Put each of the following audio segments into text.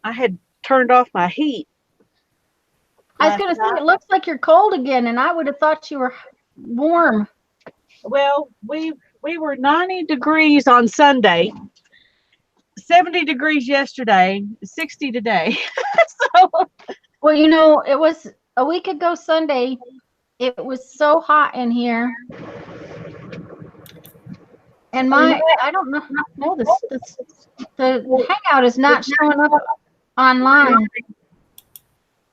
I had turned off my heat I was last going to say, night. it looks like you're cold again, and I would have thought you were warm. Well, we were 90 degrees on Sunday, 70 degrees yesterday, 60 today. So Well, you know, it was a week ago Sunday. It was so hot in here, and I don't know this the Hangout is not showing up online.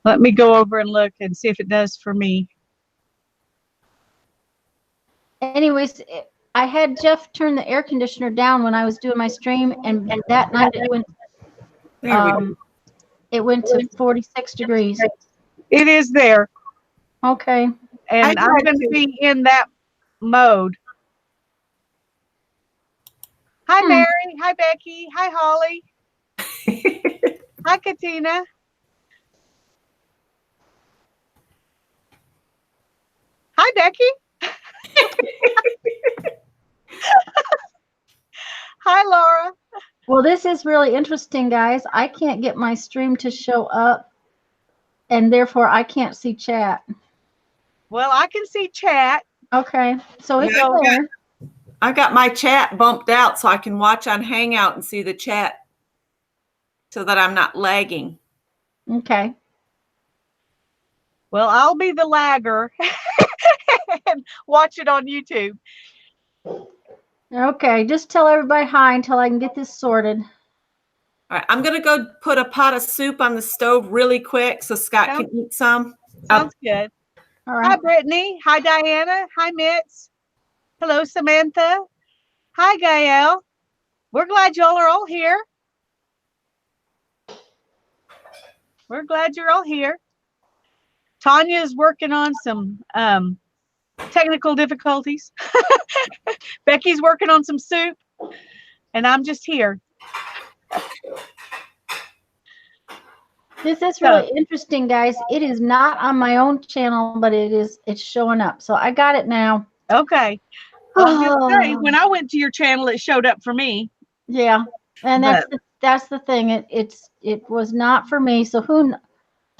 let me go over and look and see if it does for me. Anyways, I had Jeff turn the air conditioner down when I was doing my stream, and that night There we go. it went to 46 degrees. It is there, Okay. and I'm going to be in that mode. Hi, Mary. Hi, Becky. Hi, Holly. Hi, Katina. Hi, Becky. Hi, Laura. Well, this is really interesting, guys. I can't get my stream to show up, and therefore I can't see chat. Well, I can see chat. Okay, so it's Yeah, there. I got my chat bumped out so I can watch on Hangout and see the chat so that I'm not lagging. Okay. Well, I'll be the lagger and watch it on YouTube. Okay, just tell everybody hi until I can get this sorted. All right, I'm going to go put a pot of soup on the stove really quick so Scott can eat some. Sounds good. All Hi, right. Brittany. Hi, Diana. Hi, Mitz. Hello, Samantha. Hi, Gael. We're glad y'all are all here. We're glad you're all here. Tanya is working on some technical difficulties. Becky's working on some soup, and I'm just here. This is really interesting, guys. It is not on my own channel, but it's showing up. So I got it now. Okay. Well, say, when I went to your channel, it showed up for me. Yeah, and that's the thing. It was not for me. So who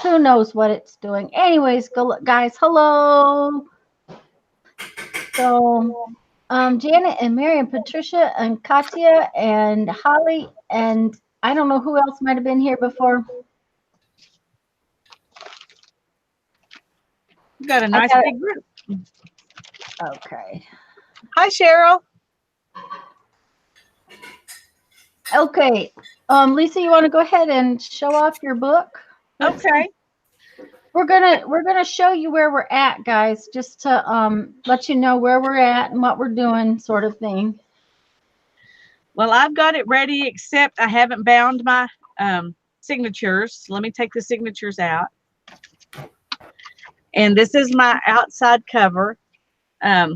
knows what it's doing? Anyways, guys. Hello. So, Janet and Mary and Patricia and Katya and Holly and I don't know who else might have been here before. You got a nice big group. Okay. Hi, Cheryl. Okay. Lisa, you want to go ahead and show off your book? Okay. We're gonna show you where we're at, guys, just to let you know where we're at and what we're doing, sort of thing. Well, I've got it ready, except I haven't bound my signatures. Let me take the signatures out. And this is my outside cover. I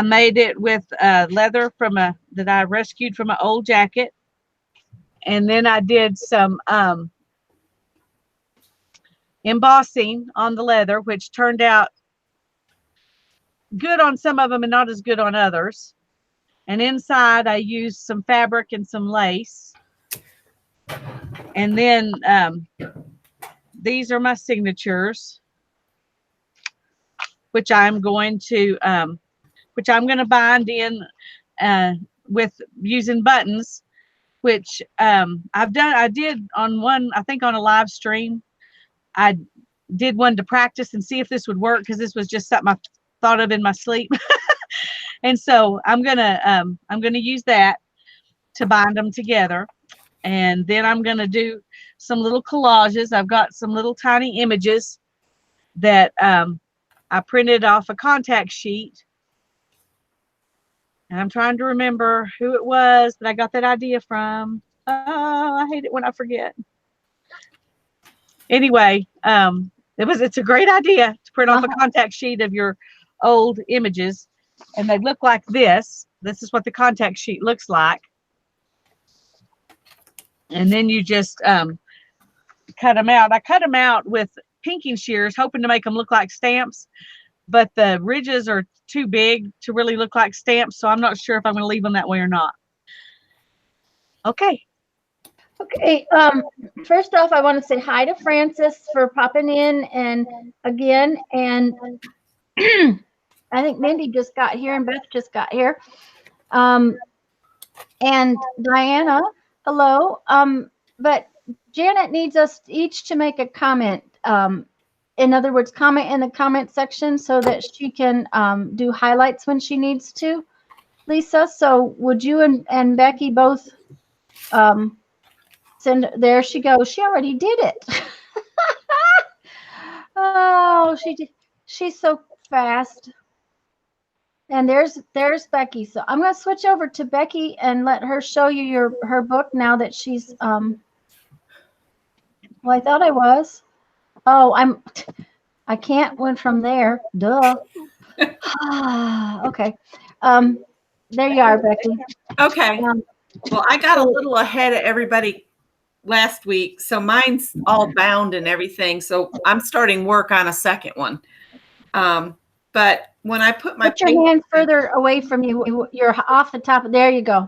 made it with leather that I rescued from an old jacket. And then I did some embossing on the leather, which turned out good on some of them and not as good on others. And inside I used some fabric and some lace. And then these are my signatures, which I'm going to bind in with using buttons, which I did on one, I think on a live stream. I did one to practice and see if this would work, because this was just something I thought of in my sleep. And so I'm gonna use that to bind them together. And then I'm gonna do some little collages. I've got some little tiny images that I printed off a contact sheet. And I'm trying to remember who it was that I got that idea from. Oh, I hate it when I forget. Anyway, it's a great idea to print off a contact sheet of your old images, and they look like this. This is what the contact sheet looks like. And then you just cut them out. I cut them out with pinking shears, hoping to make them look like stamps, but the ridges are too big to really look like stamps, so I'm not sure if I'm going to leave them that way or not. Okay. Okay. First off, I want to say hi to Francis for popping in and again, and I think Mindy just got here and Beth just got here. And Diana, hello. But Janet needs us each to make a comment. In other words, comment in the comment section so that she can do highlights when she needs to. Lisa, so would you and Becky both send? There she goes. She already did it. Oh, she's so fast. And there's Becky. So I'm going to switch over to Becky and let her show you her book now that she's well, I thought I was. Oh, I can't went from there. Duh. Okay. There you are, Becky. Okay. Well, I got a little ahead of everybody last week, so mine's all bound and everything. So I'm starting work on a second one. But when I put my your hand further away from you, you're off the top. There you go.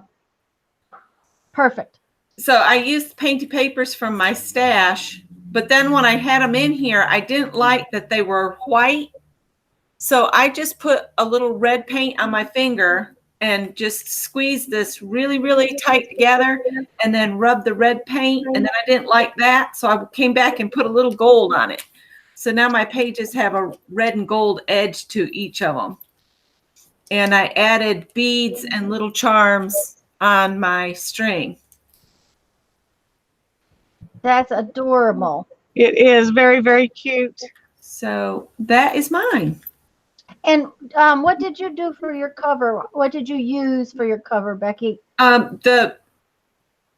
Perfect. So I used painted papers from my stash, but then when I had them in here, I didn't like that they were white. So I just put a little red paint on my finger and just squeezed this really, really tight together and then rubbed the red paint. And then I didn't like that. So I came back and put a little gold on it. So now my pages have a red and gold edge to each of them. And I added beads and little charms on my string. That's adorable. It is very, very cute. So that is mine. And what did you do for your cover? What did you use for your cover, Becky? The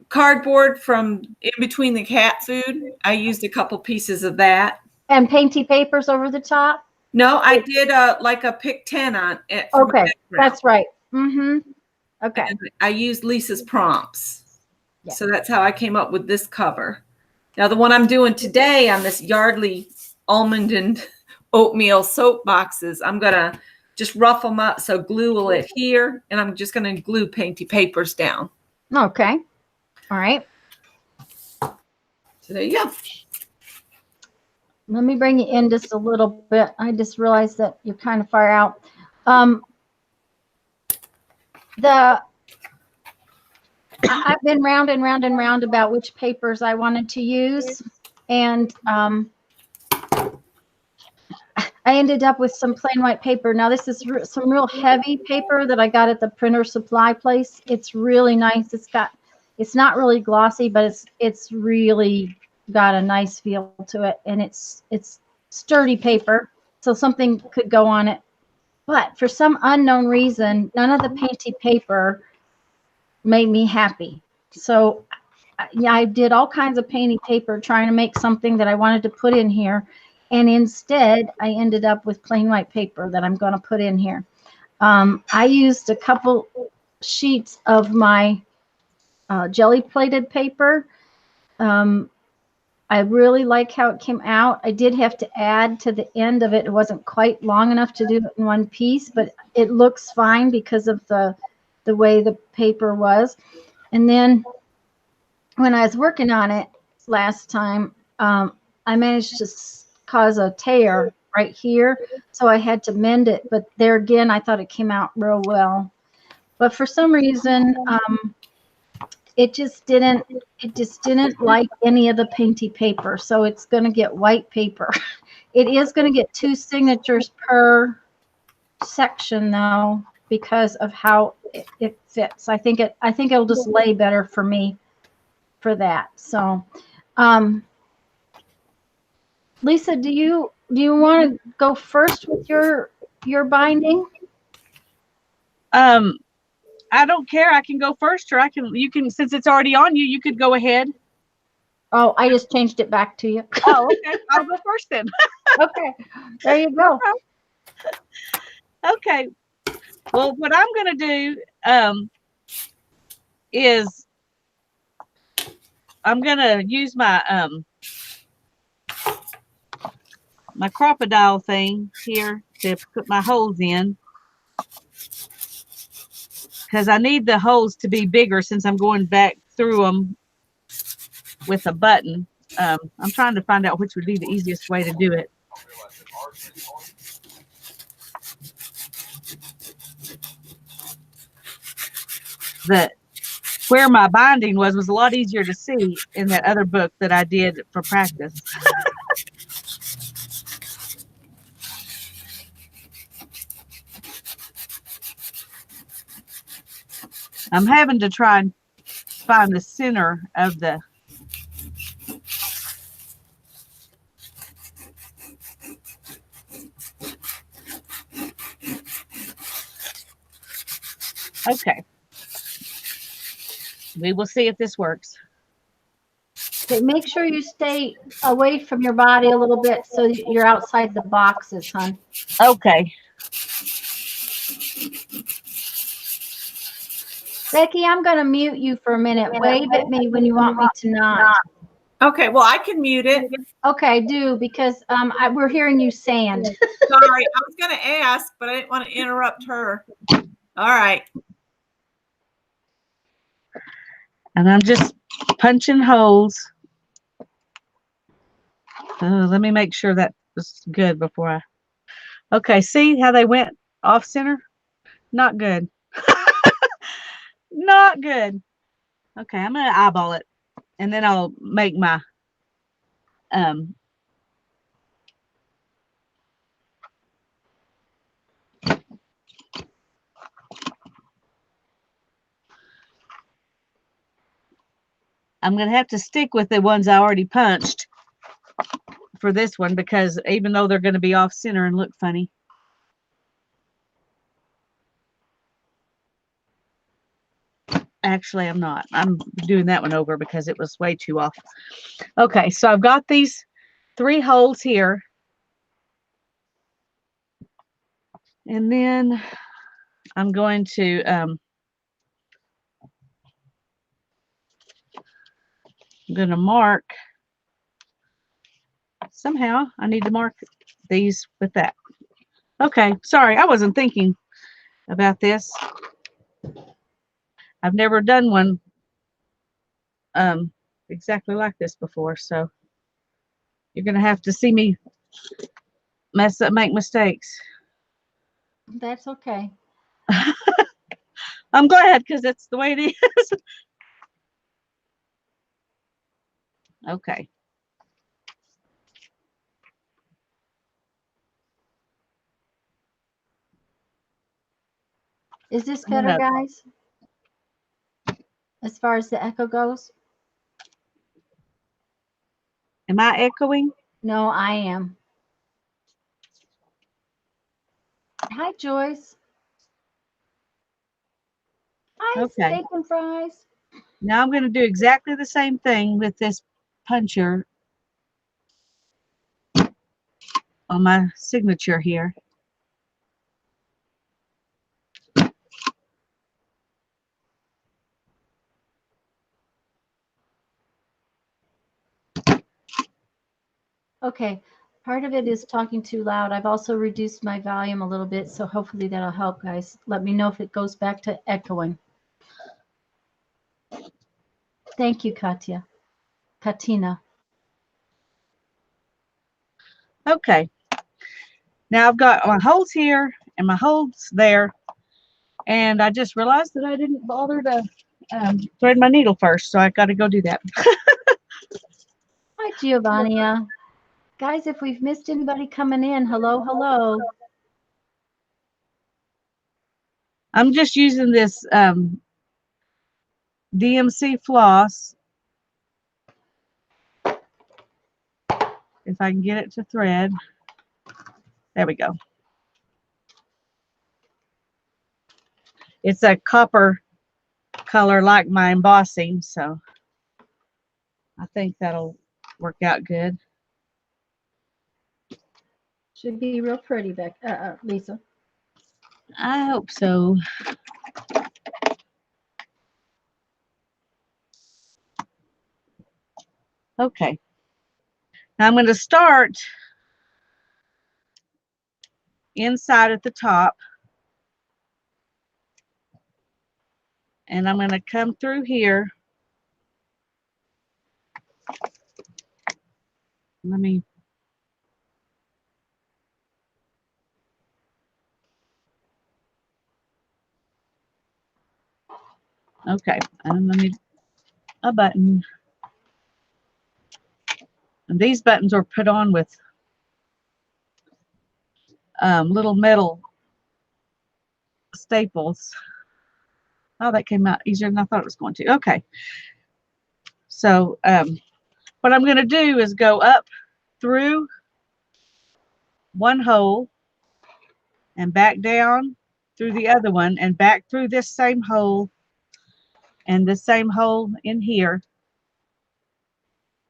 cardboard from in between the cat food. I used a couple pieces of that. And painty papers over the top? No, I did like a pick 10 on it. Okay, that's right. Mm-hmm. Okay. And I used Lisa's prompts. Yeah. So that's how I came up with this cover. Now the one I'm doing today on this Yardley almond and oatmeal soap boxes, I'm going to just rough them up. So glue will adhere, and I'm just going to glue painty papers down. Okay. All right. So there you go. Let me bring you in just a little bit. I just realized that you're kind of far out. I've been round and round and round about which papers I wanted to use. And I ended up with some plain white paper. Now this is some real heavy paper that I got at the printer supply place. It's really nice. It's not really glossy, but it's really got a nice feel to it, and it's sturdy paper, so something could go on it. But for some unknown reason, none of the painty paper made me happy. So yeah, I did all kinds of painty paper trying to make something that I wanted to put in here, and instead I ended up with plain white paper that I'm going to put in here. I used a couple sheets of my jelly plated paper. I really like how it came out. I did have to add to the end of it. It wasn't quite long enough to do it in one piece, but it looks fine because of the way the paper was. And then when I was working on it last time, I managed to cause a tear right here. So I had to mend it. But there again, I thought it came out real well. But for some reason, it just didn't like any of the painty paper. So it's going to get white paper. It is going to get 2 signatures per section though, because of how it fits. I think it'll just lay better for me for that. So, Lisa, do you want to go first with your binding? I don't care. I can go first, or you can, since it's already on you, you could go ahead. Oh, I just changed it back to you. Oh, okay. I'll go first then. Okay. There you go. Okay. Well, what I'm going to do is I'm going to use my my crocodile thing here to put my holes in, because I need the holes to be bigger since I'm going back through them with a button. I'm trying to find out which would be the easiest way to do it. Where my binding was a lot easier to see in that other book that I did for practice. I'm having to try and find the center of the okay. We will see if this works. Okay, make sure you stay away from your body a little bit so you're outside the boxes, hon. Okay. Becky, I'm going to mute you for a minute. Wave at me when you want me to not. Okay, well, I can mute it. Okay, do, because we're hearing you sand. Sorry, I was going to ask, but I didn't want to interrupt her. All right. And I'm just punching holes. Let me make sure that was good before I. Okay, see how they went off center? Not good. Not good. Okay, I'm going to eyeball it. And then I'll make my I'm going to have to stick with the ones I already punched for this one, because even though they're going to be off center and look funny. Actually, I'm not. I'm doing that one over because it was way too off. Okay, so I've got these 3 holes here. And then I'm going to I'm going to mark. Somehow I need to mark these with that. Okay, sorry, I wasn't thinking about this. I've never done one exactly like this before, so you're going to have to see me mess up, make mistakes. That's okay. I'm glad, because that's the way it is. Okay. Is this better, guys? As far as the echo goes? Am I echoing? No, I am. Hi, Joyce. Hi, Okay. steak and fries. Now I'm going to do exactly the same thing with this puncher on my signature here. Okay, part of it is talking too loud. I've also reduced my volume a little bit, so hopefully that'll help, guys. Let me know if it goes back to echoing. Thank you, Katina. Okay. Now I've got my holes here and my holes there. And I just realized that I didn't bother to thread my needle first, so I got to go do that. Hi, Giovannia. Guys, if we've missed anybody coming in, hello, hello. I'm just using this DMC floss. If I can get it to thread. There we go. It's a copper color like my embossing, so I think that'll work out good. Should be real pretty, Lisa. I hope so. Okay. Now I'm going to start inside at the top. And I'm going to come through here Let me. Okay, and let me a button. And these buttons are put on with little metal staples. Oh, that came out easier than I thought it was going to. Okay. So what I'm going to do is go up through one hole and back down through the other one and back through this same hole and the same hole in here.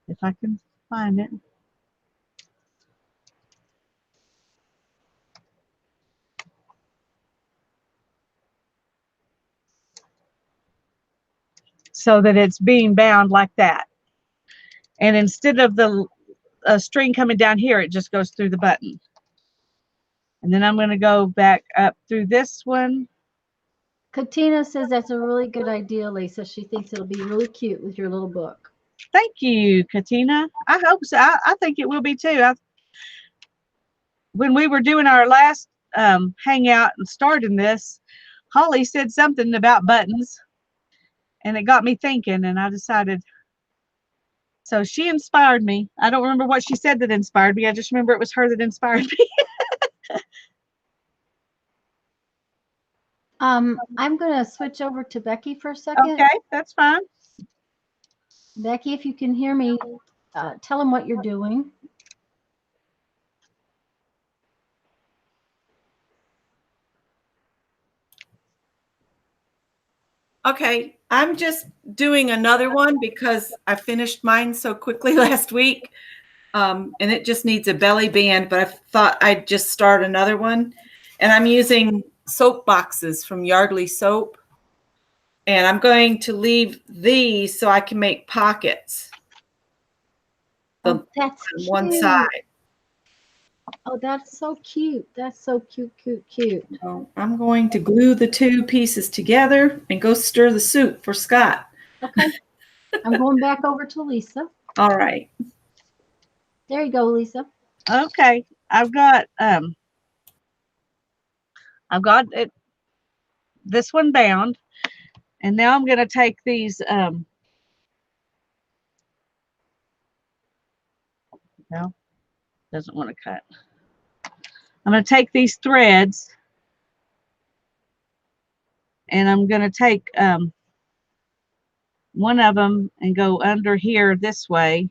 If I can find it. So that it's being bound like that. And instead of the string coming down here, it just goes through the button. And then I'm going to go back up through this one. Katina says that's a really good idea, Lisa. She thinks it'll be really cute with your little book. Thank you, Katina. I hope so. I think it will be too. When we were doing our last hangout and starting this, Holly said something about buttons, and it got me thinking, and I decided. So she inspired me. I don't remember what she said that inspired me. I just remember it was her that inspired me. I'm going to switch over to Becky for a second. Okay, that's fine. Becky, if you can hear me, tell them what you're doing. Okay, I'm just doing another one because I finished mine so quickly last week. And it just needs a belly band, but I thought I'd just start another one. And I'm using soap boxes from Yardley Soap. And I'm going to leave these so I can make pockets. Oh, that's on cute. one side. Oh, that's so cute. That's so cute, cute, cute. So I'm going to glue the two pieces together and go stir the soup for Scott. Okay. I'm going back over to Lisa. All right. There you go, Lisa. Okay, I've got it, this one bound, and now I'm going to take these no, doesn't want to cut. I'm going to take these threads and I'm going to take one of them and go under here this way.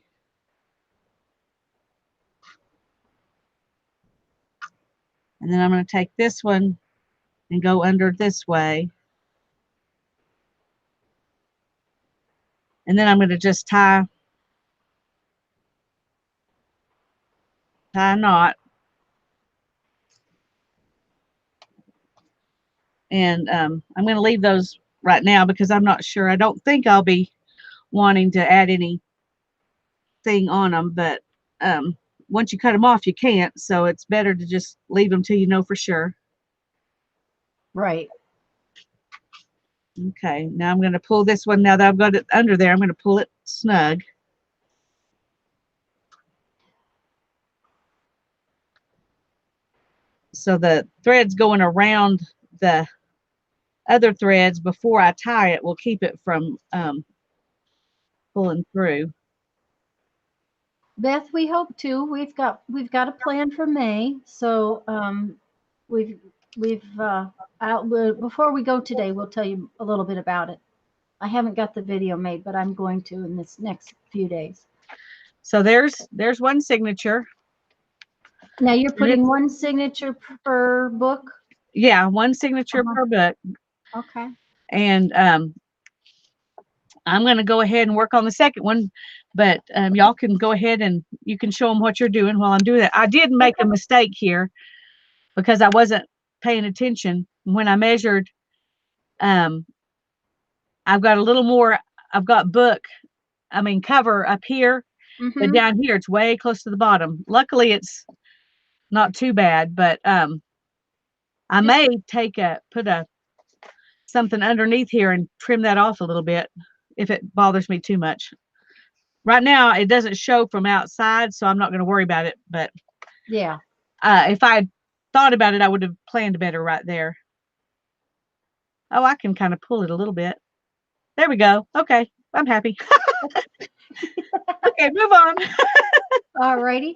And then I'm going to take this one and go under this way. And then I'm going to just tie a knot. And I'm going to leave those right now because I'm not sure. I don't think I'll be wanting to add anything on them, but once you cut them off, you can't. So it's better to just leave them till you know for sure. Right. Okay, now I'm going to pull this one. Now that I've got it under there, I'm going to pull it snug. So the threads going around the other threads before I tie it will keep it from pulling through. Beth, we hope to. We've got a plan for May. So before we go today, we'll tell you a little bit about it. I haven't got the video made, but I'm going to in this next few days. So there's one signature. Now you're putting one signature per book? Yeah, one signature per book. Okay. And I'm going to go ahead and work on the second one, but y'all can go ahead and you can show them what you're doing while I'm doing it. I did make a mistake here because I wasn't paying attention. When I measured, I've got a little more, I've got cover up here, but down here it's way close to the bottom. Luckily it's not too bad, but I may put something underneath here and trim that off a little bit if it bothers me too much. right now it doesn't show from outside, so I'm not going to worry about it. But Yeah. if I had thought about it, I would have planned better right there. Oh, I can kind of pull it a little bit. There we go. Okay, I'm happy. Okay, move on. All righty.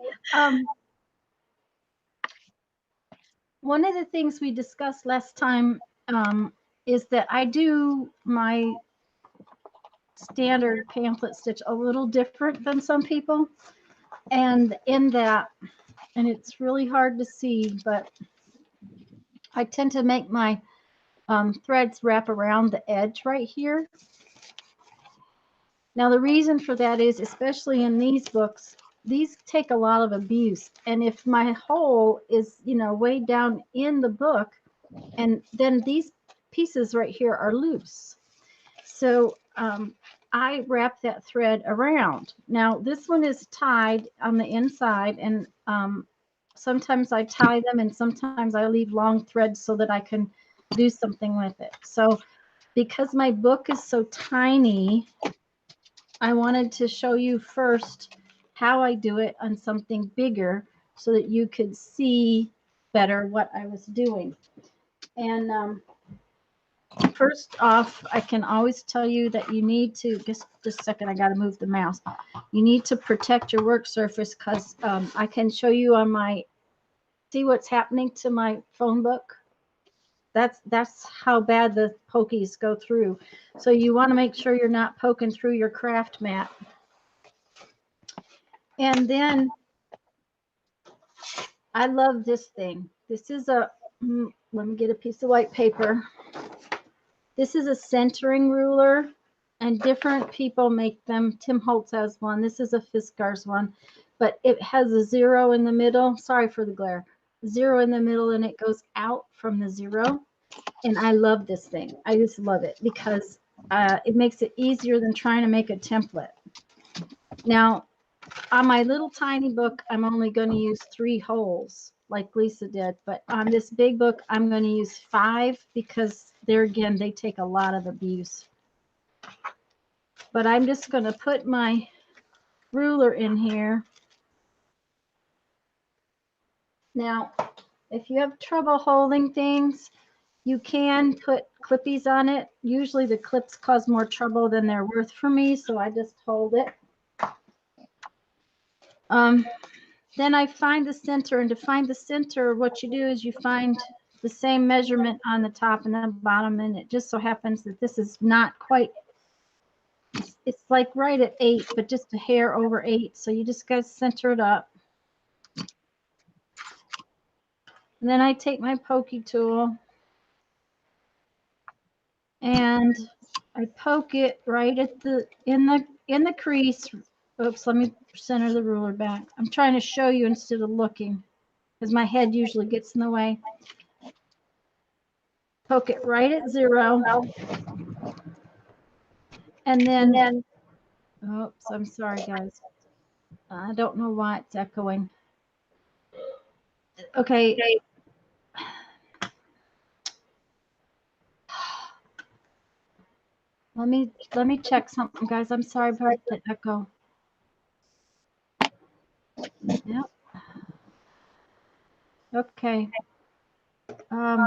One of the things we discussed last time is that I do my standard pamphlet stitch a little different than some people. And in that, and it's really hard to see, but I tend to make my threads wrap around the edge right here. Now, the reason for that is, especially in these books, these take a lot of abuse. And if my hole is, you know, way down in the book, and then these pieces right here are loose. So I wrap that thread around. Now, this one is tied on the inside, and sometimes I tie them and sometimes I leave long threads so that I can do something with it. So because my book is so tiny, I wanted to show you first how I do it on something bigger so that you could see better what I was doing. And first off, I can always tell you that you need to, just a second, I got to move the mouse. You need to protect your work surface because I can show you on my, see what's happening to my phone book? That's how bad the pokies go through. So you want to make sure you're not poking through your craft mat. And then I love this thing. This is a, let me get a piece of white paper. This is a centering ruler, and different people make them. Tim Holtz has one. This is a Fiskars one, but it has a 0 in the middle. Sorry for the glare. 0 in the middle, and it goes out from the 0. And I love this thing. I just love it because it makes it easier than trying to make a template. Now, on my little tiny book, I'm only going to use 3 holes like Lisa did. But on this big book, I'm going to use 5 because there again, they take a lot of abuse. But I'm just going to put my ruler in here. Now, if you have trouble holding things, you can put clippies on it. Usually the clips cause more trouble than they're worth for me, so I just hold it. Then I find the center, and to find the center, what you do is you find the same measurement on the top and the bottom, and it just so happens that this is not quite, it's like right at 8, but just a hair over 8, so you just got to center it up. And then I take my pokey tool and I poke it right at the in the crease. Oops, let me center the ruler back. I'm trying to show you instead of looking because my head usually gets in the way. Poke it right at 0. And then, oops, I'm sorry, guys. I don't know why it's echoing. Okay. Let me check something, guys. I'm sorry about the echo. Yep. Okay. I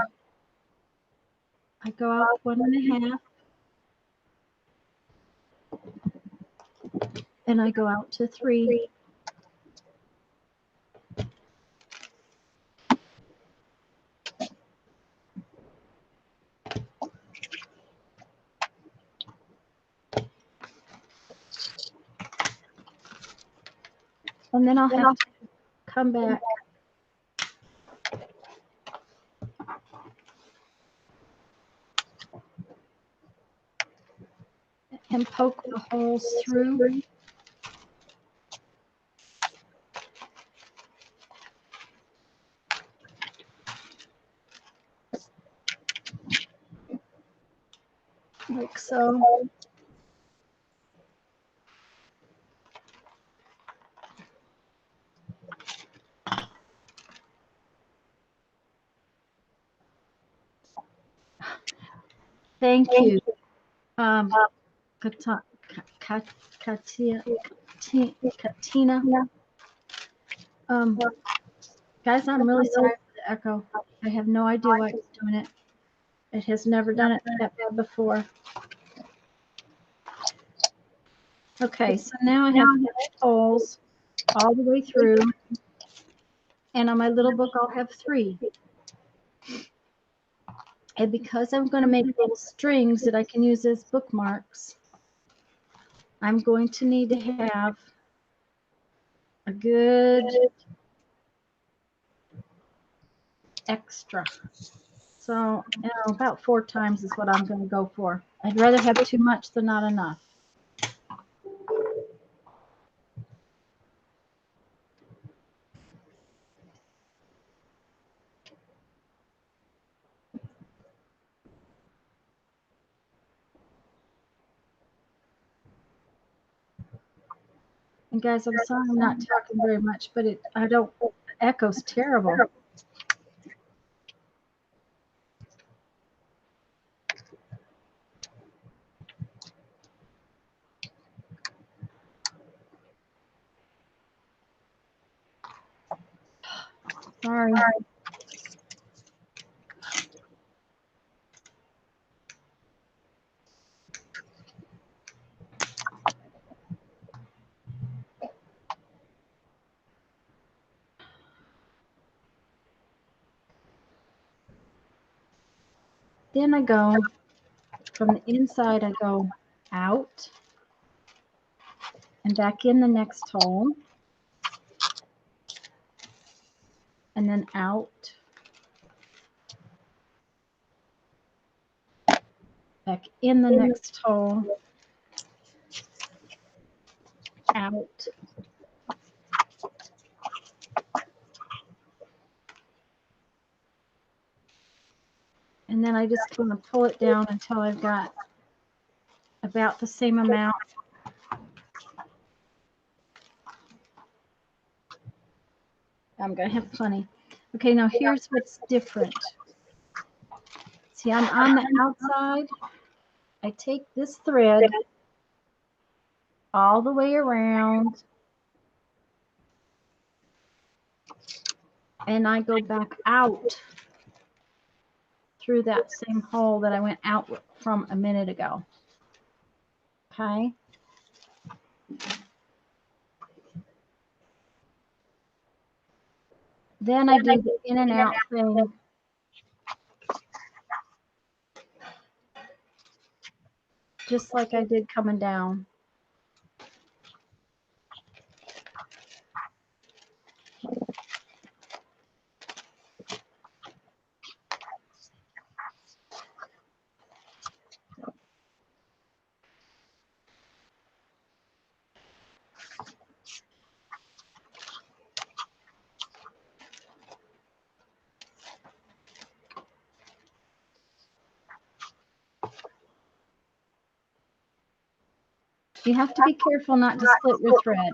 go out 1.5. And I go out to 3. And then I'll have to come back and poke the holes through. Like so. Thank you. Katia. Katina. Guys, I'm really sorry for the echo. I have no idea why it's doing it. It has never done it that bad before. Okay, so now I have holes all the way through. And on my little book, I'll have 3. And because I'm going to make little strings that I can use as bookmarks, I'm going to need to have a good extra. So, about 4 times is what I'm going to go for. I'd rather have too much than not enough. And guys, I'm sorry I'm not talking very much, but the echo's terrible. Sorry. Then I go from the inside, I go out and back in the next hole, and then out, back in the next hole, out, and then I just kind of pull it down until I've got about the same amount. I'm going to have plenty. Okay, now here's what's different. See, I'm on the outside. I take this thread all the way around, and I go back out through that same hole that I went out from a minute ago. Okay. Then I do the in and out thing. Just like I did coming down. You have to be careful not to split your thread.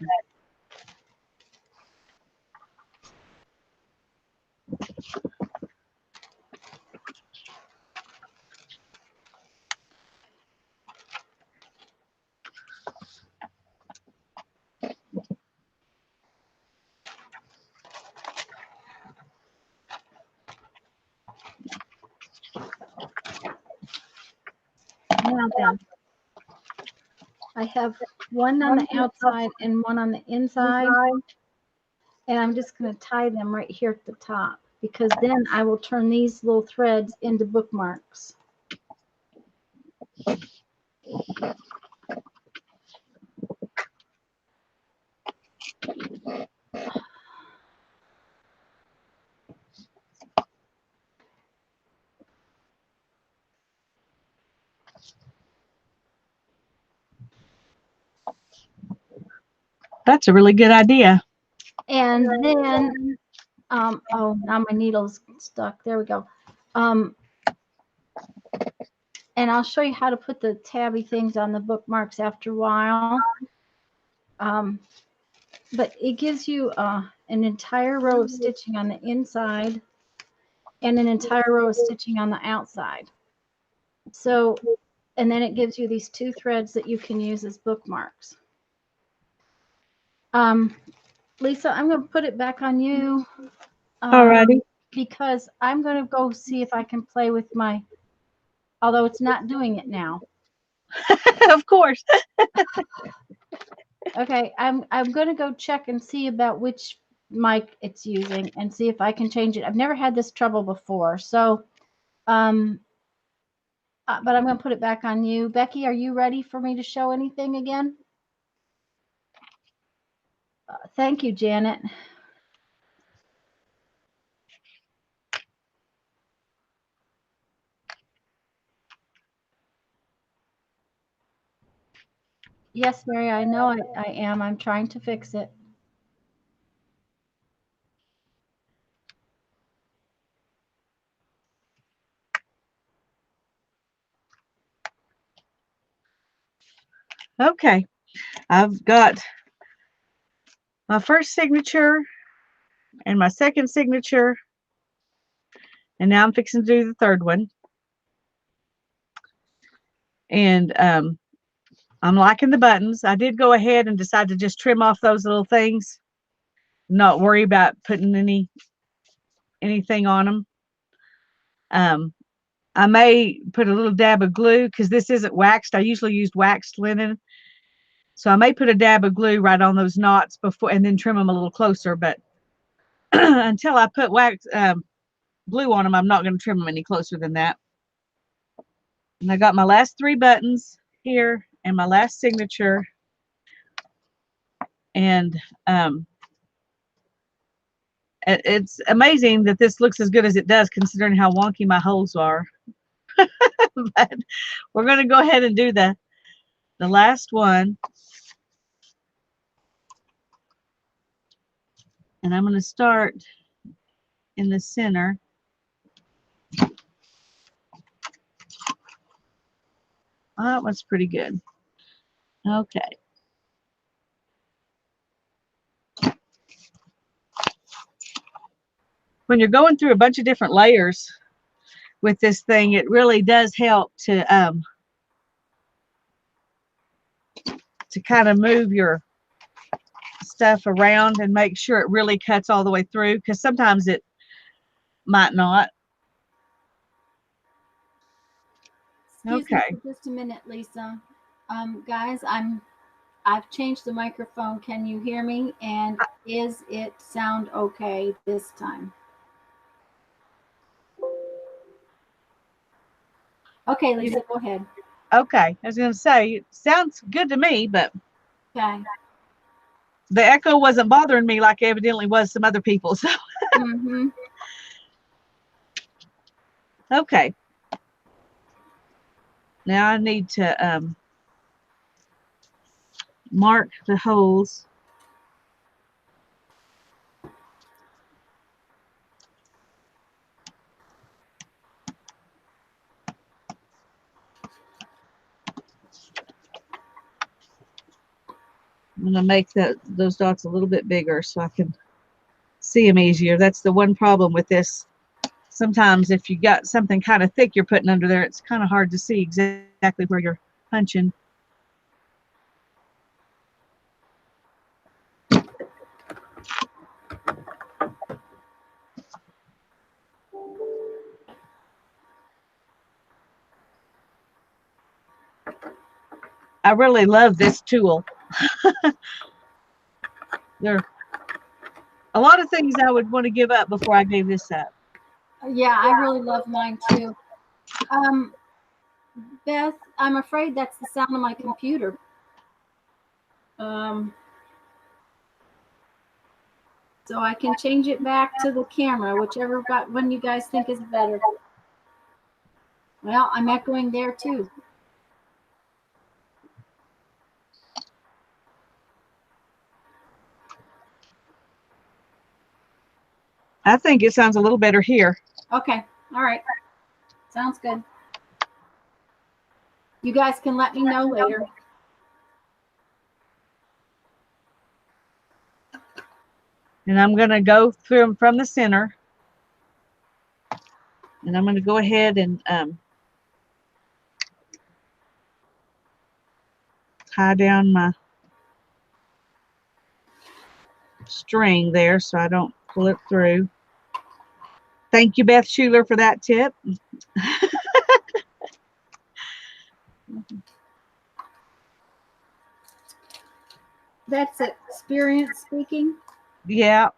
Now then, I have one on the outside and one on the inside, and I'm just going to tie them right here at the top, because then I will turn these little threads into bookmarks. That's a really good idea. And then, oh, now my needle's stuck. There we go. And I'll show you how to put the tabby things on the bookmarks after a while. But it gives you an entire row of stitching on the inside and an entire row of stitching on the outside. So, and then it gives you these 2 threads that you can use as bookmarks. Lisa, I'm going to put it back on you. Alrighty. Because I'm going to go see if I can play with my, although it's not doing it now. Of course. Okay, I'm going to go check and see about which mic it's using and see if I can change it. I've never had this trouble before. So, but I'm going to put it back on you. Becky, are you ready for me to show anything again? Thank you, Janet. Yes, Mary, I know I am. I'm trying to fix it. Okay. I've got my first signature and my second signature. And now I'm fixing to do the third one. And I'm liking the buttons. I did go ahead and decide to just trim off those little things, not worry about putting anything on them. I may put a little dab of glue because this isn't waxed. I usually use waxed linen. So I may put a dab of glue right on those knots before and then trim them a little closer. But until I put glue on them, I'm not going to trim them any closer than that. And I got my last 3 buttons here and my last signature. And it's amazing that this looks as good as it does considering how wonky my holes are. But we're going to go ahead and do the last one. And I'm going to start in the center. Oh, that one's pretty good. Okay. When you're going through a bunch of different layers with this thing, it really does help to kind of move your stuff around and make sure it really cuts all the way through, because sometimes it might not. Excuse me Okay. for just a minute, Lisa. Guys, I've changed the microphone. Can you hear me? And is it sound okay this time? Okay, Lisa, go ahead. Okay. I was going to say, it sounds good to me, but Okay. the echo wasn't bothering me like it evidently was some other people. So, okay. Now I need to mark the holes. I'm going to make those dots a little bit bigger so I can see them easier. That's the one problem with this. Sometimes if you got something kind of thick you're putting under there, it's kind of hard to see exactly where you're punching. I really love this tool. There are a lot of things I would want to give up before I gave this up. Yeah, I really love mine too. Beth, I'm afraid that's the sound of my computer. So I can change it back to the camera, whichever one you guys think is better. Well, I'm echoing there too. I think it sounds a little better here. Okay. All right. Sounds good. You guys can let me know later. And I'm going to go through them from the center. And I'm going to go ahead and tie down my string there so I don't pull it through. Thank you, Beth Schuler, for that tip. That's experience speaking. Yeah.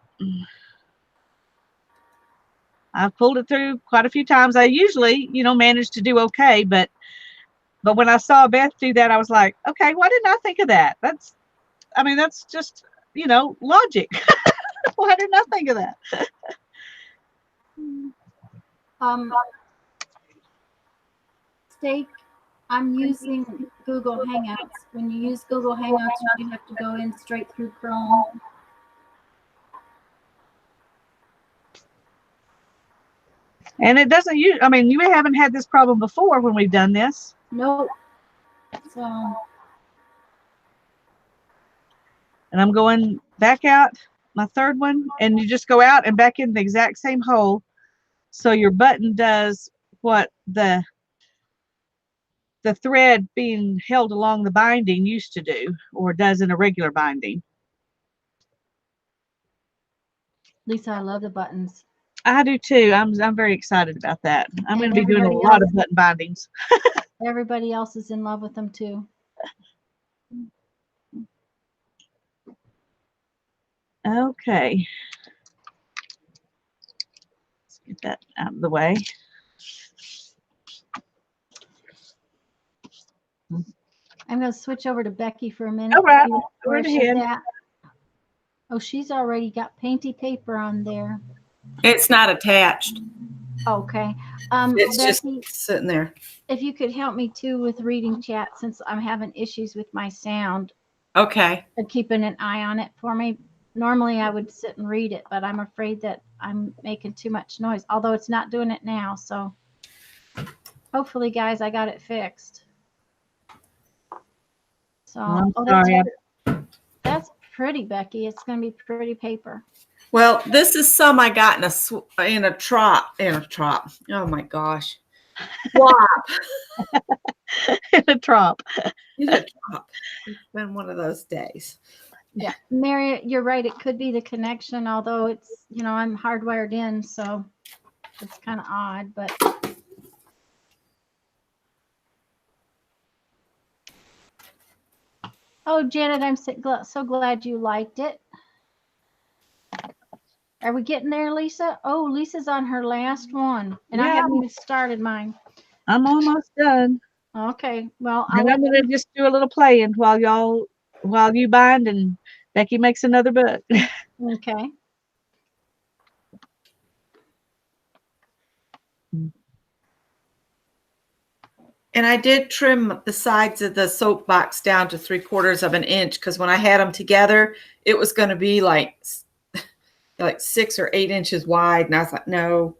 I've pulled it through quite a few times. I usually, manage to do okay, but when I saw Beth do that, I was like, okay, why didn't I think of that? That's just, logic. Why didn't I think of that? Steak, I'm using Google Hangouts. When you use Google Hangouts, you have to go in straight through Chrome. And it doesn't use, you haven't had this problem before when we've done this. Nope. So. And I'm going back out my third one, and you just go out and back in the exact same hole. So your button does what the thread being held along the binding used to do, or does in a regular binding. Lisa, I love the buttons. I do too. I'm very excited about that. I'm going to be doing a lot of button bindings. Everybody else is in love with them too. Okay. Let's get that out of the way. I'm going to switch over to Becky for a minute. All right. Go right ahead. Oh, she's already got painty paper on there. It's not attached. Okay. It's Becky, just sitting there. If you could help me too with reading chat, since I'm having issues with my sound. Okay. And keeping an eye on it for me. Normally I would sit and read it, but I'm afraid that I'm making too much noise, although it's not doing it now. So hopefully, guys, I got it fixed. So, I'm sorry. That's pretty, Becky. It's going to be pretty paper. Well, this is some I got in a trop. Oh my gosh. Swap. In a trop. In a trop. It's been one of those days. Yeah, Mary, you're right. It could be the connection, although it's, I'm hardwired in, so it's kind of odd, but. Oh, Janet, I'm so glad you liked it. Are we getting there, Lisa? Oh, Lisa's on her last one, and I haven't even started mine. I'm almost done. Okay, well, I'm going to just do a little playing while you bind and Becky makes another book. Okay. And I did trim the sides of the soapbox down to 3/4 of an inch, because when I had them together, it was going to be like 6 or 8 inches wide. And I was like, no.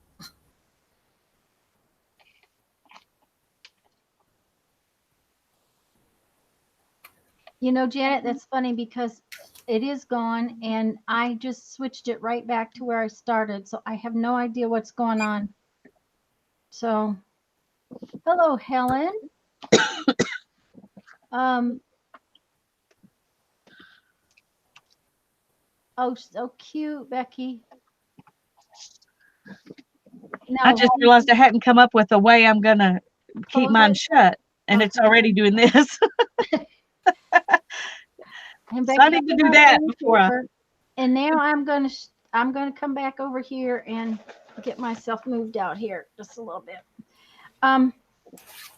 Janet, that's funny because it is gone and I just switched it right back to where I started. So I have no idea what's going on. So, hello, Helen. Oh, so cute, Becky. No, I just realized I hadn't come up with a way I'm going to keep mine shut, and it's already doing this. And so I need to do that before And now I'm going to come back over here and get myself moved out here just a little bit.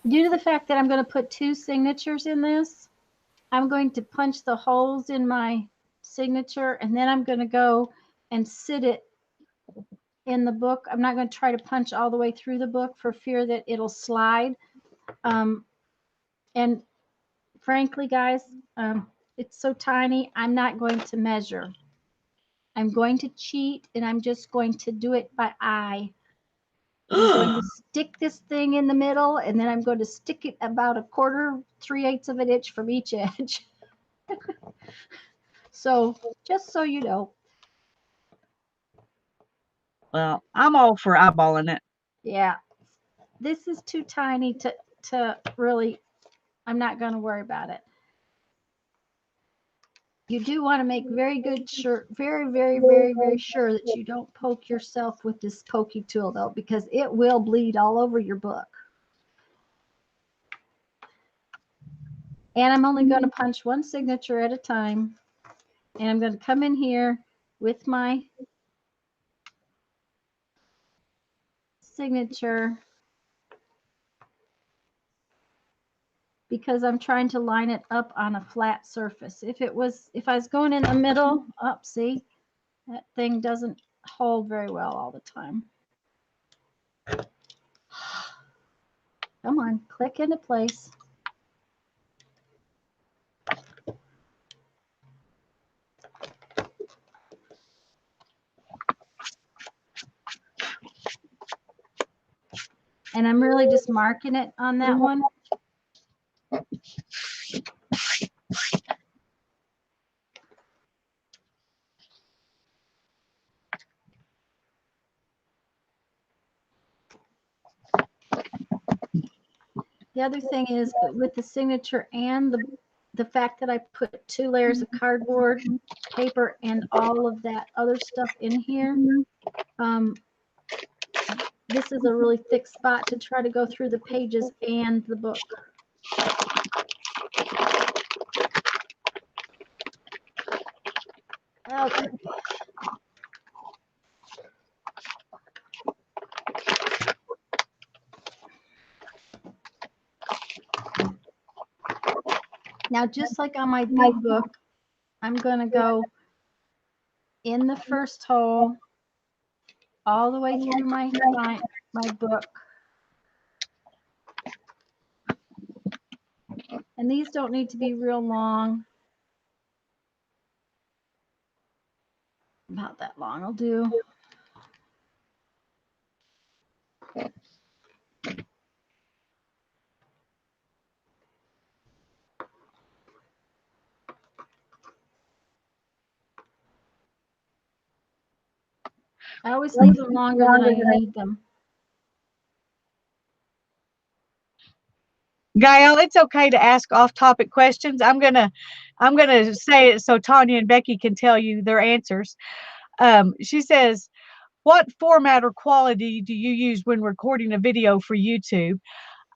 Due to the fact that I'm going to put 2 signatures in this, I'm going to punch the holes in my signature, and then I'm going to go and sit it in the book. I'm not going to try to punch all the way through the book for fear that it'll slide. And frankly, guys, it's so tiny, I'm not going to measure. I'm going to cheat, and I'm just going to do it by eye. I'm going to stick this thing in the middle, and then I'm going to stick it about 1/4, 3/8 of an inch from each edge. So, just so you know. Well, I'm all for eyeballing it. Yeah. This is too tiny to really, I'm not going to worry about it. You do want to make very good sure, very, very, very, very sure that you don't poke yourself with this pokey tool though, because it will bleed all over your book. And I'm only going to punch one signature at a time. And I'm going to come in here with my signature because I'm trying to line it up on a flat surface. If I was going in the middle, up, see, that thing doesn't hold very well all the time. Come on, click into place. And I'm really just marking it on that one. The other thing is with the signature and the fact that I put 2 layers of cardboard paper and all of that other stuff in here, this is a really thick spot to try to go through the pages and the book. Okay. Now, just like on my big book, I'm going to go in the first hole all the way through my book. And these don't need to be real long. About that long will do. I always leave them longer than I need them. Gail, it's okay to ask off-topic questions. I'm gonna say it so Tanya and Becky can tell you their answers. She says, "What format or quality do you use when recording a video for YouTube?"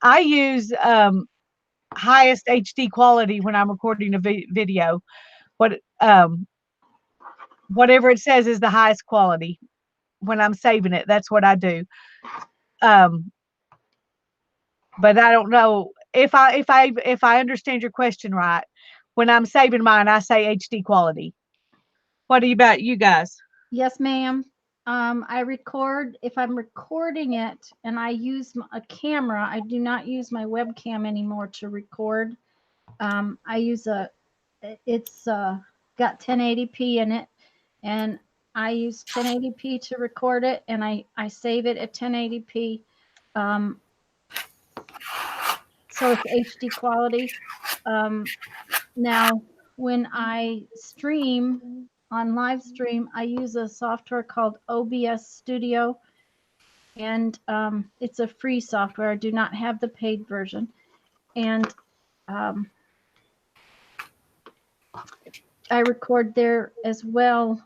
I use highest HD quality when I'm recording a video. Whatever it says is the highest quality when I'm saving it. That's what I do. But I don't know if I understand your question right. When I'm saving mine, I say HD quality. What about you guys? Yes, ma'am. I record, if I'm recording it and I use a camera, I do not use my webcam anymore to record. I use it's got 1080p in it, and I use 1080p to record it, and I save it at 1080p. So it's HD quality. Now, when I stream on live stream, I use a software called OBS Studio, and it's a free software. I do not have the paid version. And I record there as well.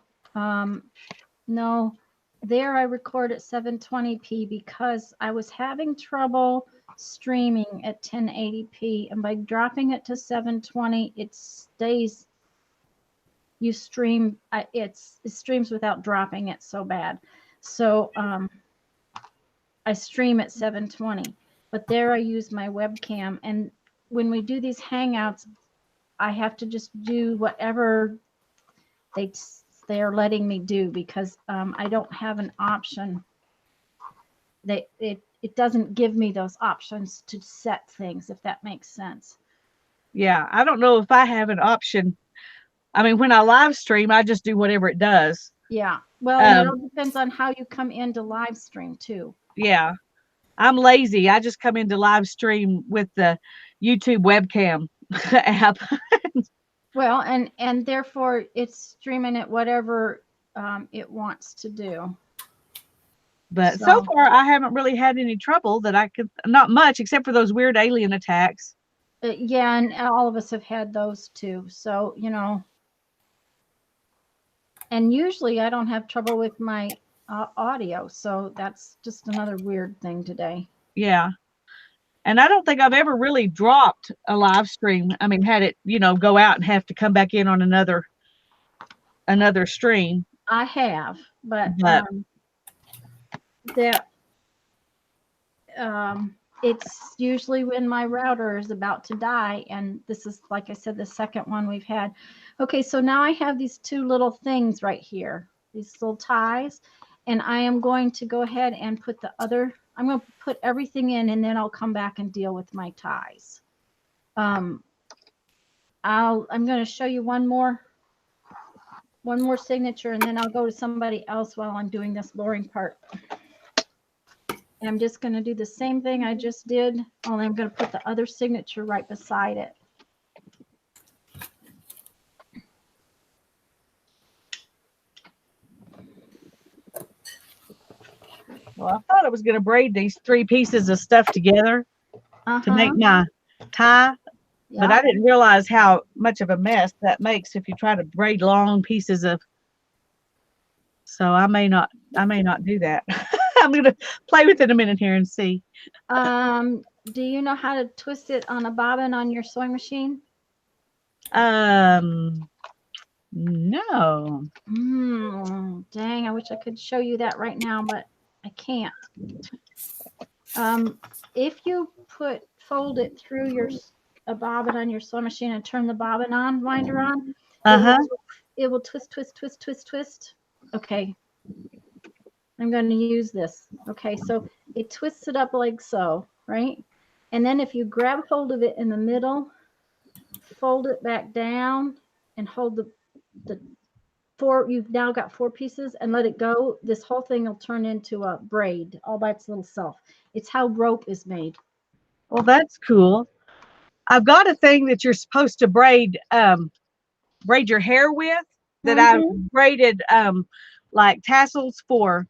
No, there I record at 720p because I was having trouble streaming at 1080p, and by dropping it to 720, it stays. You stream, it streams without dropping it so bad. So I stream at 720, but there I use my webcam, and when we do these Hangouts, I have to just do whatever they're letting me do because I don't have an option. It doesn't give me those options to set things, if that makes sense. Yeah, I don't know if I have an option. I mean, when I live stream, I just do whatever it does. Yeah. Well, it all depends on how you come into live stream too. Yeah. I'm lazy. I just come into live stream with the YouTube webcam app. Well, and therefore it's streaming at whatever it wants to do. But so far, I haven't really had any trouble that I could, not much, except for those weird alien attacks. Yeah, and all of us have had those too. So, you know, And usually I don't have trouble with my audio, so that's just another weird thing today. Yeah. And I don't think I've ever really dropped a live stream. I mean, had it, go out and have to come back in on another stream. I have, but But that it's usually when my router is about to die, and this is, like I said, the second one we've had. Okay, so now I have these two little things right here, these little ties, and I am going to go ahead and put I'm going to put everything in, and then I'll come back and deal with my ties. I'm going to show you one more signature, and then I'll go to somebody else while I'm doing this loring part. And I'm just going to do the same thing I just did, only I'm going to put the other signature right beside it. well, I thought I was going to braid these 3 pieces of stuff together to make my tie, but I didn't realize how much of a mess that makes if you try to braid long pieces of. So I may not do that. I'm going to play with it a minute here and see. Do you know how to twist it on a bobbin on your sewing machine? No. Dang, I wish I could show you that right now, but I can't. If you fold it through a bobbin on your sewing machine and turn the bobbin on, winder on, it will twist, twist, twist, twist, twist. Okay. I'm going to use this. Okay, so it twists it up like so, right? And then if you grab hold of it in the middle, fold it back down, and hold the 4, you've now got 4 pieces, and let it go, this whole thing will turn into a braid all by its little self. It's how rope is made. Well, that's cool. I've got a thing that you're supposed to braid your hair with that I've braided like tassels for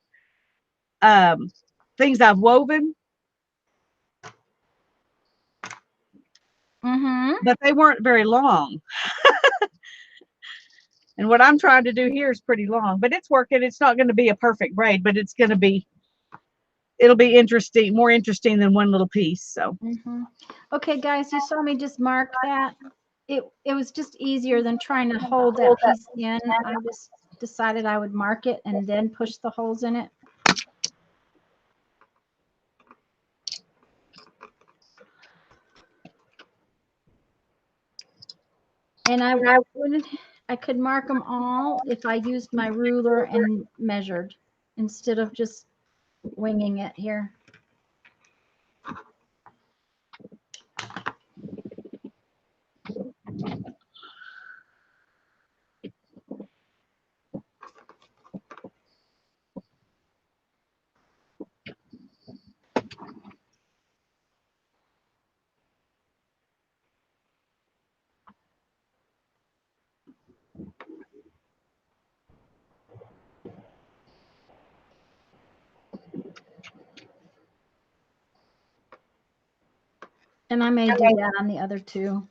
things I've woven. But they weren't very long. And what I'm trying to do here is pretty long, but it's working. It's not going to be a perfect braid, but it'll be interesting, more interesting than one little piece. So. Okay, guys, you saw me just mark that. It was just easier than trying to hold that piece in. I just decided I would mark it and then push the holes in it. And I could mark them all if I used my ruler and measured instead of just winging it here. And I may do that on the other 2.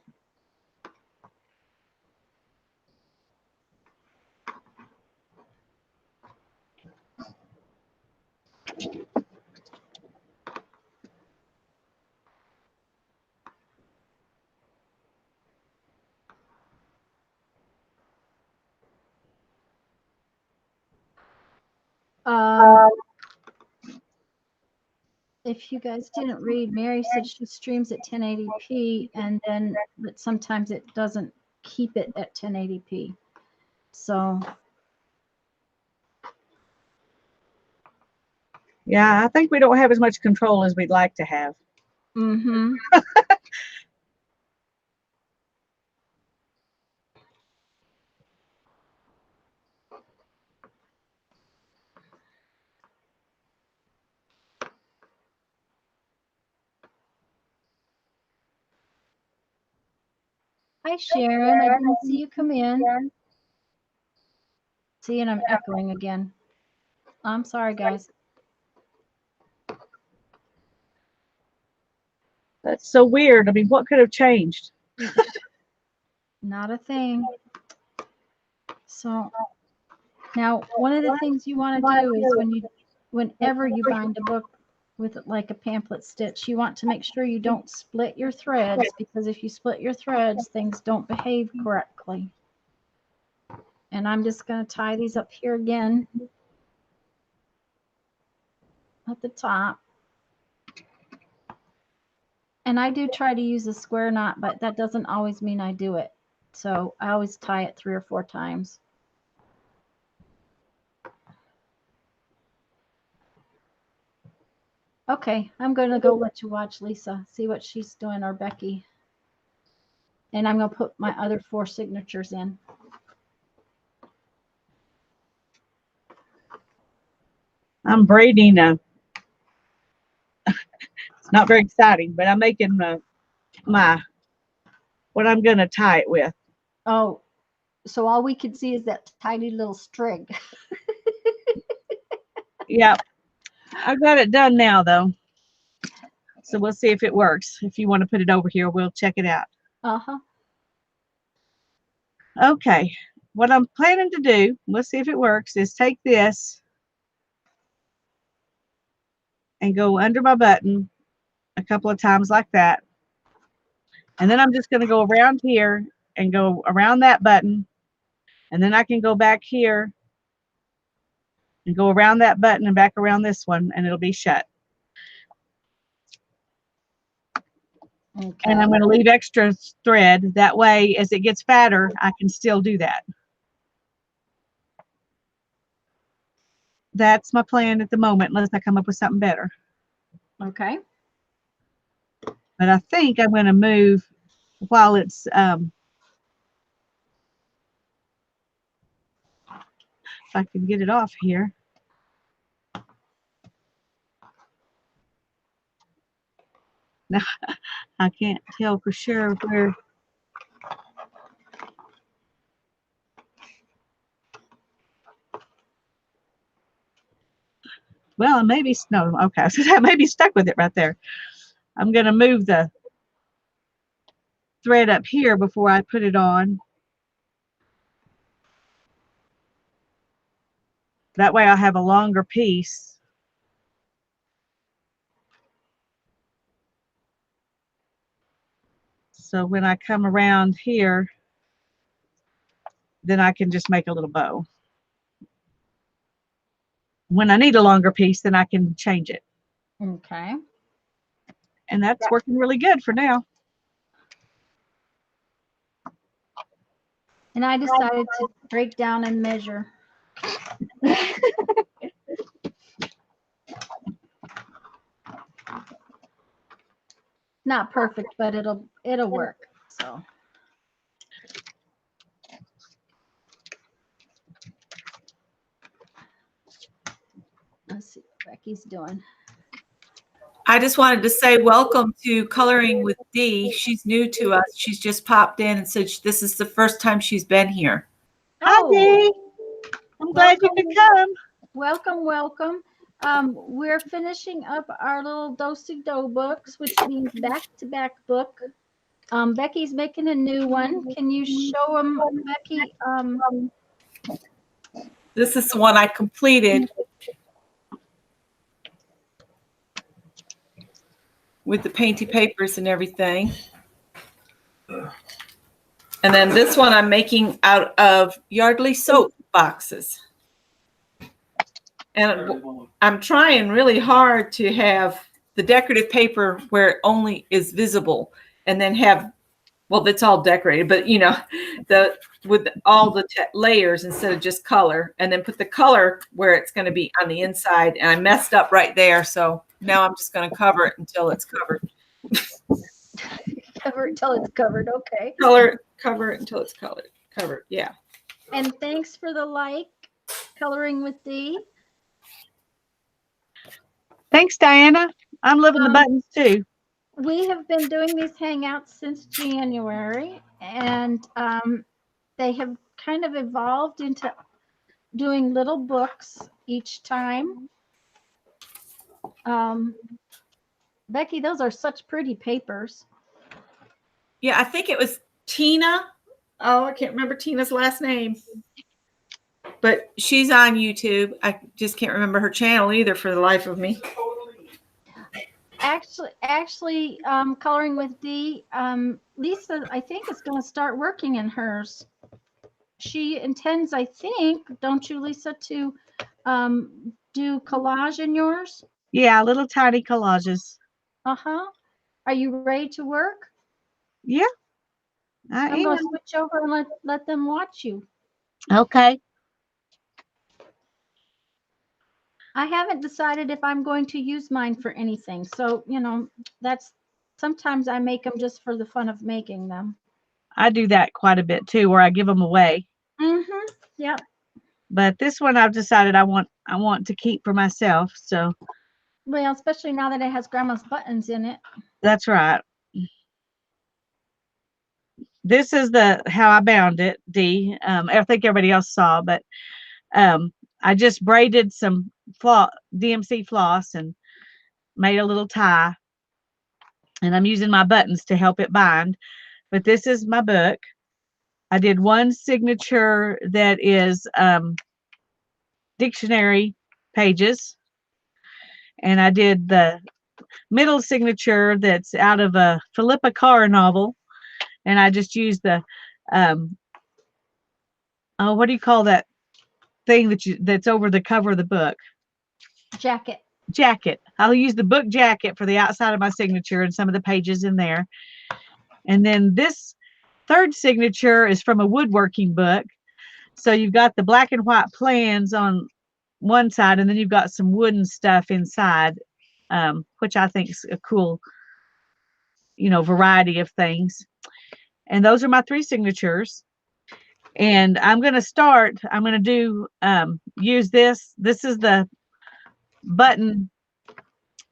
If you guys didn't read, Mary said she streams at 1080p, but sometimes it doesn't keep it at 1080p. So. Yeah, I think we don't have as much control as we'd like to have. Hi, Sharon. I didn't see you come in. See, and I'm echoing again. I'm sorry, guys. That's so weird. I mean, what could have changed? Not a thing. So Now, one of the things you want to do is whenever you bind a book with like a pamphlet stitch, you want to make sure you don't split your threads, because if you split your threads, things don't behave correctly. And I'm just going to tie these up here again at the top. And I do try to use a square knot, but that doesn't always mean I do it. So I always tie it 3 or 4 times. Okay, I'm going to go let you watch Lisa, see what she's doing, or Becky. And I'm going to put my other 4 signatures in. I'm braiding it's not very exciting, but I'm making what I'm going to tie it with. Oh, so all we could see is that tiny little string. Yep. I got it done now, though. So we'll see if it works. If you want to put it over here, we'll check it out. Uh-huh. Okay. What I'm planning to do, let's see if it works, is take this and go under my button a couple of times like that. And then I'm just going to go around here and go around that button. And then I can go back here and go around that button and back around this one, and it'll be shut. Okay. And I'm going to leave extra thread. That way, as it gets fatter, I can still do that. That's my plan at the moment, unless I come up with something better. Okay. But I think I'm going to move while it's if I can get it off here. Now I can't tell for sure where. Well, maybe no. Okay, so that may be stuck with it right there. I'm going to move the thread up here before I put it on. That way I'll have a longer piece. So when I come around here, then I can just make a little bow. When I need a longer piece, then I can change it. Okay. And that's working really good for now. And I decided to break down and measure. Not perfect, but it'll work. So. Let's see what Becky's doing. I just wanted to say welcome to Coloring with Dee. She's new to us. She's just popped in and said this is the first time she's been here. Hi, Dee. I'm glad you could come. Welcome, welcome. We're finishing up our little do-si-do books, which means back-to-back book. Becky's making a new one. Can you show them, Becky? This is the one I completed with the painty papers and everything. And then this one I'm making out of Yardley soap boxes. And I'm trying really hard to have the decorative paper where it only is visible, and then have, well, that's all decorated, but you know, with all the layers instead of just color, and then put the color where it's going to be on the inside. And I messed up right there. So now I'm just going to cover it until it's covered. Cover it until it's covered. Okay. Cover it until it's covered. Yeah. And thanks for the like, Coloring with Dee. Thanks, Diana. I'm loving the buttons too. We have been doing these Hangouts since January, and they have kind of evolved into doing little books each time. Becky, those are such pretty papers. Yeah, I think it was Tina. Oh, I can't remember Tina's last name. but she's on YouTube. I just can't remember her channel either for the life of me. Actually, Coloring with D, Lisa, I think is going to start working in hers. She intends, I think, don't you, Lisa, to do collage in yours? Yeah, little tiny collages. Uh-huh. Are you ready to work? Yeah, I I'm going to am. switch over and let them watch you. Okay. I haven't decided if I'm going to use mine for anything. So, you know, that's sometimes I make them just for the fun of making them. I do that quite a bit too, where I give them away. Mm-hmm. Yep. But this one I've decided I want to keep for myself. So Well, especially now that it has grandma's buttons in it. that's right. This is how I bound it, D. I think everybody else saw, but I just braided some DMC floss and made a little tie. And I'm using my buttons to help it bind. But this is my book. I did one signature that is dictionary pages. And I did the middle signature that's out of a Philippa Carr novel. And I just used the, what do you call that thing that's over the cover of the book? Jacket. I'll use the book jacket for the outside of my signature and some of the pages in there. And then this third signature is from a woodworking book. So you've got the black and white plans on one side, and then you've got some wooden stuff inside, which I think is a cool, variety of things. And those are my 3 signatures. And I'm going to do, use this. This is the button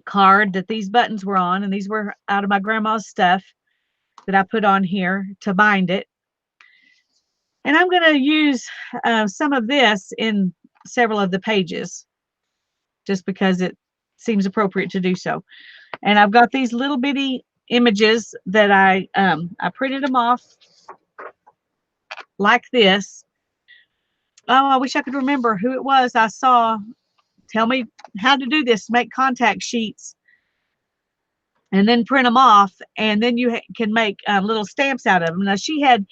card that these buttons were on, and these were out of my grandma's stuff that I put on here to bind it. And I'm going to use some of this in several of the pages just because it seems appropriate to do so. And I've got these little bitty images that I printed them off like this. Oh, I wish I could remember who it was I saw tell me how to do this, make contact sheets and then print them off, and then you can make little stamps out of them. Now, she had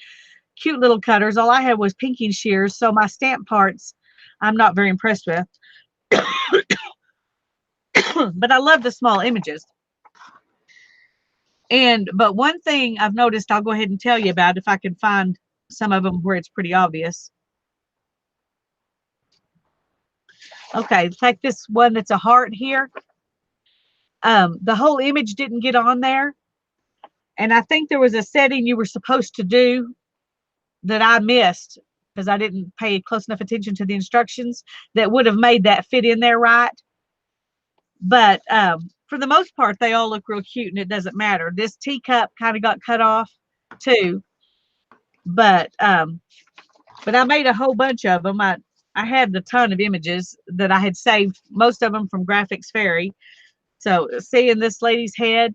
cute little cutters. All I had was pinking shears, so my stamp parts I'm not very impressed with. But I love the small images. But one thing I've noticed, I'll go ahead and tell you about if I can find some of them where it's pretty obvious. Okay, take this one that's a heart here. The whole image didn't get on there. And I think there was a setting you were supposed to do that I missed because I didn't pay close enough attention to the instructions that would have made that fit in there right. But for the most part, they all look real cute and it doesn't matter. This teacup kind of got cut off too. But I made a whole bunch of them. I had a ton of images that I had saved, most of them from Graphics Fairy. So seeing this lady's head.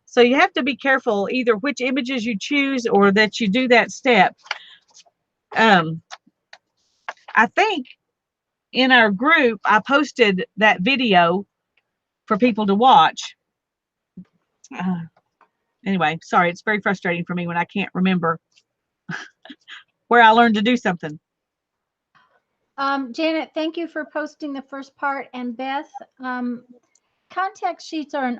So you have to be careful either which images you choose or that you do that step. I think in our group, I posted that video for people to watch. Anyway, sorry, it's very frustrating for me when I can't remember where I learned to do something. Janet, thank you for posting the first part. And Beth, contact sheets are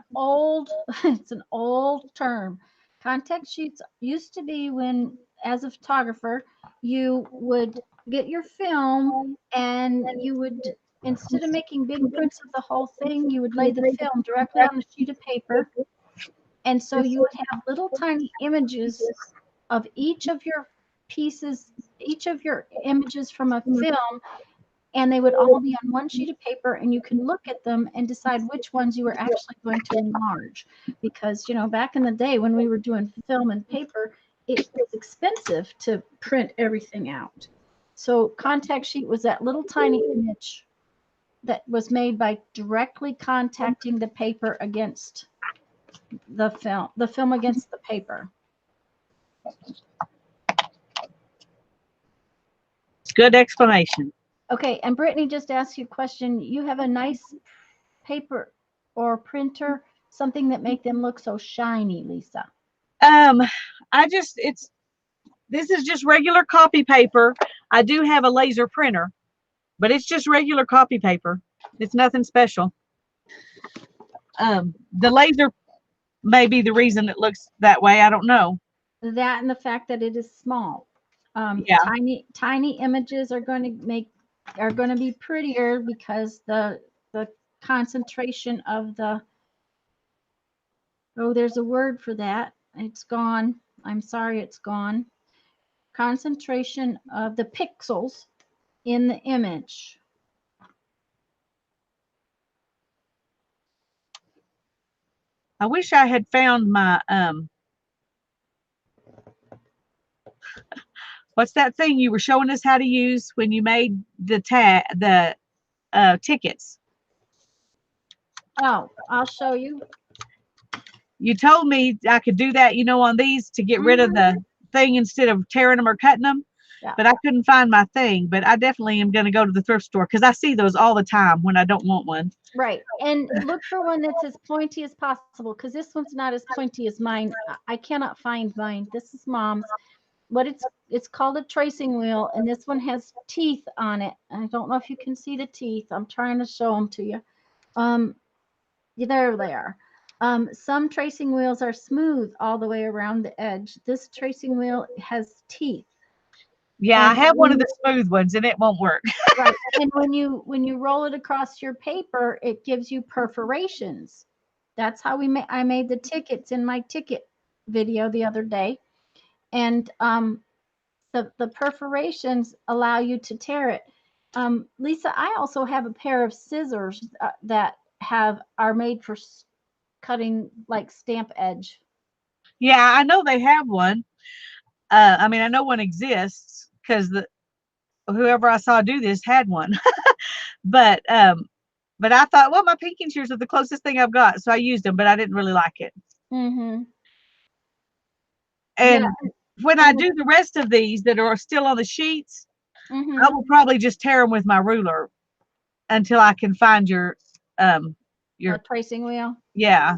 it's an old term. Contact sheets used to be when, as a photographer, you would get your film and you would, instead of making big prints of the whole thing, you would lay the film directly on a sheet of paper. And so you would have little tiny images of each of your pieces, each of your images from a film, and they would all be on one sheet of paper, and you can look at them and decide which ones you were actually going to enlarge. Because, back in the day when we were doing film and paper, it was expensive to print everything out. So contact sheet was that little tiny image that was made by directly contacting the paper against the film against the paper. Good explanation. Okay, and Brittany just asked you a question. You have a nice paper or printer, something that make them look so shiny, Lisa. This is just regular copy paper. I do have a laser printer, but it's just regular copy paper. It's nothing special. The laser may be the reason it looks that way. I don't know. That and the fact that it is small. Yeah. Tiny images are going to be prettier because the concentration of the, oh, there's a word for that. It's gone. I'm sorry, it's gone. Concentration of the pixels in the image. I wish I had found my what's that thing you were showing us how to use when you made the tickets? Oh, I'll show you. You told me I could do that, on these to get rid of the thing instead of tearing them or cutting them. Yeah. But I couldn't find my thing. But I definitely am going to go to the thrift store because I see those all the time when I don't want one. Right. And look for one that's as pointy as possible because this one's not as pointy as mine. I cannot find mine. This is Mom's. But it's called a tracing wheel, and this one has teeth on it. I don't know if you can see the teeth. I'm trying to show them to you. There they are. Some tracing wheels are smooth all the way around the edge. This tracing wheel has teeth. Yeah, I have one of the smooth ones, and it won't work. Right. And when you roll it across your paper, it gives you perforations. That's how I made the tickets in my ticket video the other day. And the perforations allow you to tear it. Lisa, I also have a pair of scissors that are made for cutting like stamp edge. Yeah, I know they have one. I mean, I know one exists because whoever I saw do this had one. but I thought, well, my pinking shears are the closest thing I've got, so I used them, but I didn't really like it. Mm-hmm. And when I do the rest of these that are still on the sheets, mm-hmm. I will probably just tear them with my ruler until I can find your tracing wheel. Yeah.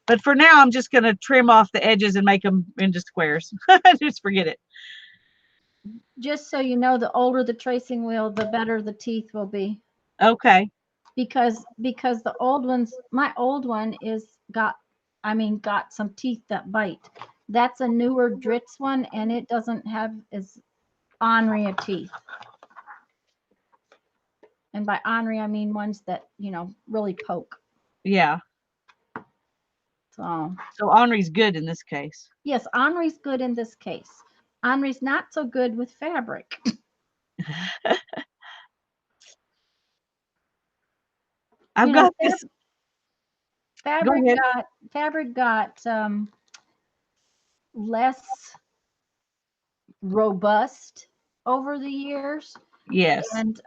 But for now, I'm just going to trim off the edges and make them into squares. Just forget it. Just so you know, the older the tracing wheel, the better the teeth will be. Okay. Because the old ones, my old one got some teeth that bite. That's a newer Dritz one, and it doesn't have as ornery a teeth. And by ornery, I mean ones that, really poke. Yeah. So ornery's good in this case. Yes, ornery's good in this case. Ornery's not so good with fabric. I've got this. Fabric got less robust over the years. Yes. And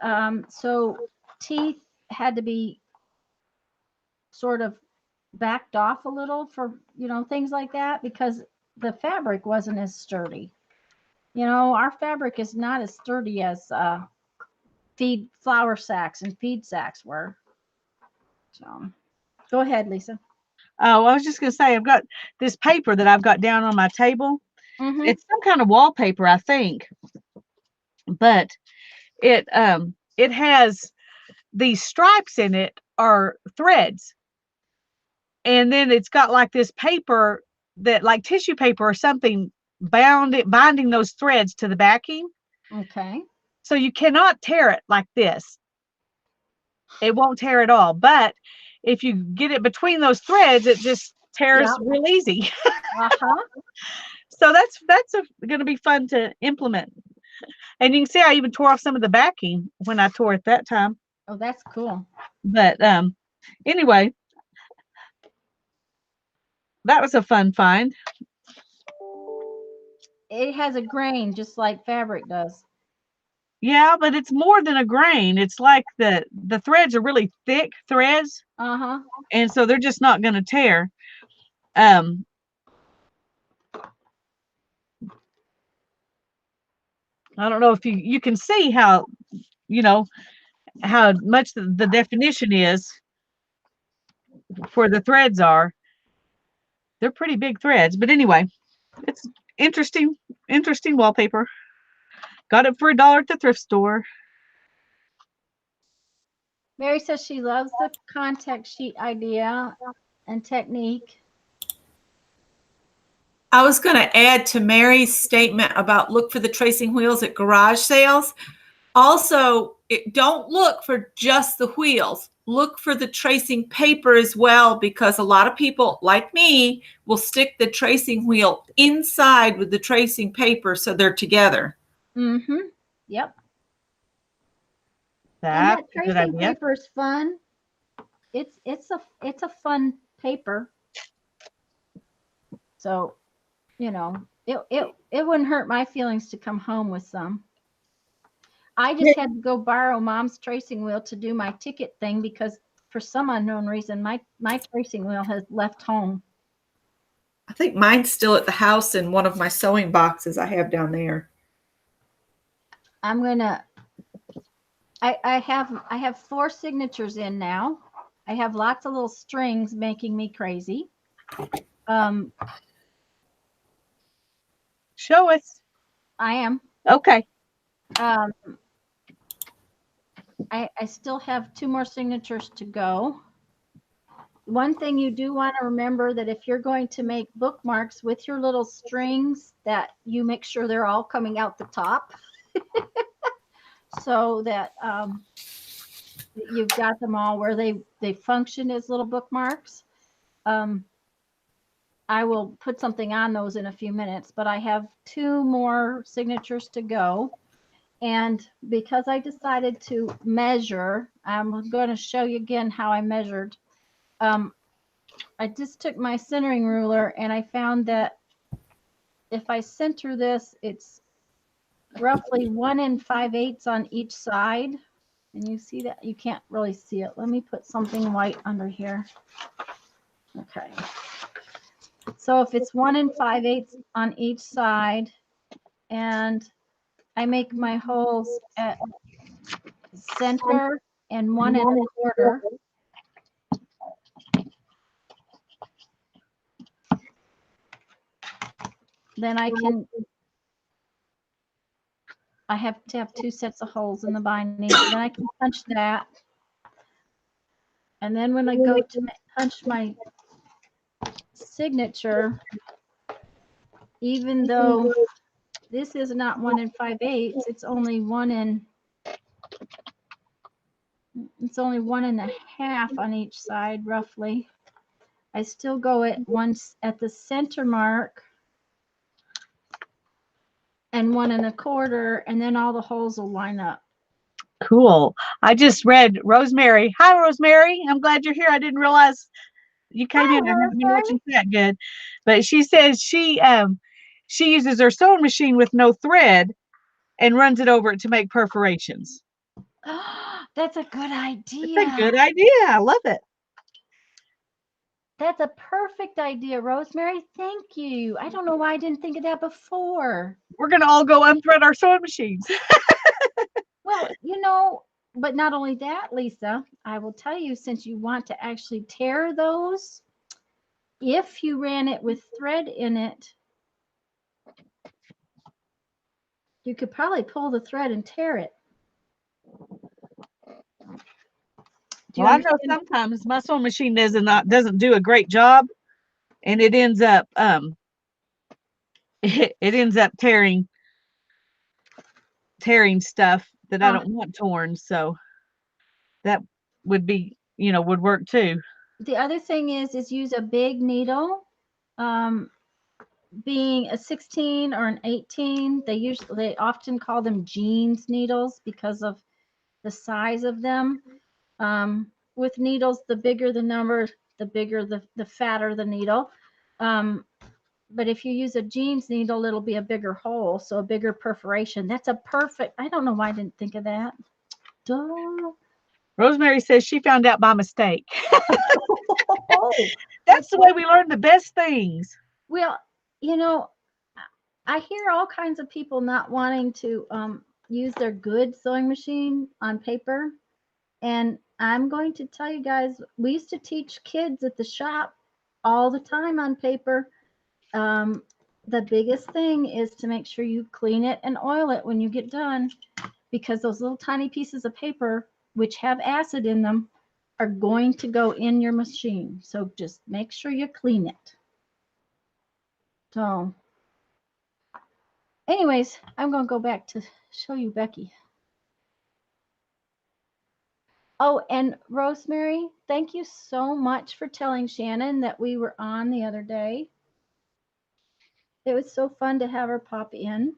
so teeth had to be sort of backed off a little for, things like that because the fabric wasn't as sturdy. Our fabric is not as sturdy as feed flour sacks and feed sacks were. So go ahead, Lisa. Oh, I was just going to say, I've got this paper that I've got down on my table. Mm-hmm. It's some kind of wallpaper, I think. But it has these stripes in it are threads. And then it's got like this paper that like tissue paper or something binding those threads to the backing. Okay. So you cannot tear it like this. It won't tear at all. But if you get it between those threads, it just tears real easy. Uh-huh. So that's going to be fun to implement. And you can see I even tore off some of the backing when I tore it that time. Oh, that's cool. But anyway, that was a fun find. It has a grain just like fabric does. Yeah, but it's more than a grain. It's like the threads are really thick threads. Uh-huh. And so they're just not going to tear. I don't know if you can see how you know, how much the definition is for the threads are. They're pretty big threads, but anyway, it's interesting, interesting wallpaper. Got it for $1 at the thrift store. Mary says she loves the contact sheet idea and technique. I was going to add to Mary's statement about look for the tracing wheels at garage sales. Also, don't look for just the wheels. Look for the tracing paper as well, because a lot of people, like me, will stick the tracing wheel inside with the tracing paper so they're together. Mm-hmm. Yep. That's and that a good tracing idea. paper is fun. It's a fun paper. So, you know, it wouldn't hurt my feelings to come home with some. I just had to go borrow Mom's tracing wheel to do my ticket thing because for some unknown reason my tracing wheel has left home. I think mine's still at the house in one of my sewing boxes I have down there. I'm gonna. I have 4 signatures in now. I have lots of little strings making me crazy. Show us. I am. Okay. I still have 2 more signatures to go. One thing you do want to remember that if you're going to make bookmarks with your little strings, that you make sure they're all coming out the top so that you've got them all where they function as little bookmarks. I will put something on those in a few minutes, but I have 2 more signatures to go. And because I decided to measure, I'm going to show you again how I measured. I just took my centering ruler and I found that if I center this, it's roughly 1 5/8 on each side. And you see that? You can't really see it. Let me put something white under here. Okay. So if it's 1 5/8 on each side, and I make my holes at center and 1 1/4. Then I have to have 2 sets of holes in the binding. Then I can punch that. And then when I go to punch my signature, even though this is not 1 5/8, it's only 1 1/2 on each side, roughly. I still go at once at the center mark and 1 1/4, and then all the holes will line up. Cool. I just read Rosemary. Hi, Rosemary. I'm glad you're here. I didn't realize you came in. I haven't been watching that good, but she says she uses her sewing machine with no thread and runs it over it to make perforations. That's a good idea. That's a good idea. I love it. That's a perfect idea, Rosemary. Thank you. I don't know why I didn't think of that before. We're going to all go unthread our sewing machines. Well, you know, but not only that, Lisa, I will tell you, since you want to actually tear those, if you ran it with thread in it, you could probably pull the thread and tear it. Well, I know sometimes my sewing machine doesn't do a great job, and it ends up it ends up tearing stuff that I don't want torn. So that would be, would work too. The other thing is use a big needle. Being a 16 or an 18, they often call them jeans needles because of the size of them. With needles, the bigger the number, the bigger the fatter the needle. But if you use a jeans needle, it'll be a bigger hole, so a bigger perforation. That's a perfect. I don't know why I didn't think of that. Duh. Rosemary says she found out by mistake. That's the way we learn the best things. Well, I hear all kinds of people not wanting to use their good sewing machine on paper. And I'm going to tell you guys, we used to teach kids at the shop all the time on paper. The biggest thing is to make sure you clean it and oil it when you get done, because those little tiny pieces of paper, which have acid in them, are going to go in your machine. So just make sure you clean it. So anyways, I'm going to go back to show you Becky. Oh, and Rosemary, thank you so much for telling Shannon that we were on the other day. It was so fun to have her pop in.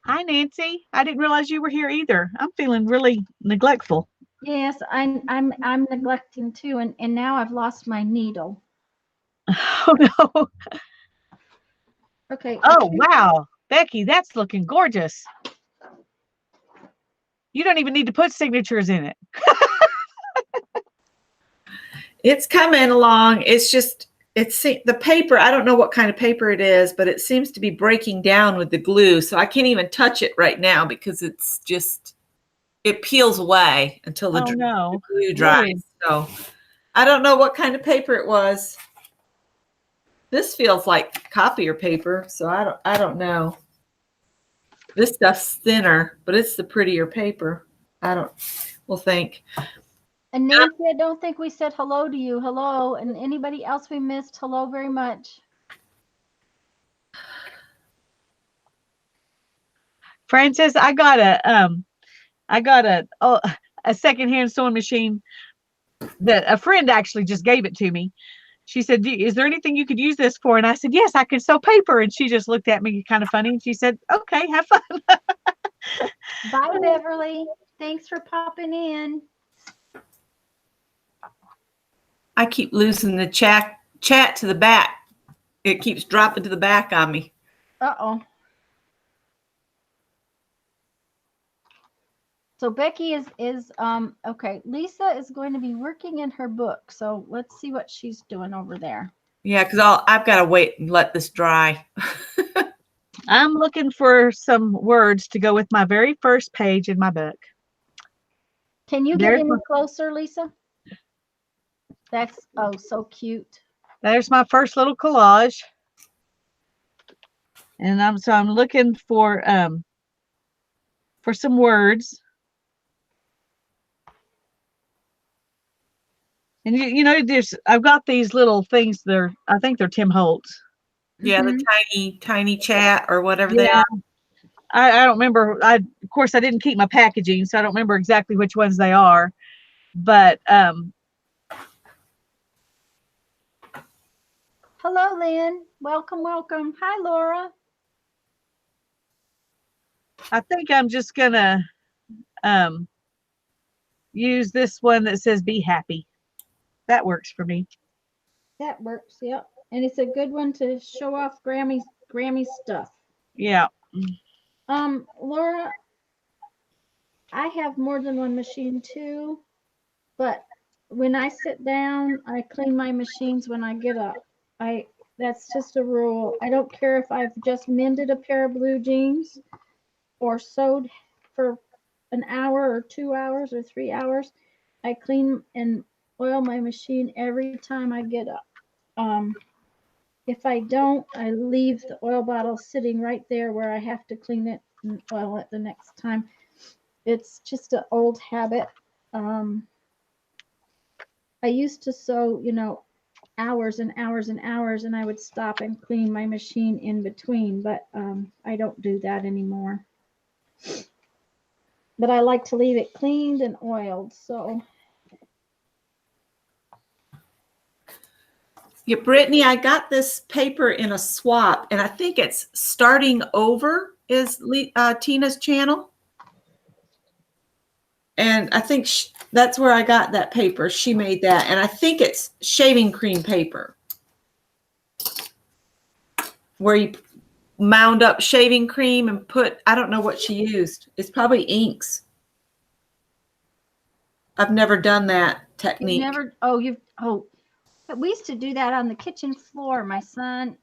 Hi, Nancy. I didn't realize you were here either. I'm feeling really neglectful. Yes, I'm neglecting too, and now I've lost my needle. Oh no. Okay. Oh wow, Becky, that's looking gorgeous. You don't even need to put signatures in it. It's coming along. It's just, it's the paper. I don't know what kind of paper it is, but it seems to be breaking down with the glue. So I can't even touch it right now because it's just, it peels away until the, the glue dries. Really? So I don't know what kind of paper it was. This feels like copier paper, so I don't know. This stuff's thinner, but it's the prettier paper. We'll think. And Nancy, I don't think we said hello to you. Hello. And anybody else we missed, hello very much. Francis, I got a secondhand sewing machine that a friend actually just gave it to me. She said, is there anything you could use this for? And I said, yes, I can sew paper. And she just looked at me kind of funny and she said, okay, have fun. Bye, Beverly. Thanks for popping in. I keep losing the chat to the back. It keeps dropping to the back on me. Uh-oh. So Becky is okay. Lisa is going to be working in her book. So let's see what she's doing over there. Yeah, because I've got to wait and let this dry. I'm looking for some words to go with my very first page in my book. Can you get any closer, Lisa? That's, oh, so cute. There's my first little collage. And I'm looking for some words. And you know, I've got these little things. I think they're Tim Holtz. Yeah, the tiny chat or whatever they are. I don't remember. Of course I didn't keep my packaging, so I don't remember exactly which ones they are. But hello, Lynn. Welcome, welcome. Hi, Laura. I think I'm just gonna use this one that says "Be happy." That works for me. That works, yep. And it's a good one to show off Grammy stuff. Yeah. Laura, I have more than one machine too, but when I sit down, I clean my machines when I get up. That's just a rule. I don't care if I've just mended a pair of blue jeans or sewed for an hour or 2 hours or 3 hours. I clean and oil my machine every time I get up. If I don't, I leave the oil bottle sitting right there where I have to clean it and oil it the next time. It's just an old habit. I used to sew, you know, hours and hours and hours, and I would stop and clean my machine in between, but I don't do that anymore. But I like to leave it cleaned and oiled, so. Yeah, Brittany, I got this paper in a swap, and I think it's Starting Over is Tina's channel. And I think that's where I got that paper. She made that. And I think it's shaving cream paper, where you mound up shaving cream and put, I don't know what she used. It's probably inks. I've never done that technique. We used to do that on the kitchen floor. My son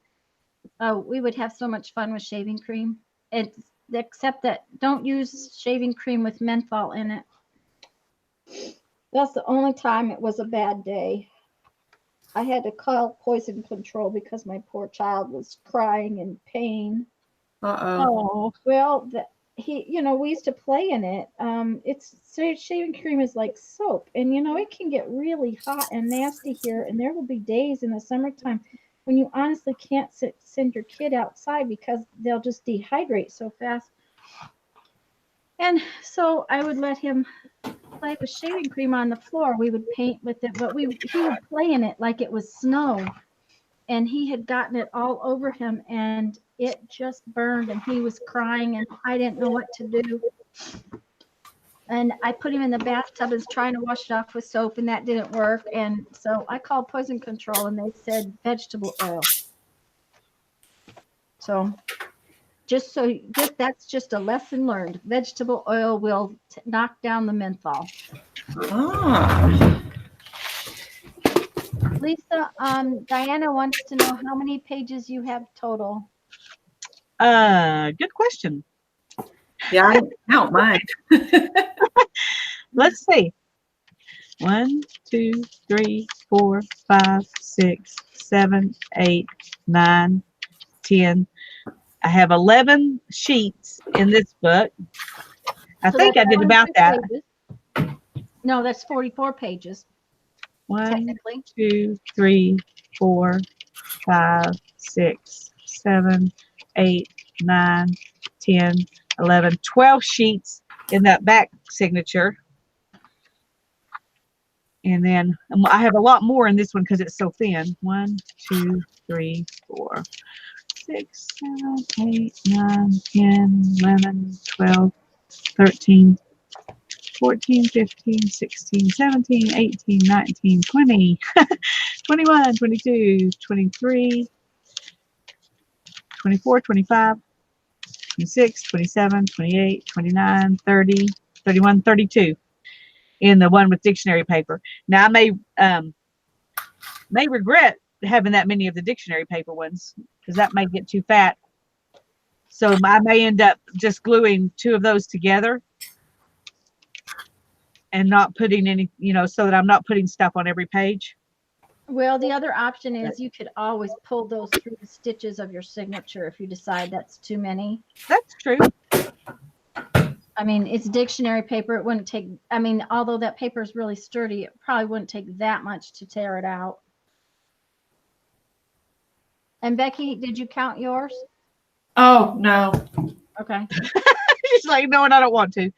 Oh, we would have so much fun with shaving cream. It's except that don't use shaving cream with menthol in it. That's the only time it was a bad day. I had to call poison control because my poor child was crying in pain. Uh-oh. Oh, Well, we used to play in it. Shaving cream is like soap, and it can get really hot and nasty here. And there will be days in the summertime when you honestly can't send your kid outside because they'll just dehydrate so fast. And so I would let him play with shaving cream on the floor. We would paint with it, but he would play in it like it was snow. And he had gotten it all over him, and it just burned, and he was crying, and I didn't know what to do. And I put him in the bathtub and was trying to wash it off with soap, and that didn't work. And so I called poison control, and they said vegetable oil. So that's just a lesson learned. Vegetable oil will knock down the menthol. Ah. Lisa, Diana wants to know how many pages you have total. good question. Yeah, I don't count mine. Let's see. 1, 2, 3, 4, 5, 6, 7, 8, 9, 10. I have 11 sheets in this book. I So think I that's did about 22 that. pages. No, that's 44 pages. 1, Technically. 2, 3, 4, 5, 6, 7, 8, 9, 10, 11, 12 sheets in that back signature. And then I have a lot more in this one because it's so thin. 1, 2, 3, 4, 6, 7, 8, 9, 10, 11, 12, 13, 14, 15, 16, 17, 18, 19, 20, 21, 22, 23, 24, 25, 26, 27, 28, 29, 30, 31, 32 in the one with dictionary paper. Now I may regret having that many of the dictionary paper ones because that may get too fat. So I may end up just gluing 2 of those together and not putting any, so that I'm not putting stuff on every page. Well, the other option is you could always pull those through the stitches of your signature if you decide that's too many. That's true. I mean, it's dictionary paper. It wouldn't take, although that paper is really sturdy, it probably wouldn't take that much to tear it out. And Becky, did you count yours? Oh, no. Okay. She's like, no, and I don't want to.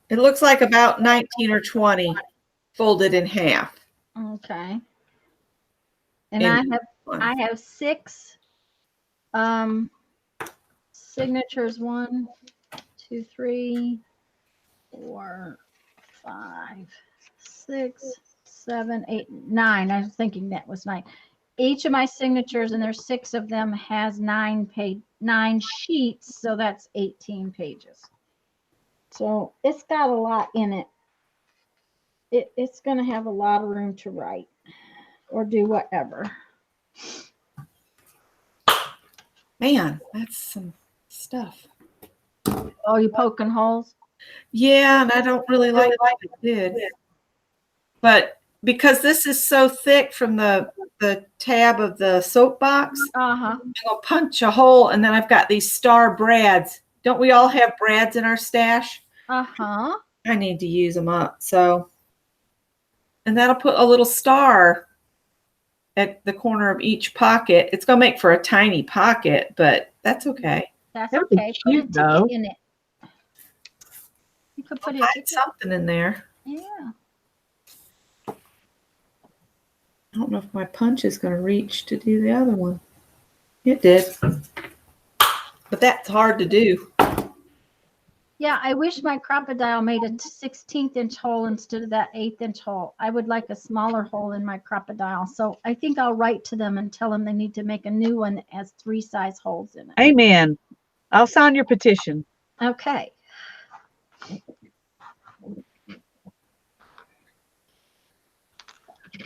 It looks like about 19 or 20 folded in half. Okay. And I have 6 signatures. 1, 2, 3, 4, 5, 6, 7, 8, 9. I was thinking that was 9. Each of my signatures, and there's 6 of them, has 9 sheets, so that's 18 pages. So it's got a lot in it. It's going to have a lot of room to write or do whatever. Man, that's some stuff. Oh, you poking holes? Yeah, and I don't really like what I did. But because this is so thick from the tab of the soapbox, Uh-huh. I'll punch a hole, and then I've got these star brads. Don't we all have brads in our stash? Uh-huh. I need to use them up. So, and that'll put a little star at the corner of each pocket. It's going to make for a tiny pocket, but that's okay. That's That would be okay. Put a cute, though. ticket in it. You could put I'll a hide ticket. something in there. Yeah. don't know if my punch is going to reach to do the other one. It did. But that's hard to do. Yeah, I wish my crocodile made a 16th inch hole instead of that 1/8 inch hole. I would like a smaller hole in my crocodile. So I think I'll write to them and tell them they need to make a new one that has 3 size holes in it. Amen. I'll sign your petition. Okay.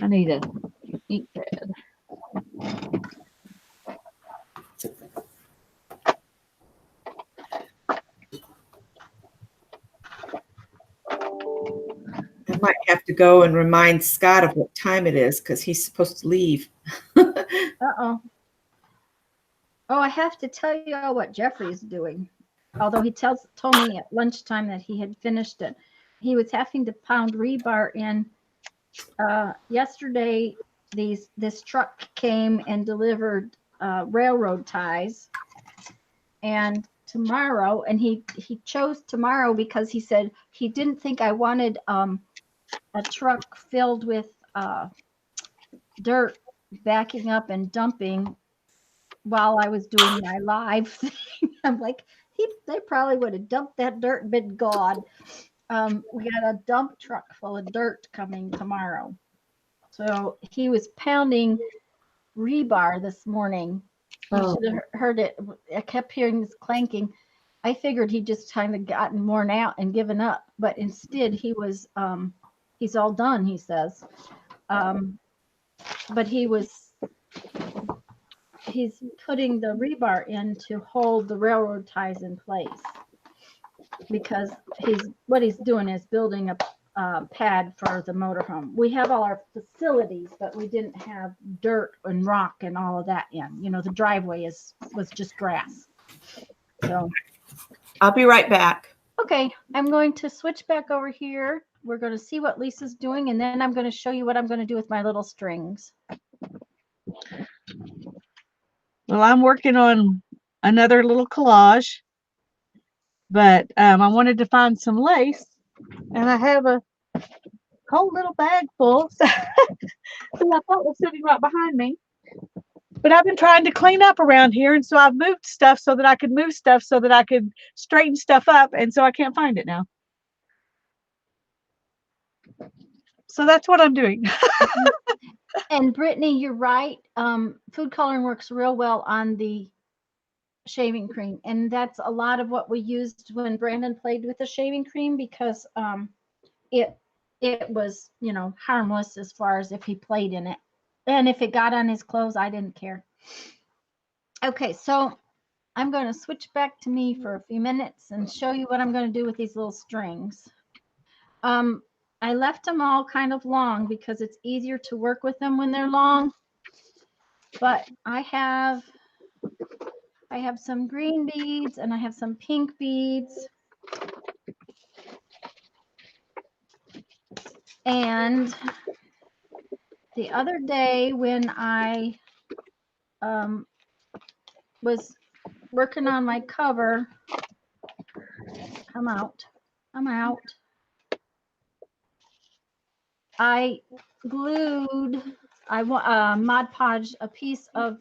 I need a ink pad. I might have to go and remind Scott of what time it is because he's supposed to leave. Uh-oh. Oh, I have to tell you all what Jeffrey's doing. Although he told me at lunchtime that he had finished it. He was having to pound rebar in. Yesterday, this truck came and delivered railroad ties. And tomorrow, and he chose tomorrow because he said he didn't think I wanted a truck filled with dirt backing up and dumping while I was doing my live thing. I'm like, they probably would have dumped that dirt and been gone. We got a dump truck full of dirt coming tomorrow. So he was pounding rebar this morning. You should have heard it. I kept hearing this clanking. I figured he just kind of gotten worn out and given up, but instead he was, he's all done, he says. But he's putting the rebar in to hold the railroad ties in place because what he's doing is building a pad for the motorhome. We have all our facilities, but we didn't have dirt and rock and all of that in. You know, the driveway was just grass. So I'll be right back. okay, I'm going to switch back over here. We're going to see what Lisa's doing, and then I'm going to show you what I'm going to do with my little strings. Well, I'm working on another little collage, but I wanted to find some lace, and I have a whole little bag full that I thought was sitting right behind me. But I've been trying to clean up around here, and so I've moved stuff so that I could move stuff so that I could straighten stuff up, and so I can't find it now. So that's what I'm doing. And Brittany, you're right. Food coloring works real well on the shaving cream, and that's a lot of what we used when Brandon played with the shaving cream because it was, you know, harmless as far as if he played in it, and if it got on his clothes, I didn't care. Okay, so I'm going to switch back to me for a few minutes and show you what I'm going to do with these little strings. I left them all kind of long because it's easier to work with them when they're long. But I have some green beads and I have some pink beads. And the other day when I was working on my cover, I'm out. I glued, Mod Podged a piece of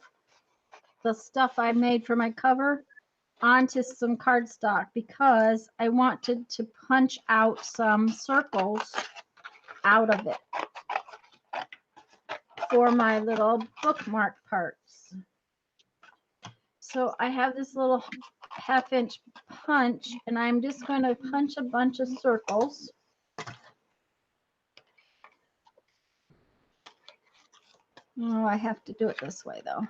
the stuff I made for my cover onto some cardstock because I wanted to punch out some circles out of it for my little bookmark parts. So I have this little 1/2 inch punch and I'm just going to punch a bunch of circles. Oh, I have to do it this way though.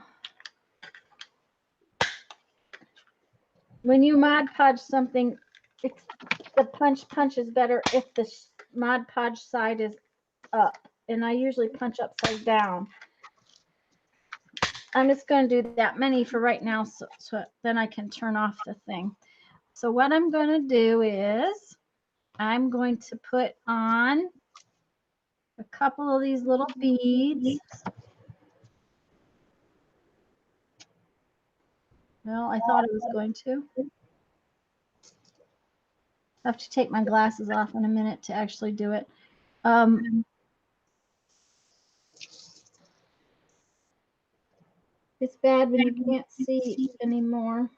When you Mod Podge something, the punch is better if the Mod Podge side is up, and I usually punch upside down. I'm just going to do that many for right now, so then I can turn off the thing. So what I'm going to do is I'm going to put on a couple of these little beads. Well, I thought I was going to. I have to take my glasses off in a minute to actually do it. It's bad when you can't see anymore.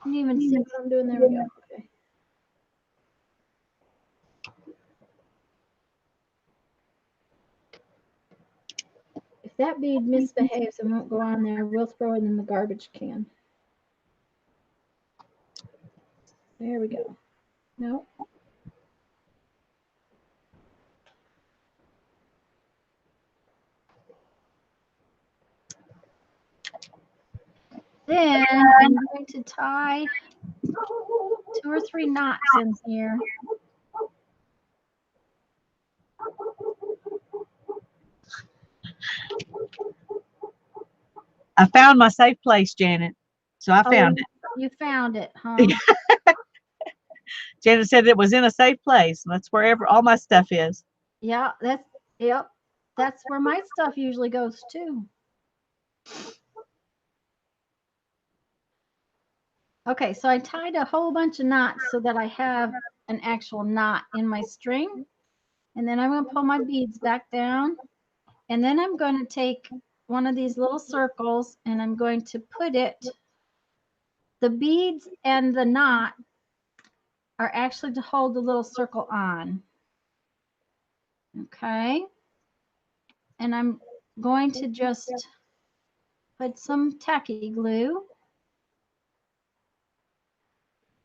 Can you even see what I'm doing? There we go. Okay. If that bead misbehaves and won't go on there, we'll throw it in the garbage can. There we go. No. Then I'm going to tie 2 or 3 knots in here. I found my safe place, Janet. So I found it. You found it, huh? Janet said it was in a safe place. That's wherever all my stuff is. Yeah, that's where my stuff usually goes too. Okay, so I tied a whole bunch of knots so that I have an actual knot in my string. And then I'm going to pull my beads back down. And then I'm going to take one of these little circles and I'm going to put it, the beads and the knot are actually to hold the little circle on. Okay. And I'm going to just put some tacky glue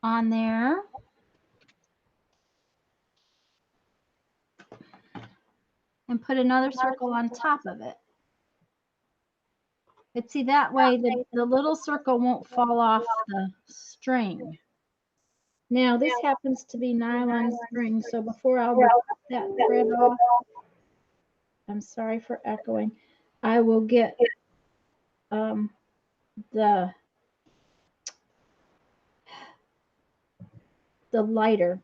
on there. And put another circle on top of it. But see, that way the little circle won't fall off the string. Now this happens to be nylon string, so before I'll rip that thread off, I'm sorry for echoing, I will get the lighter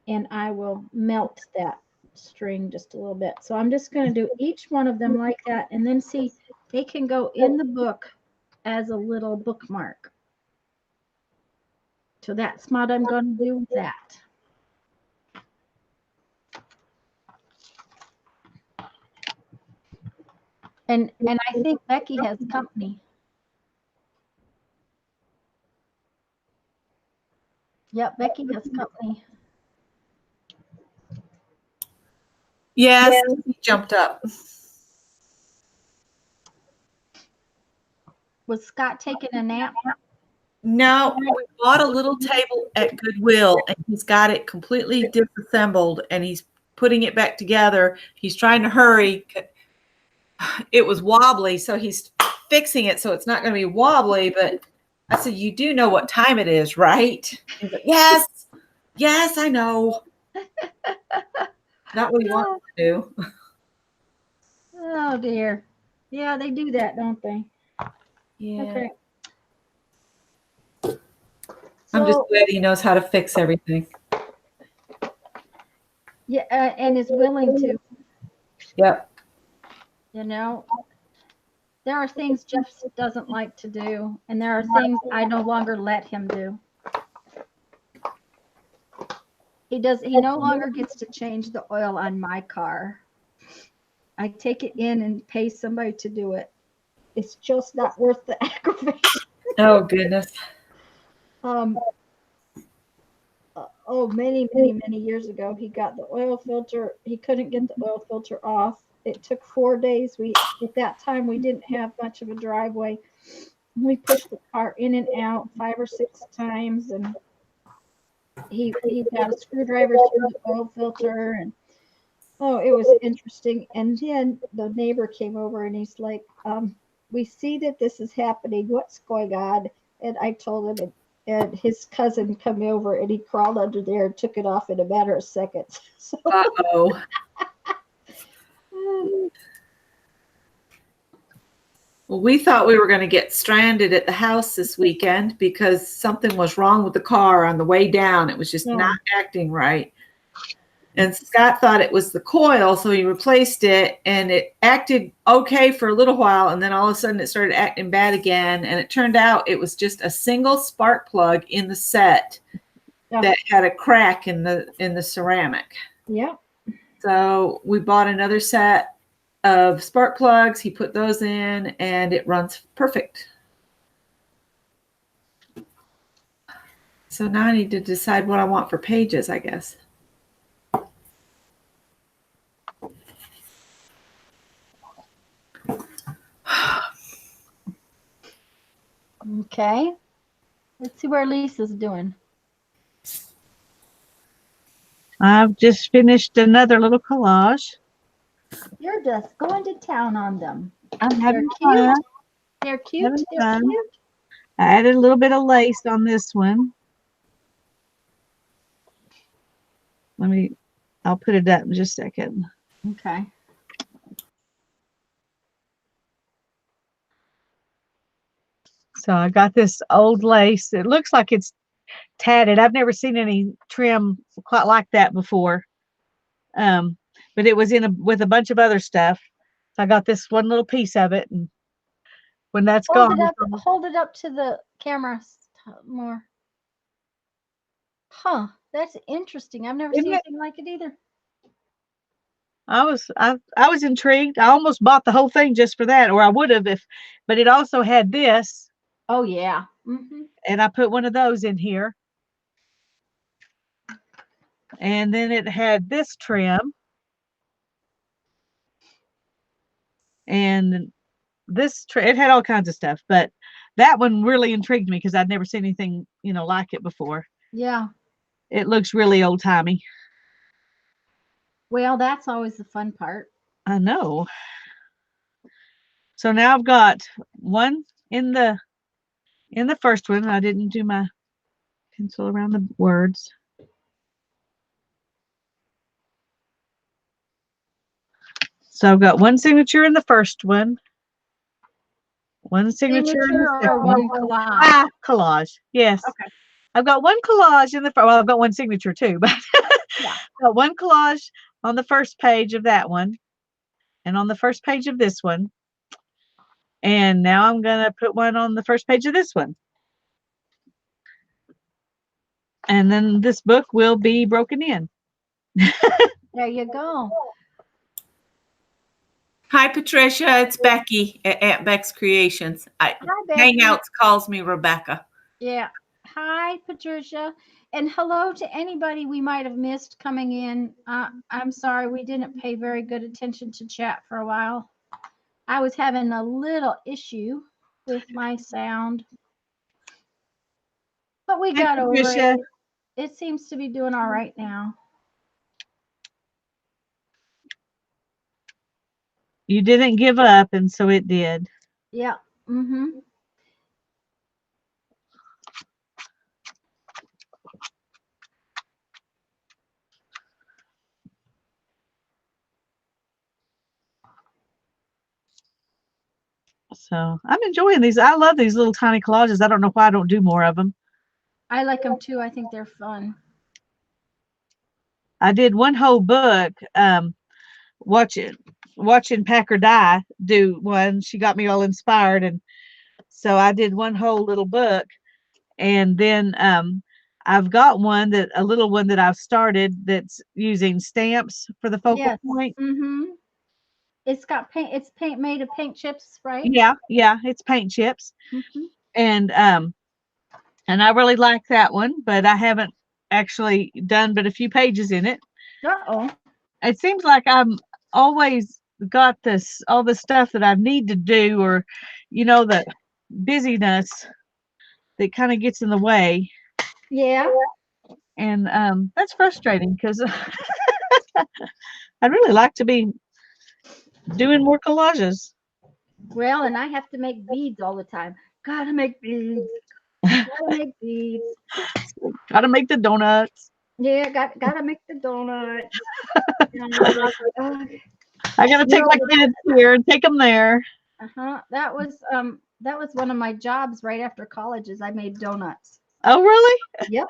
and I will melt that string just a little bit. So I'm just going to do each one of them like that, and then see, they can go in the book as a little bookmark. So that's what I'm going to do with that. And I think Becky has company. Yep, Becky has company. Yes, he jumped up. Was Scott taking a nap? No, we bought a little table at Goodwill, and he's got it completely disassembled, and he's putting it back together. He's trying to hurry. It was wobbly, so he's fixing it so it's not going to be wobbly. But I said, "You do know what time it is, right?" He's like, "Yes, yes, I know." Not what he wants to do. Oh dear. Yeah, they do that, don't they? Yeah. Okay. I'm just glad he knows how to fix everything. Yeah, and is willing to. Yep. You know, there are things Jeff doesn't like to do, and there are things I no longer let him do. He no longer gets to change the oil on my car. I take it in and pay somebody to do it. It's just not worth the aggravation. Oh goodness. Many years ago, he got the oil filter. He couldn't get the oil filter off. It took 4 days. At that time, we didn't have much of a driveway. We pushed the car in and out 5 or 6 times, and he got a screwdriver through the oil filter, and it was interesting. And then the neighbor came over, and he's like, "We see that this is happening. What's going on?" And I told him, and his cousin come over, and he crawled under there and took it off in a matter of seconds. So, uh-oh. Well, we thought we were going to get stranded at the house this weekend because something was wrong with the car on the way down. It was just not acting right. And Scott thought it was the coil, so he replaced it, and it acted okay for a little while, and then all of a sudden it started acting bad again, and it turned out it was just a single spark plug in the set. that had a crack in the ceramic. Yep. So we bought another set of spark plugs. He put those in, and it runs perfect. So now I need to decide what I want for pages, I guess. Okay. Let's see where Lisa's doing. I've just finished another little collage. You're just going to town on them. I'm They're having cute. fun. They're cute. Having They're fun. cute. I added a little bit of lace on this one. I'll put it up in just a second. Okay. So I got this old lace. It looks like it's tatted. I've never seen any trim quite like that before. But it was with a bunch of other stuff. So I got this one little piece of it, and when that's gone, Hold it up to the camera more. Huh, that's interesting. I've never seen anything like it either. I was intrigued. I almost bought the whole thing just for that, or I would have but it also had this. Oh yeah. Mm-hmm. And I put one of those in here. And then it had this trim. And it had all kinds of stuff, but that one really intrigued me because I'd never seen anything, like it before. Yeah. It looks really old timey. Well, that's always the fun part. I know. So now I've got one in the first one. I didn't do my pencil around the words. So I've got one signature in the first one. One signature in the second one. Collage. Collage. Yes. Okay. I've got one collage in the first. Well, I've got one signature too, but yeah. I've got one collage on the first page of that one, and on the first page of this one. And now I'm gonna put one on the first page of this one. And then this book will be broken in. There you go. Hi, Patricia. It's Becky at Aunt Beck's Creations. Hi, Becky. Hangouts calls me Rebecca. Yeah. Hi, Patricia. And hello to anybody we might have missed coming in. I'm sorry we didn't pay very good attention to chat for a while. I was having a little issue with my sound. But we got over it. It seems to be doing all right now. You didn't give up, and so it did. Yeah. Mm-hmm. So I'm enjoying these. I love these little tiny collages. I don't know why I don't do more of them. I like them too. I think they're fun. I did one whole book, watching Packer Die do one. She got me all inspired, and so I did one whole little book. And then I've got a little one that I've started that's using stamps for the focal point. Mm-hmm. It's got paint. It's made of paint chips, right? Yeah, it's paint chips. Mm-hmm. And I really like that one, but I haven't actually done but a few pages in it. Uh-oh. It seems like I'm always got all the stuff that I need to do, or the busyness that kind of gets in the way. Yeah. And that's frustrating because I'd really like to be doing more collages. Well, and I have to make beads all the time. Gotta make beads. Gotta make beads. Gotta make the donuts. Yeah, gotta make the donuts. I gotta take my kids here and take them there. That was one of my jobs right after college. Is I made donuts. Oh, really? Yep.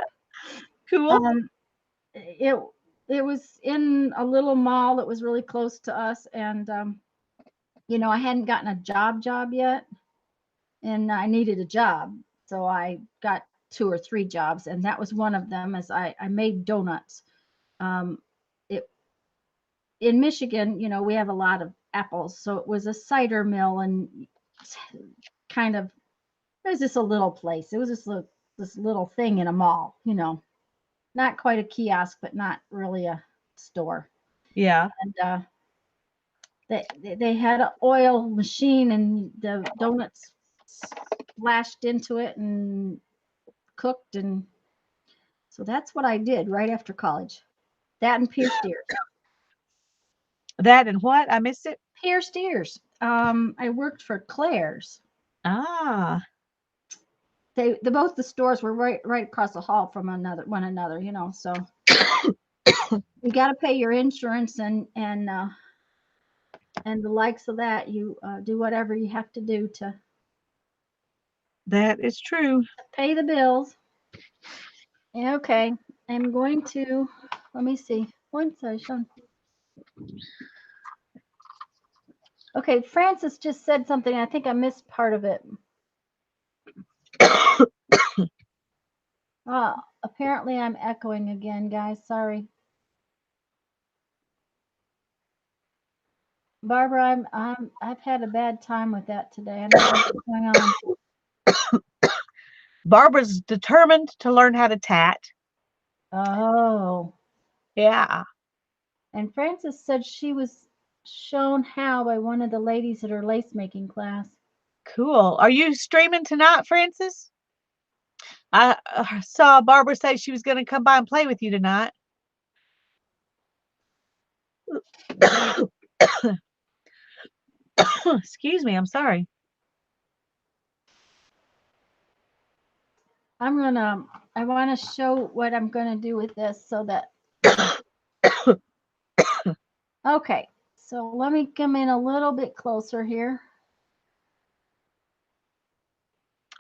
Cool. It was in a little mall that was really close to us, and I hadn't gotten a job yet, and I needed a job, so I got 2 or 3 jobs, and that was one of them. As I made donuts. It in Michigan, you know, we have a lot of apples, so it was a cider mill, and kind of it was just a little place. It was just this little thing in a mall, you know, not quite a kiosk, but not really a store. Yeah. And they had an oil machine, and the donuts splashed into it and cooked, and so that's what I did right after college. That and pierced ears. That and what? I missed it. Pierced ears. I worked for Claire's. Ah, Both the stores were right across the hall from one another, you know. So you got to pay your insurance and the likes of that. You do whatever you have to do to that is true. pay the bills. Okay, I'm going to, let me see. One second. Okay, Francis just said something. I think I missed part of it. Apparently I'm echoing again, guys. Sorry. Barbara, I've had a bad time with that today. I don't know what's going on. Barbara's determined to learn how to tat. Oh. Yeah. And Frances said she was shown how by one of the ladies at her lace making class. Cool. Are you streaming tonight, Francis? I saw Barbara say she was going to come by and play with you tonight. Excuse me. I'm sorry. I want to show what I'm going to do with this so that. Okay. So let me come in a little bit closer here.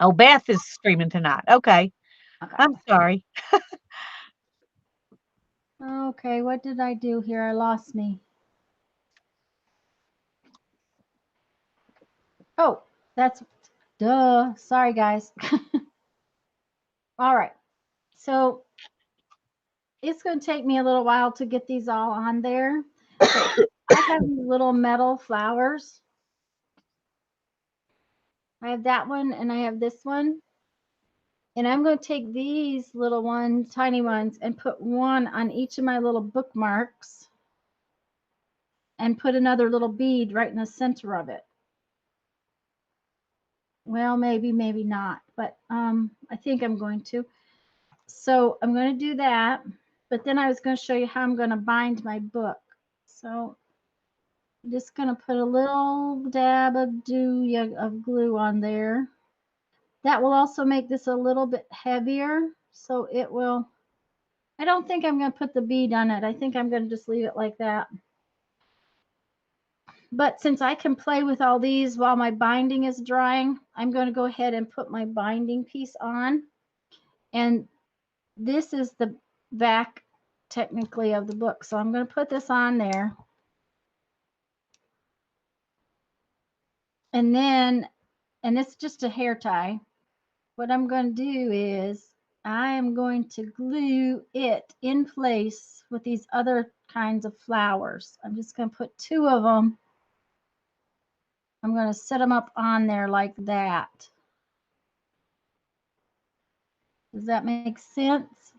Oh, Beth is streaming tonight. Okay. I'm sorry. Okay, what did I do here? I lost me. Oh, that's duh. Sorry, guys. All right. So it's going to take me a little while to get these all on there. I have these little metal flowers. I have that one and I have this one. And I'm going to take these little ones, tiny ones, and put one on each of my little bookmarks and put another little bead right in the center of it. Well, maybe not, but I think I'm going to. So I'm going to do that, but then I was going to show you how I'm going to bind my book. So I'm just going to put a little dab of glue on there. That will also make this a little bit heavier, so it will. I don't think I'm going to put the bead on it. I think I'm going to just leave it like that. But since I can play with all these while my binding is drying, I'm going to go ahead and put my binding piece on. And this is the back, technically, of the book. So I'm going to put this on there. And then, and it's just a hair tie. What I'm going to do is I am going to glue it in place with these other kinds of flowers. I'm just going to put 2 of them. I'm going to set them up on there like that. Does that make sense?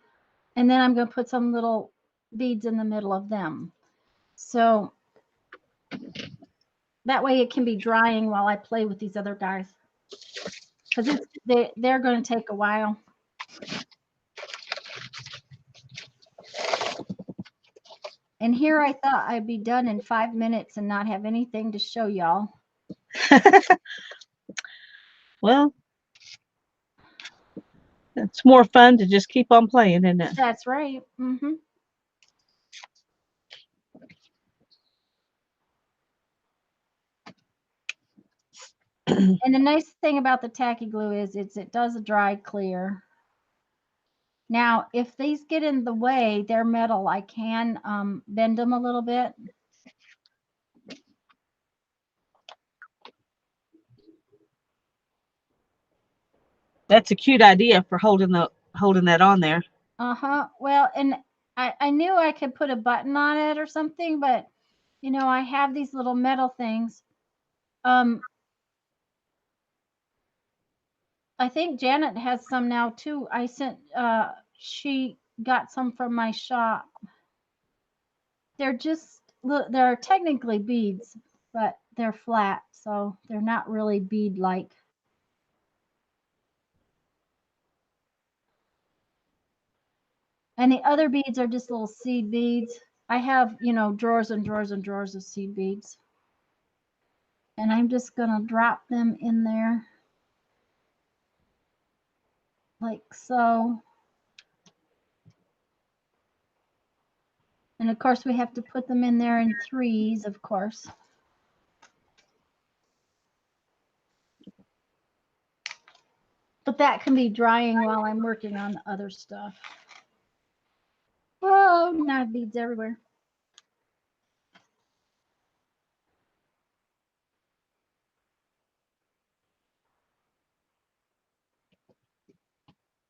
And then I'm going to put some little beads in the middle of them. So that way it can be drying while I play with these other guys. Because they're going to take a while. And here I thought I'd be done in 5 minutes and not have anything to show y'all. Well, it's more fun to just keep on playing, isn't it? That's right. Mm-hmm. And the nice thing about the tacky glue is it does dry clear. Now, if these get in the way, they're metal. I can bend them a little bit. That's a cute idea for holding that on there. Uh-huh. Well, and I knew I could put a button on it or something, but you know, I have these little metal things. I think Janet has some now too. I sent she got some from my shop. They're just they're technically beads, but they're flat, so they're not really bead like. And the other beads are just little seed beads. I have, you know, drawers and drawers and drawers of seed beads. And I'm just going to drop them in there like so. And of course, we have to put them in there in threes, of course. But that can be drying while I'm working on the other stuff. Oh, now beads everywhere.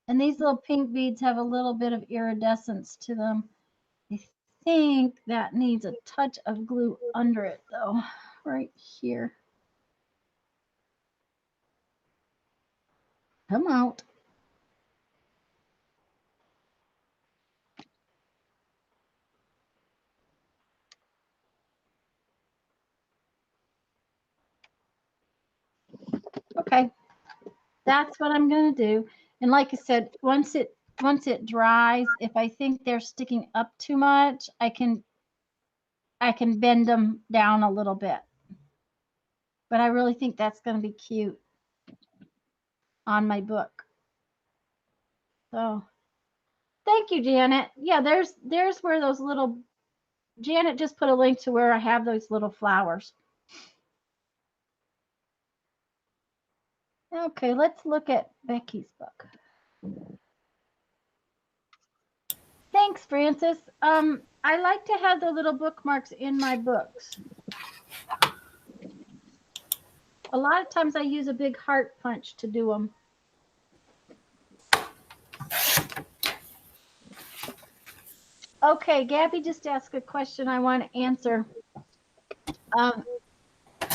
And these little pink beads have a little bit of iridescence to them. I think that needs a touch of glue under it though, right here. Come out. Okay, that's what I'm going to do. And like I said, once it dries, if I think they're sticking up too much, I can bend them down a little bit. But I really think that's going to be cute on my book. So thank you, Janet. Yeah, there's where those little, Janet just put a link to where I have those little flowers. Okay, let's look at Becky's book. Thanks, Francis. I like to have the little bookmarks in my books. A lot of times I use a big heart punch to do them. Okay, Gabby just asked a question I want to answer.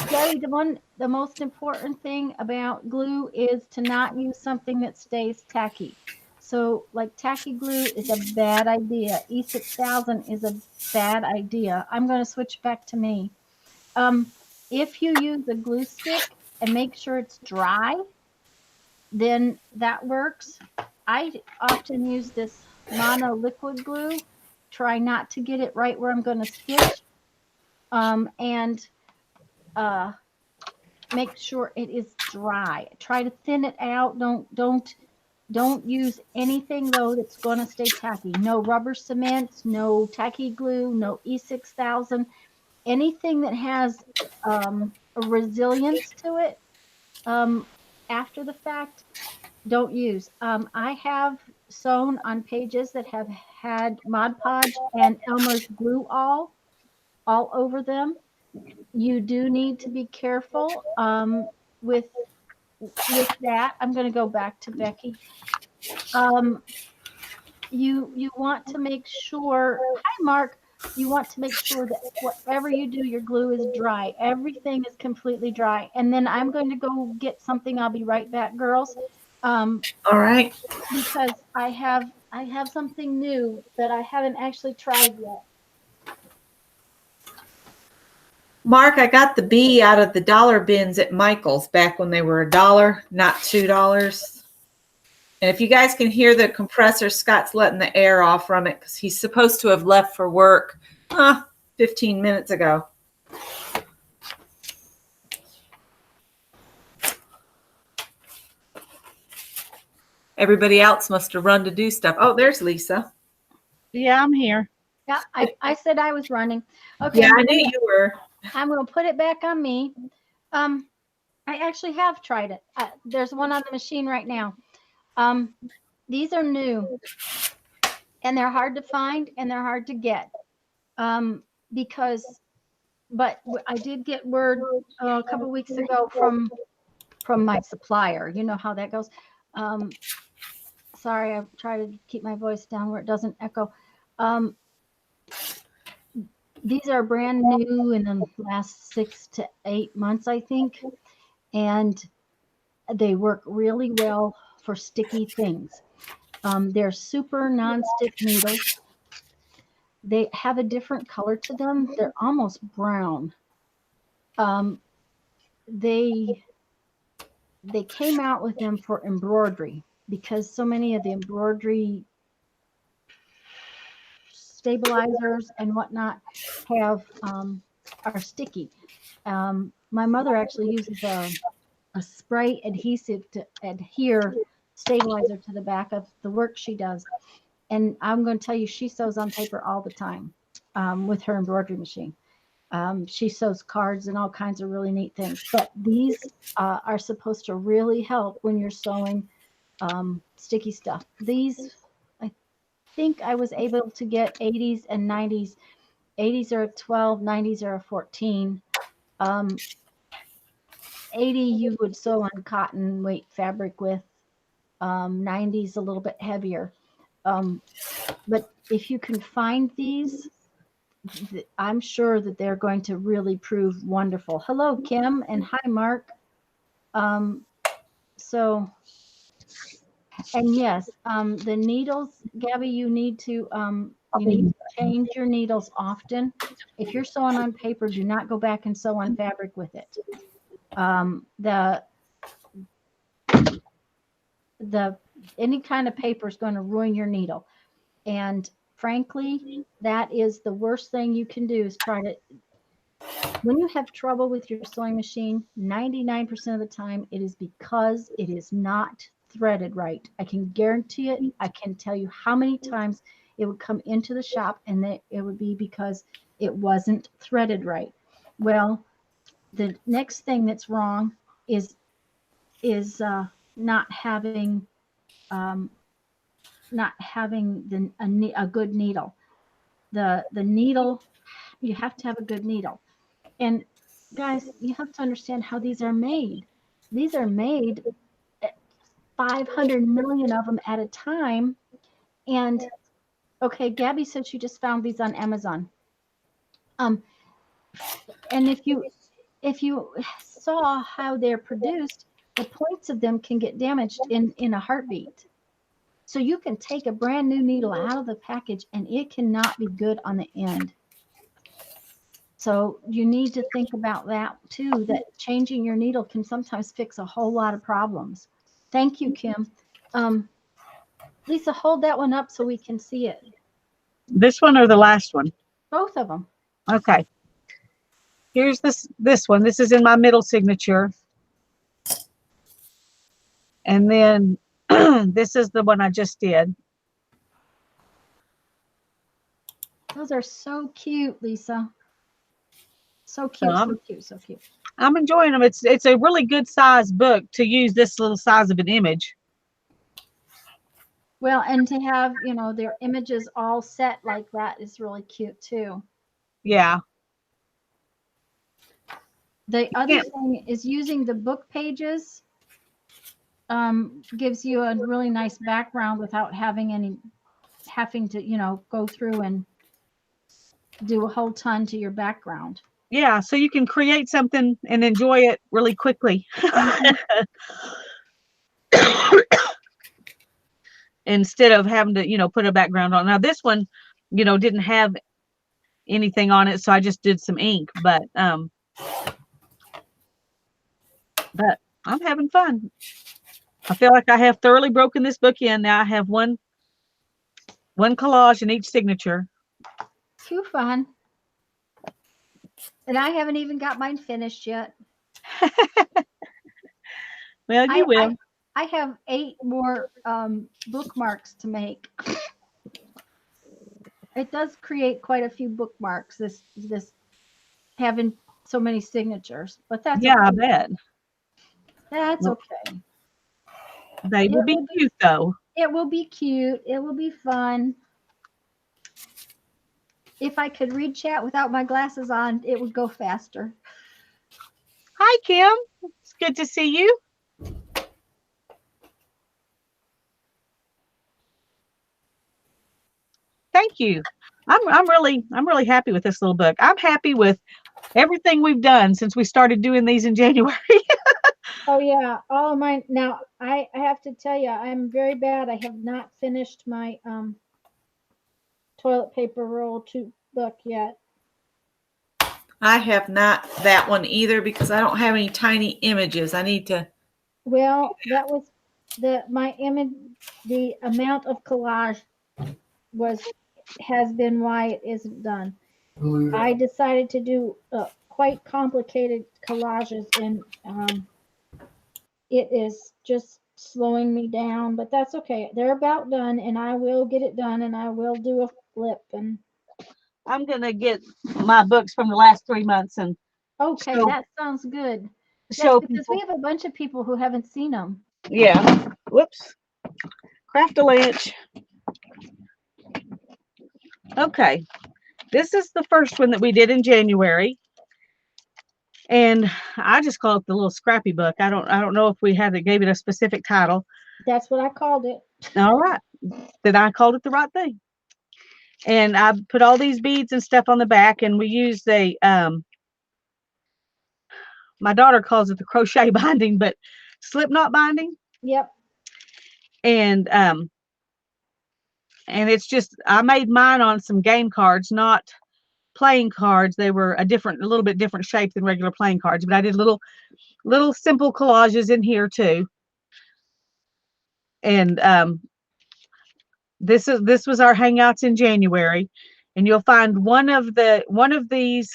Gabby, the most important thing about glue is to not use something that stays tacky. So like tacky glue is a bad idea. E6000 is a bad idea. I'm going to switch back to me. If you use a glue stick and make sure it's dry, then that works. I often use this mono liquid glue. Try not to get it right where I'm going to stitch. And make sure it is dry. Try to thin it out. Don't use anything though that's going to stay tacky. No rubber cement, no tacky glue, no E6000. Anything that has a resilience to it after the fact, don't use. I have sewn on pages that have had Mod Podge and Elmer's glue all over them. You do need to be careful with that. I'm going to go back to Becky. You want to make sure. Hi, Mark. You want to make sure that whatever you do, your glue is dry. Everything is completely dry. And then I'm going to go get something. I'll be right back, girls. All right. Because I have something new that I haven't actually tried yet. Mark, I got the bee out of the dollar bins at Michael's back when they were $1, not $2. And if you guys can hear the compressor, Scott's letting the air off from it because he's supposed to have left for work 15 minutes ago. Everybody else must have run to do stuff. Oh, there's Lisa. Yeah, I'm here. Yeah, I said I was running. Okay. Yeah, I knew you were. I'm going to put it back on me. I actually have tried it. There's one on the machine right now. These are new, and they're hard to find and they're hard to get but I did get word a couple weeks ago from my supplier. You know how that goes. Sorry, I try to keep my voice down where it doesn't echo. Um, these are brand new in the last 6 to 8 months, I think, and they work really well for sticky things. They're super non-stick needles. They have a different color to them. They're almost brown. They came out with them for embroidery because so many of the embroidery stabilizers and whatnot have are sticky. My mother actually uses a spray adhesive to adhere stabilizer to the back of the work she does. And I'm going to tell you, she sews on paper all the time with her embroidery machine. She sews cards and all kinds of really neat things. But these are supposed to really help when you're sewing sticky stuff. These, I think I was able to get 80s and 90s. 80s are a 12, 90s are a 14. 80 you would sew on cotton weight fabric with. 90s a little bit heavier. But if you can find these, I'm sure that they're going to really prove wonderful. Hello, Kim, and hi, Mark. So, and yes, the needles, Gabby, you need to change your needles often. If you're sewing on paper, do not go back and sew on fabric with it. The any kind of paper is going to ruin your needle. And frankly, that is the worst thing you can do is try to, when you have trouble with your sewing machine, 99% of the time, it is because it is not threaded right. I can guarantee it. I can tell you how many times it would come into the shop and it would be because it wasn't threaded right. Well, the next thing that's wrong is not having a good needle. The needle, you have to have a good needle. And guys, you have to understand how these are made. These are made 500 million of them at a time. And okay, Gabby said she just found these on Amazon. And if you saw how they're produced, the points of them can get damaged in a heartbeat. So you can take a brand new needle out of the package and it cannot be good on the end. So you need to think about that too, that changing your needle can sometimes fix a whole lot of problems. Thank you, Kim. Lisa, hold that one up so we can see it. This one or the last one? Both of them. Okay. Here's this one. This is in my middle signature. And then this is the one I just did. Those are so cute, Lisa. So cute, so cute, so cute. I'm enjoying them. It's a really good size book to use this little size of an image. Well, and to have, their images all set like that is really cute too. Yeah. The other thing is using the book pages gives you a really nice background without having to, go through and do a whole ton to your background. Yeah, so you can create something and enjoy it really quickly. Instead of having to, put a background on. Now this one, didn't have anything on it, so I just did some ink, but I'm having fun. I feel like I have thoroughly broken this book in. Now I have one collage in each signature. Too fun. And I haven't even got mine finished yet. Well, you will. I have 8 more bookmarks to make. It does create quite a few bookmarks, this having so many signatures, but that's okay. I bet. That's okay. They will be cute, though. It will be cute. It will be fun. If I could read chat without my glasses on, it would go faster. Hi, Kim. It's good to see you. Thank you. I'm really happy with this little book. I'm happy with everything we've done since we started doing these in January. Oh yeah, all of mine. Now I have to tell you, I'm very bad. I have not finished my toilet paper roll to book yet. I have not that one either because I don't have any tiny images. I need to. Well, that was my image. The amount of collage has been why it isn't done. I decided to do quite complicated collages, and it is just slowing me down. But that's okay. They're about done, and I will get it done, and I will do a flip. And I'm gonna get my books from the last 3 months and okay, show, that sounds good. Yes, show because people. we have a bunch of people who haven't seen them. Yeah. Whoops. Craft a lunch. Okay. This is the first one that we did in January. And I just call it the little scrappy book. I don't know if we gave it a specific title. That's what I called it. All right. Then I called it the right thing. And I put all these beads and stuff on the back, and we used my daughter calls it the crochet binding, but slip knot binding. Yep. And it's just, I made mine on some game cards, not playing cards. They were a little bit different shape than regular playing cards, but I did little simple collages in here too. And this was our hangouts in January, and you'll find one of these.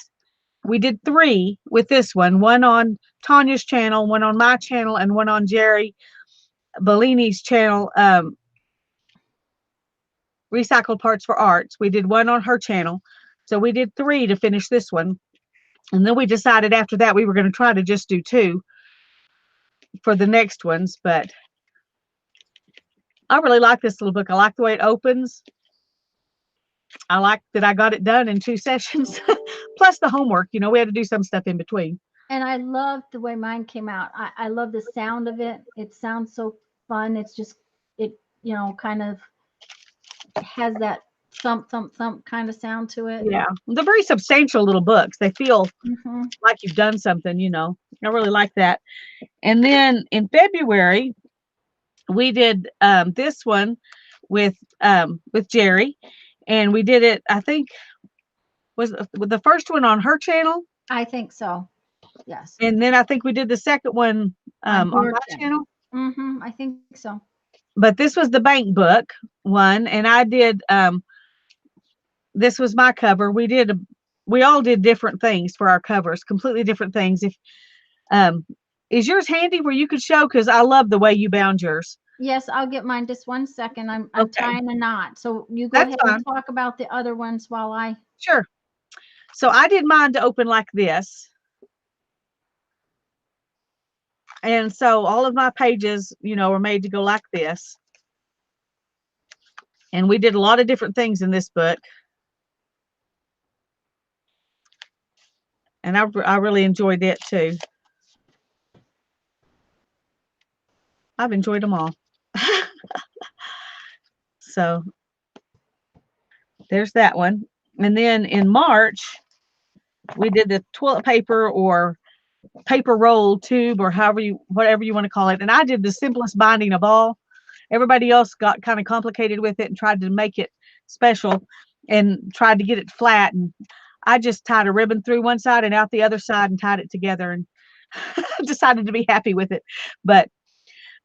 We did 3 with this one on Tanya's channel, one on my channel, and one on Jerry Bellini's channel, Recycled Parts for Arts. We did one on her channel. So we did 3 to finish this one. And then we decided after that we were going to try to just do 2 for the next ones. But I really like this little book. I like the way it opens. I like that I got it done in 2 sessions, plus the homework. We had to do some stuff in between. And I love the way mine came out. I love the sound of it. It sounds so fun. It's just, kind of has that thump, thump, thump kind of sound to it. Yeah. They're very substantial little books. They feel Mm-hmm. like you've done something, I really like that. And then in February, we did this one with Jerry, and we did it, I think, was the first one on her channel. I think so. Yes. And then I think we did the second one on my channel. Mm-hmm. I think so. But this was the bank book one, and I did this was my cover. We all did different things for our covers, completely different things. If is yours handy where you could show? Because I love the way you bound yours. Yes, I'll get mine. Just one second. I'm Okay. tying a knot. So you go ahead and talk about the other ones while I. Sure. So I did mine to open like this. And so all of my pages, were made to go like this. And we did a lot of different things in this book. And I really enjoyed it too. I've enjoyed them all. So there's that one. And then in March, we did the toilet paper or paper roll tube, or whatever you want to call it. And I did the simplest binding of all. Everybody else got kind of complicated with it and tried to make it special and tried to get it flat. And I just tied a ribbon through one side and out the other side and tied it together, and decided to be happy with it. But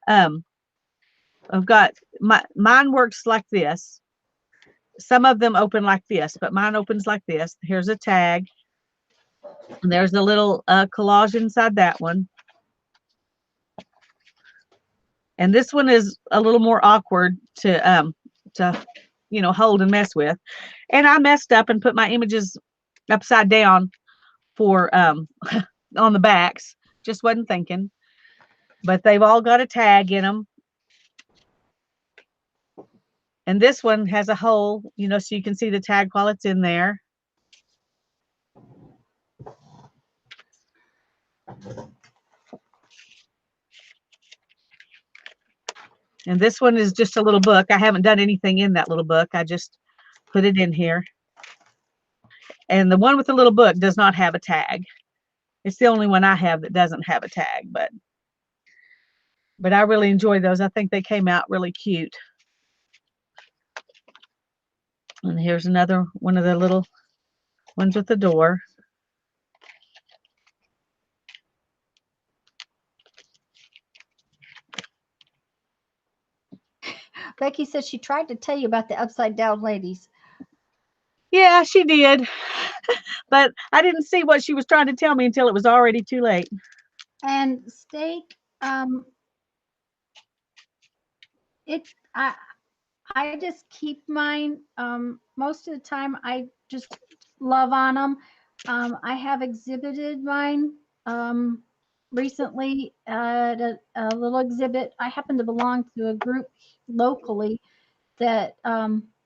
I've got mine works like this. Some of them open like this, but mine opens like this. Here's a tag. And there's a little collage inside that one. And this one is a little more awkward to hold and mess with. And I messed up and put my images upside down for on the backs. Just wasn't thinking. But they've all got a tag in them. And this one has a hole, so you can see the tag while it's in there. And this one is just a little book. I haven't done anything in that little book. I just put it in here. And the one with the little book does not have a tag. It's the only one I have that doesn't have a tag, but I really enjoy those. I think they came out really cute. And here's another one of the little ones with the door. Becky says she tried to tell you about the upside down ladies. Yeah, she did. But I didn't see what she was trying to tell me until it was already too late. And steak, I just keep mine. Most of the time, I just love on them. I have exhibited mine recently at a little exhibit. I happen to belong to a group locally that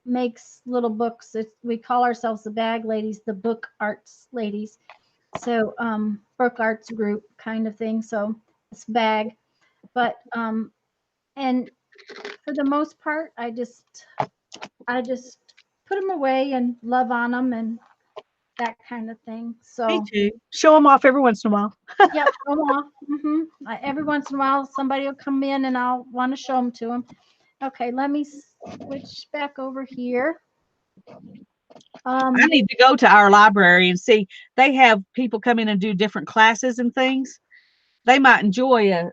makes little books. We call ourselves the Bag Ladies, the Book Arts Ladies. So book arts group kind of thing. So it's bag, but and for the most part, I just put them away and love on them and that kind of thing. So Me too. Show them off every once in a while. yep, go off. Every once in a while, somebody will come in and I'll want to show them to them. Okay, let me switch back over here. I need to go to our library and see. They have people come in and do different classes and things. They might enjoy a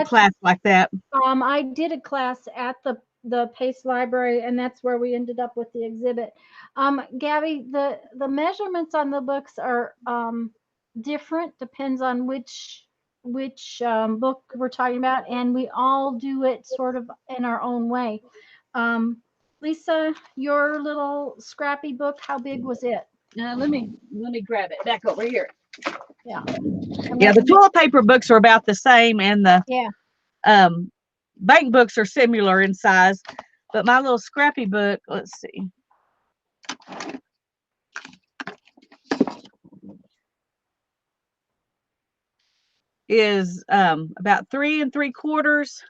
class like that. I did a class at the Pace Library, and that's where we ended up with the exhibit. Gabby, the measurements on the books are different, depends on which book we're talking about, and we all do it sort of in our own way. Lisa, your little scrappy book, how big was it? Let me grab it back over here. Yeah. Yeah, the toilet paper books are about the same, and the bank books are similar in size. But my little scrappy book, let's see, is about 3 3/4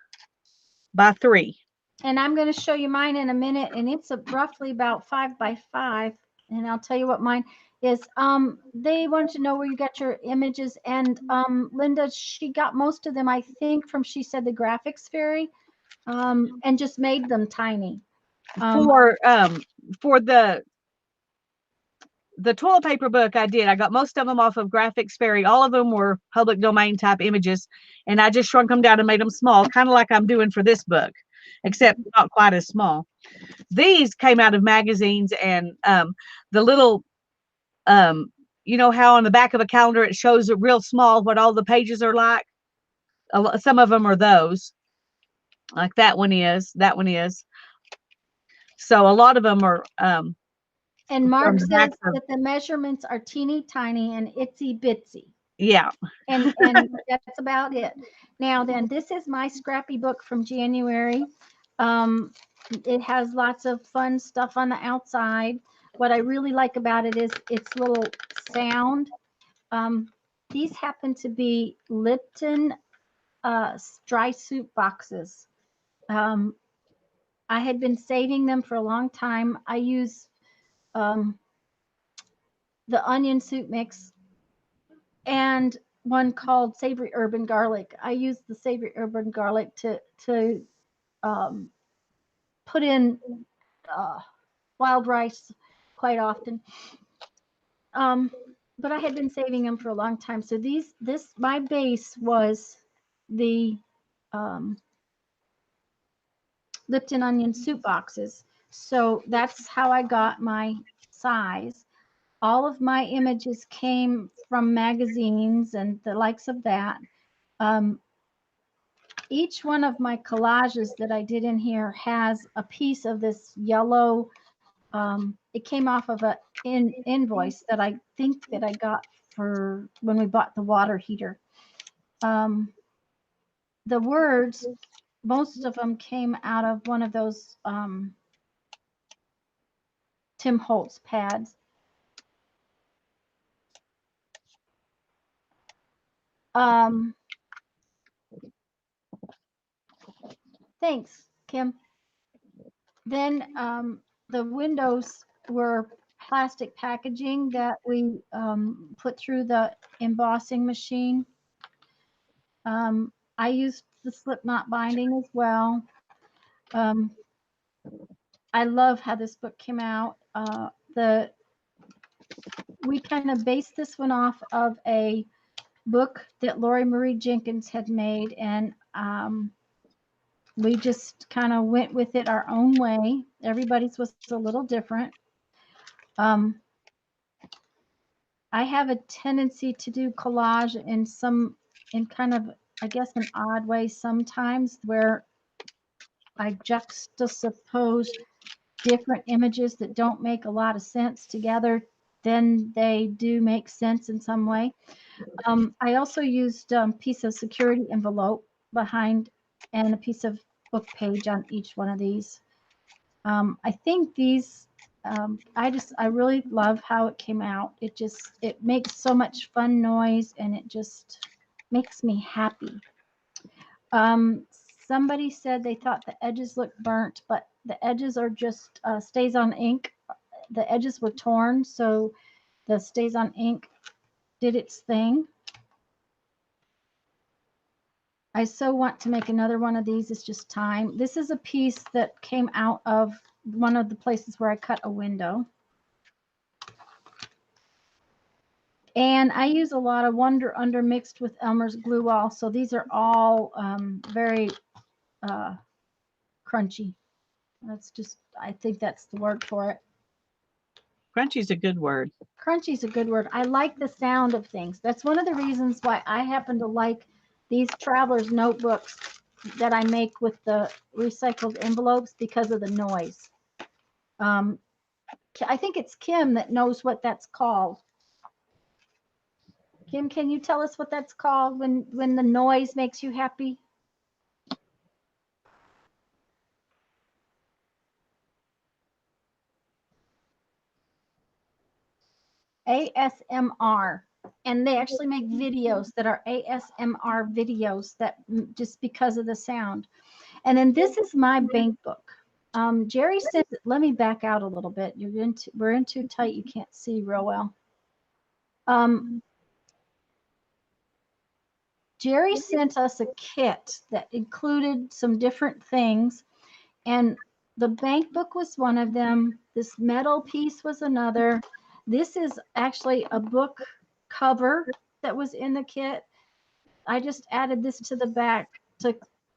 by 3. And I'm going to show you mine in a minute, and it's roughly about 5 by 5. And I'll tell you what mine is. They want to know where you got your images, and Linda, she got most of them, I think, from She Said the Graphics Fairy, and just made them tiny. For the toilet paper book, I got most of them off of Graphics Fairy. All of them were public domain type images, and I just shrunk them down and made them small, kind of like I'm doing for this book, except not quite as small. These came out of magazines, and the little, you know how on the back of a calendar it shows it real small what all the pages are like? Some of them are those, like that one is. So a lot of them are. And Mark says that the measurements are teeny tiny and itsy bitsy. Yeah. And that's about it. Now then, this is my scrappy book from January. It has lots of fun stuff on the outside. What I really like about it is its little sound. These happen to be Lipton dry soup boxes. I had been saving them for a long time. I use the onion soup mix and one called Savory Urban Garlic. I use the Savory Urban Garlic to put in wild rice quite often. But I had been saving them for a long time. So my base was the Lipton onion soup boxes. So that's how I got my size. All of my images came from magazines and the likes of that. Each one of my collages that I did in here has a piece of this yellow. It came off of an invoice that I think that I got for when we bought the water heater. The words, most of them came out of one of those Tim Holtz pads. Thanks, Kim. Then the windows were plastic packaging that we put through the embossing machine. I used the slip knot binding as well. I love how this book came out. We kind of based this one off of a book that Lori Marie Jenkins had made, and we just kind of went with it our own way. Everybody's was a little different. I have a tendency to do collage in kind of, I guess, an odd way sometimes, where I juxtapose different images that don't make a lot of sense together. Then they do make sense in some way. I also used a piece of security envelope behind and a piece of book page on each one of these. I think these, I really love how it came out. It makes so much fun noise, and it just makes me happy. Somebody said they thought the edges looked burnt, but the edges are just stays on ink. The edges were torn, so the stays on ink did its thing. I so want to make another one of these. It's just time. This is a piece that came out of one of the places where I cut a window. And I use a lot of Wonder Under mixed with Elmer's glue wall. So these are all very crunchy. That's just, I think that's the word for it. Crunchy's a good word. Crunchy's a good word. I like the sound of things. That's one of the reasons why I happen to like these traveler's notebooks that I make with the recycled envelopes, because of the noise. I think it's Kim that knows what that's called. Kim, can you tell us what that's called when the noise makes you happy? ASMR. And they actually make videos that are ASMR videos that just because of the sound. And then this is my bank book. Jerry says, let me back out a little bit. We're in too tight. You can't see real well. Jerry sent us a kit that included some different things, and the bank book was one of them. This metal piece was another. This is actually a book cover that was in the kit. I just added this to the back to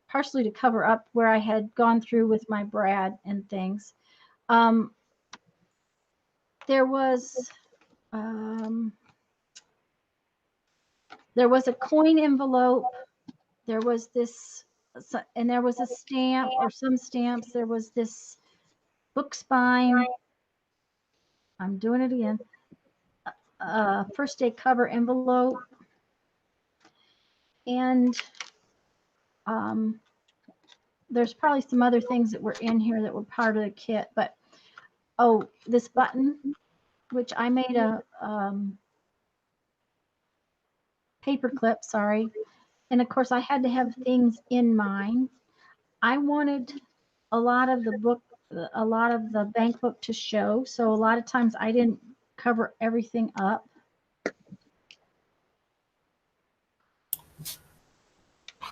partially to cover up where I had gone through with my brad and things. There was a coin envelope. There was this, and there was a stamp or some stamps. There was this book spine. I'm doing it again. First day cover envelope. And there's probably some other things that were in here that were part of the kit. But, oh, this button, which I made a paper clip, sorry. And of course I had to have things in mine. I wanted a lot of the bank book to show. So a lot of times I didn't cover everything up.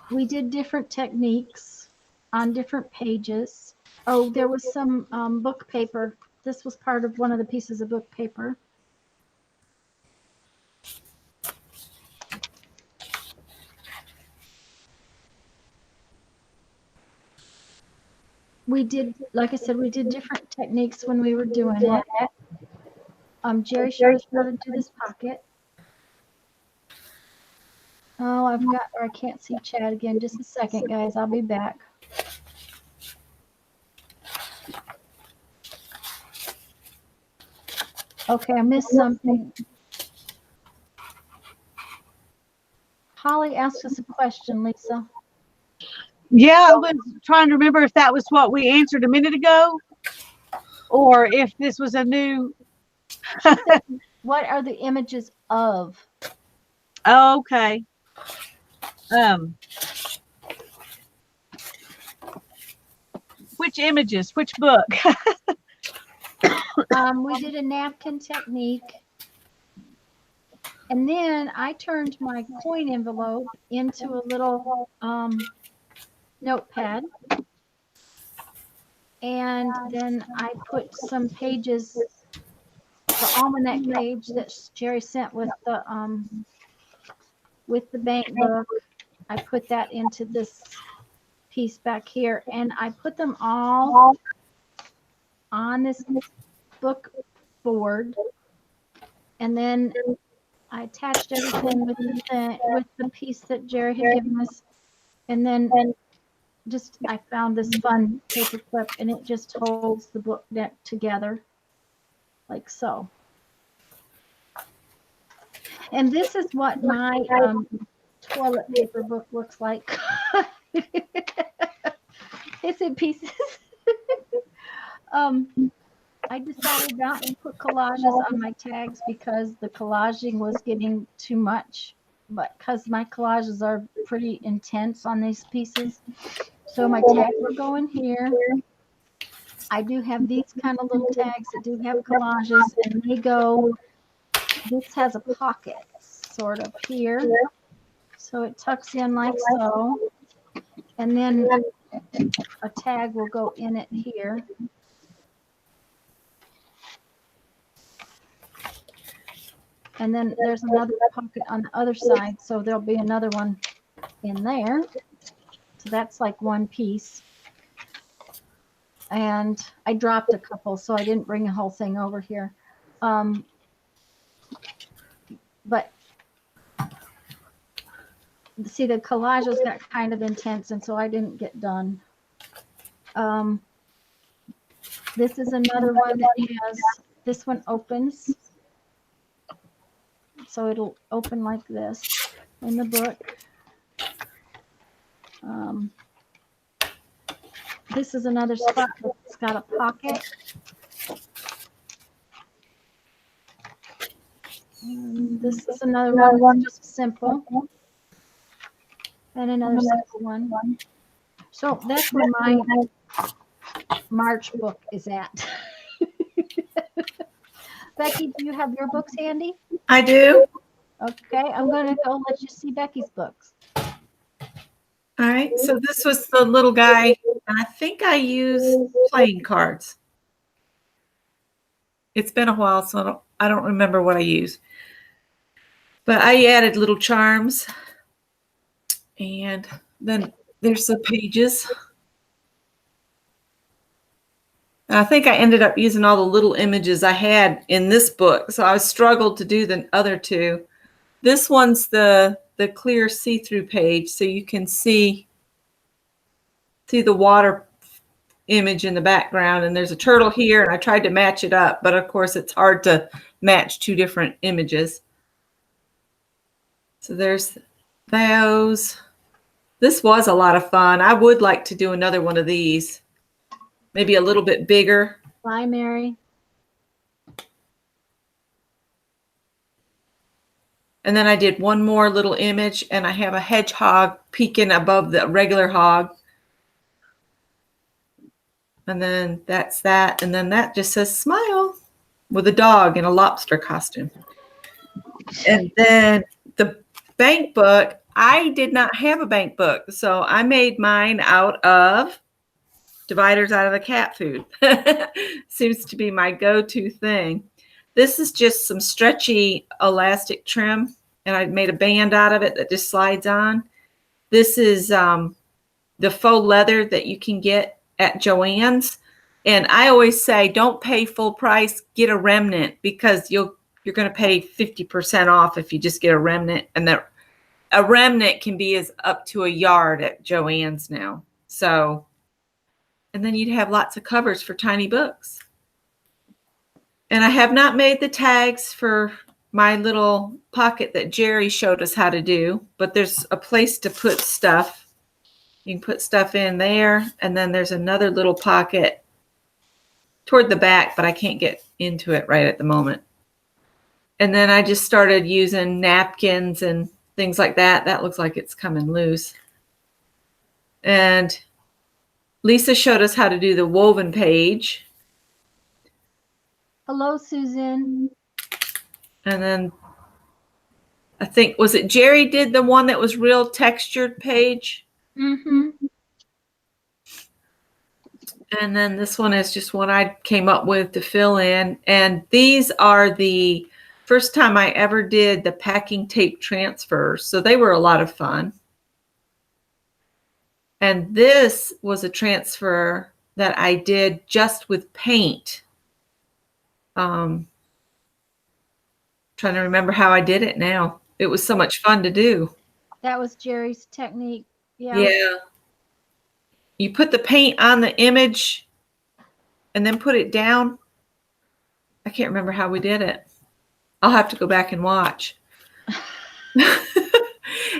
We did different techniques on different pages. Oh, there was some book paper. This was part of one of the pieces of book paper. We did, like I said, we did different techniques when we were doing it. Jerry showed us how to do this pocket. Oh, I can't see Chad again. Just a second, guys. I'll be back. Okay, I missed something. Holly asked us a question, Lisa. Yeah, I was trying to remember if that was what we answered a minute ago, or if this was a new. What are the images of? Oh, okay. Which images? Which book? We did a napkin technique. And then I turned my coin envelope into a little notepad. And then I put some pages, the almanac page that Jerry sent with the bank book. I put that into this piece back here, and I put them all on this book board, and then I attached everything with the piece that Jerry had given us, and then just I found this fun paper clip, and it just holds the book deck together like so. And this is what my toilet paper book looks like. It's in pieces. I decided not to put collages on my tags because the collaging was getting too much, but because my collages are pretty intense on these pieces. So my tags will go in here. I do have these kind of little tags that do have collages, and they go, this has a pocket sort of here. So it tucks in like so. And then a tag will go in it here. And then there's another pocket on the other side, so there'll be another one in there. So that's like one piece. And I dropped a couple, so I didn't bring the whole thing over here. But see, the collages got kind of intense, and so I didn't get done. This is another one that has, this one opens. So it'll open like this in the book. This is another spot that's got a pocket. This is another one that's just simple. And another simple one. So that's where my March book is at. Becky, do you have your books handy? I do. Okay, I'm going to go let you see Becky's books. All right. So this was the little guy. I think I use playing cards. It's been a while, so I don't remember what I use. But I added little charms. And then there's the pages. And I think I ended up using all the little images I had in this book. So I struggled to do the other two. This one's the clear see-through page, so you can see the water image in the background. And there's a turtle here, and I tried to match it up. But, of course, it's hard to match two different images. So there's those. This was a lot of fun. I would like to do another one of these. Maybe a little bit bigger. Bye, Mary. And then I did one more little image, and I have a hedgehog peeking above the regular hog. And then that's that. And then that just says smile with a dog in a lobster costume. And then the bank book, I did not have a bank book. So I made mine out of dividers out of the cat food. Seems to be my go-to thing. This is just some stretchy elastic trim, and I made a band out of it that just slides on. This is the faux leather that you can get at Joann's. And I always say, don't pay full price, get a remnant, because you're going to pay 50% off if you just get a remnant. And that a remnant can be as up to a yard at Joann's now. So, and then you'd have lots of covers for tiny books. And I have not made the tags for my little pocket that Jerry showed us how to do, but there's a place to put stuff. You can put stuff in there, and then there's another little pocket toward the back, but I can't get into it right at the moment. And then I just started using napkins and things like that. That looks like it's coming loose. And Lisa showed us how to do the woven page. Hello, Susan. And then I think, was it Jerry did the one that was real textured page? Mm-hmm. And then this one is just one I came up with to fill in. And these are the first time I ever did the packing tape transfers. So they were a lot of fun. And this was a transfer that I did just with paint. Trying to remember how I did it now. It was so much fun to do. That was Jerry's technique. Yeah. Yeah. You put the paint on the image and then put it down. I can't remember how we did it. I'll have to go back and watch.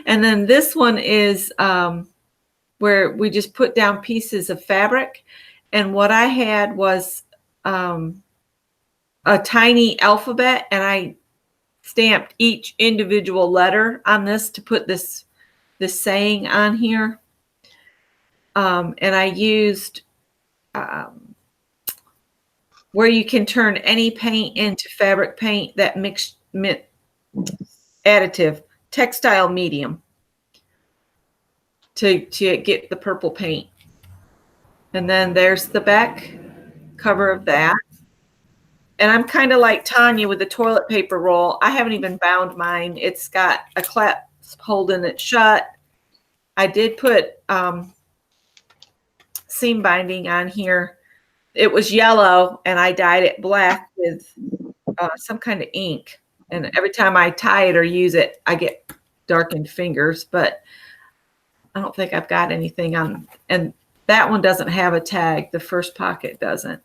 And then this one is where we just put down pieces of fabric. And what I had was a tiny alphabet, and I stamped each individual letter on this to put this saying on here. And I used where you can turn any paint into fabric paint, that mixed additive, textile medium, to get the purple paint. And then there's the back cover of that. And I'm kind of like Tanya with the toilet paper roll. I haven't even bound mine. It's got a clasp holding it shut. I did put seam binding on here. It was yellow, and I dyed it black with some kind of ink. And every time I tie it or use it, I get darkened fingers. But I don't think I've got anything on. And that one doesn't have a tag. The first pocket doesn't.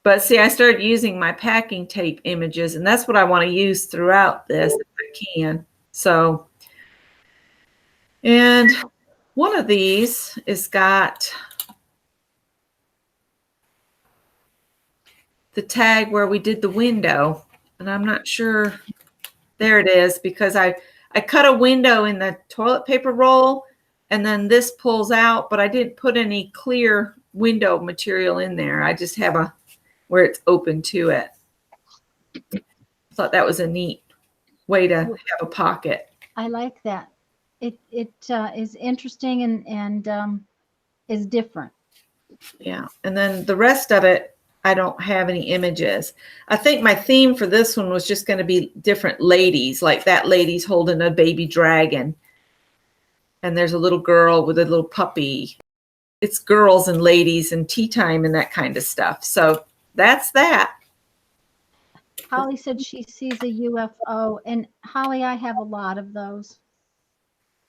But see, I started using my packing tape images, and that's what I want to use throughout this if I can. So, and one of these is got the tag where we did the window, and I'm not sure. There it is, because I cut a window in the toilet paper roll, and then this pulls out, but I didn't put any clear window material in there. I just have a where it's open to it. Thought that was a neat way to have a pocket. I like that. It is interesting and is different. Yeah. And then the rest of it, I don't have any images. I think my theme for this one was just going to be different ladies, like that lady's holding a baby dragon. And there's a little girl with a little puppy. It's girls and ladies and tea time and that kind of stuff. So that's that. Holly said she sees a UFO, and Holly, I have a lot of those.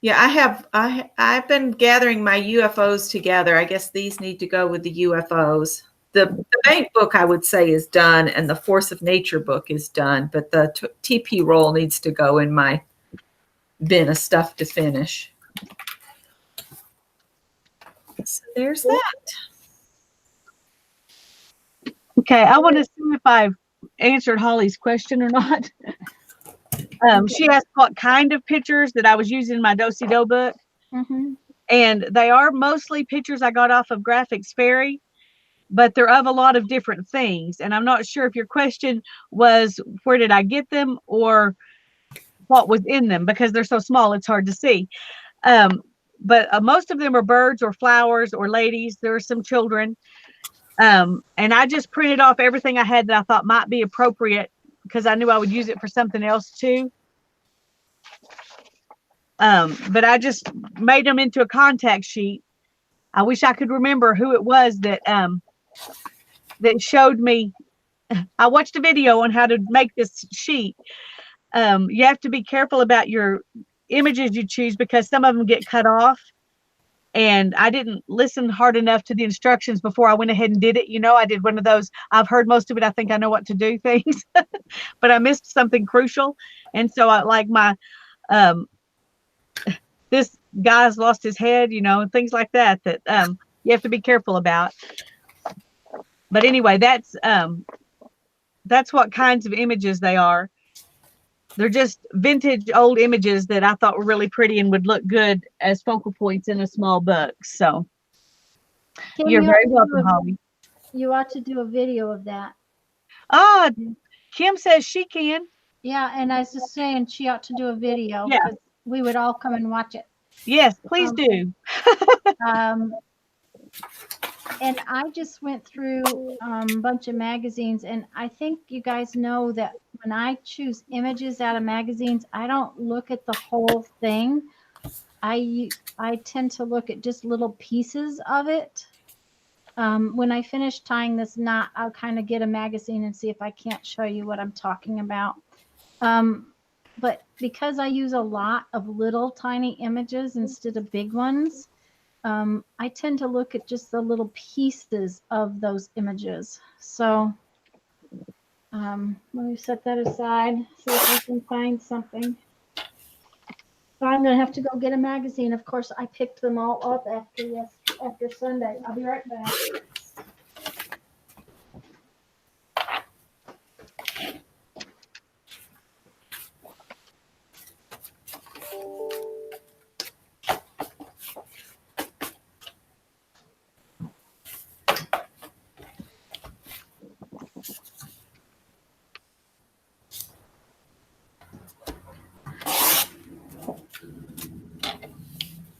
Yeah, I've been gathering my UFOs together. I guess these need to go with the UFOs. The bank book, I would say, is done, and the Force of Nature book is done, but the TP roll needs to go in my bin of stuff to finish. So there's that. Okay, I want to see if I've answered Holly's question or not. She asked what kind of pictures that I was using in my Do-Si-Do book. Mm-hmm. And they are mostly pictures I got off of Graphics Fairy, but they're of a lot of different things. And I'm not sure if your question was where did I get them or what was in them, because they're so small it's hard to see. But most of them are birds or flowers or ladies. There are some children. And I just printed off everything I had that I thought might be appropriate, because I knew I would use it for something else too. But I just made them into a contact sheet. I wish I could remember who it was that that showed me. I watched a video on how to make this sheet. You have to be careful about your images you choose, because some of them get cut off. And I didn't listen hard enough to the instructions before I went ahead and did it. You know, I did one of those, I've heard most of it, I think I know what to do things, but I missed something crucial. And so I like my, this guy's lost his head, you know, and things like that, that you have to be careful about. But anyway, that's what kinds of images they are. They're just vintage old images that I thought were really pretty and would look good as focal points in a small book. So Kim, you're very welcome, Holly. You ought to do a video of that. Ah, Kim says she can. Yeah, and I was just saying she ought to do a video Yeah. because we would all come and watch it. Yes, please Um, do. And I just went through a bunch of magazines, and I think you guys know that when I choose images out of magazines, I don't look at the whole thing. I tend to look at just little pieces of it. When I finish tying this knot, I'll kind of get a magazine and see if I can't show you what I'm talking about. But because I use a lot of little tiny images instead of big ones, I tend to look at just the little pieces of those images. So let me set that aside, see if I can find something. So I'm going to have to go get a magazine. Of course, I picked them all up after Sunday. I'll be right back.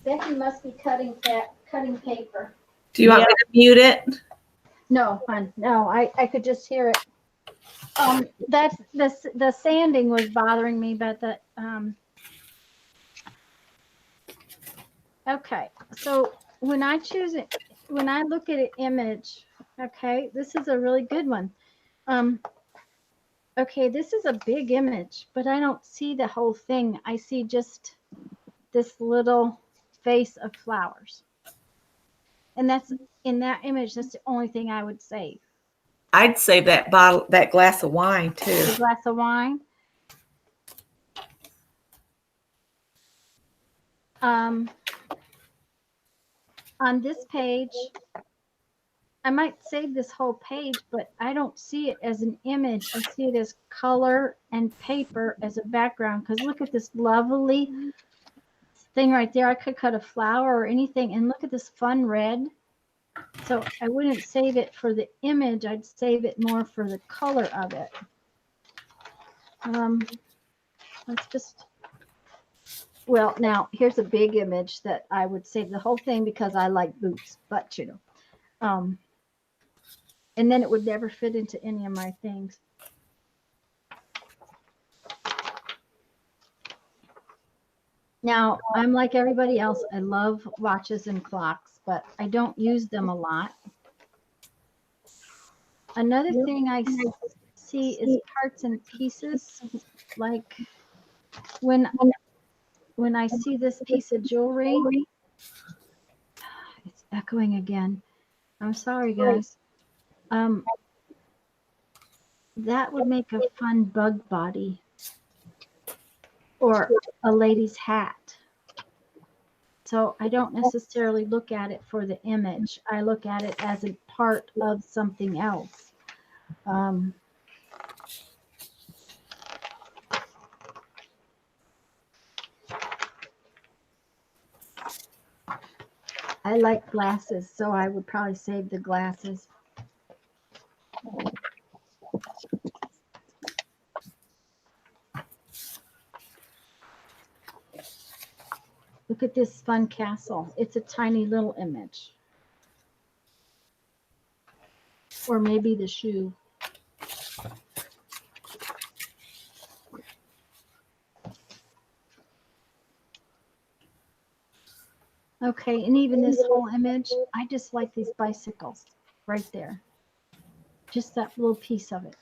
Becky must be cutting paper. Do you want me to mute it? No, hon, no, I could just hear it. That's the sanding was bothering me, but okay. So when I choose it, when I look at an image, okay, this is a really good one. Okay, this is a big image, but I don't see the whole thing. I see just this little vase of flowers. And that's in that image, that's the only thing I would save. I'd save that bottle, that glass of wine too. A glass of wine. On this page, I might save this whole page, but I don't see it as an image. I see it as color and paper as a background. Because look at this lovely thing right there. I could cut a flower or anything. And look at this fun red. So I wouldn't save it for the image. I'd save it more for the color of it. Let's just, well, now here's a big image that I would save the whole thing because I like boots, but you know, and then it would never fit into any of my things. Now, I'm like everybody else. I love watches and clocks, but I don't use them a lot. Another thing I see is parts and pieces. Like when I see this piece of jewelry, it's echoing again. I'm sorry, guys. That would make a fun bug body or a lady's hat. So I don't necessarily look at it for the image. I look at it as a part of something else. I like glasses, so I would probably save the glasses. Look at this fun castle. It's a tiny little image. Or maybe the shoe. Okay, and even this whole image, I just like these bicycles right there. Just that little piece of it.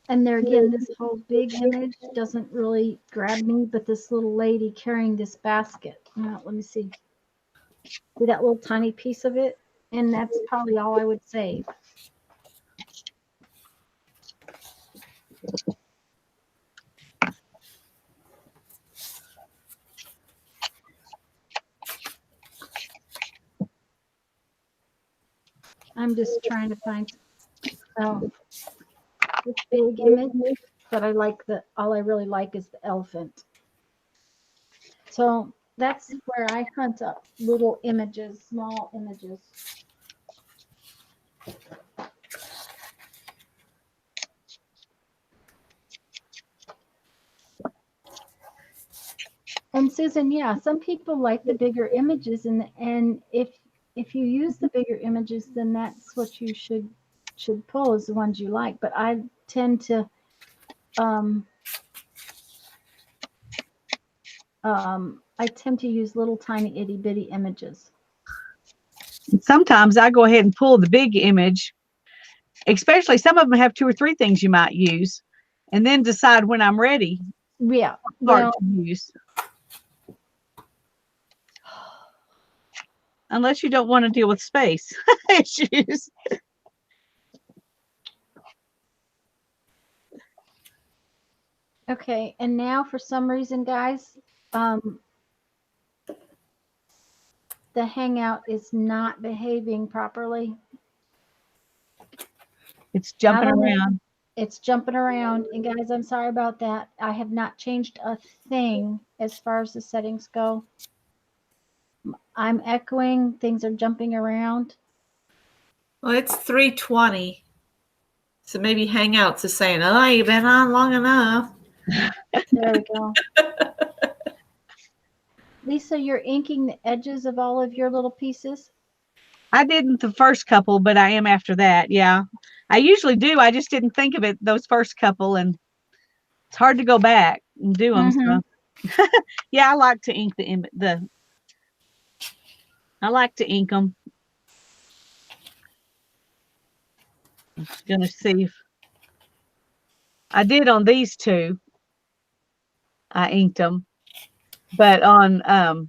And there again, this whole big image doesn't really grab me, but this little lady carrying this basket. Let me see. See that little tiny piece of it? And that's probably all I would save. I'm just trying to find this big image, but I like all I really like is the elephant. So that's where I hunt up little images, small images. And Susan, yeah, some people like the bigger images, and if you use the bigger images, then that's what you should pull is the ones you like. But I tend to use little tiny itty bitty images. Sometimes I go ahead and pull the big image, especially some of them have 2 or 3 things you might use, and then decide when I'm ready Yeah, what well, part to use. Unless you don't want to deal with space issues. okay. And now for some reason, guys, the Hangout is not behaving properly. It's jumping around. It's jumping around. And guys, I'm sorry about that. I have not changed a thing as far as the settings go. I'm echoing. Things are jumping around. Well, it's 3:20. So maybe Hangouts is saying, oh, you've been on long enough. There we go. Lisa, you're inking the edges of all of your little pieces? I didn't the first couple, but I am after that. Yeah. I usually do. I just didn't think of it those first couple, and it's hard to go back and do them. So. Yeah, I like to ink I like to ink them. I'm gonna see if I did on these 2. I inked them, but on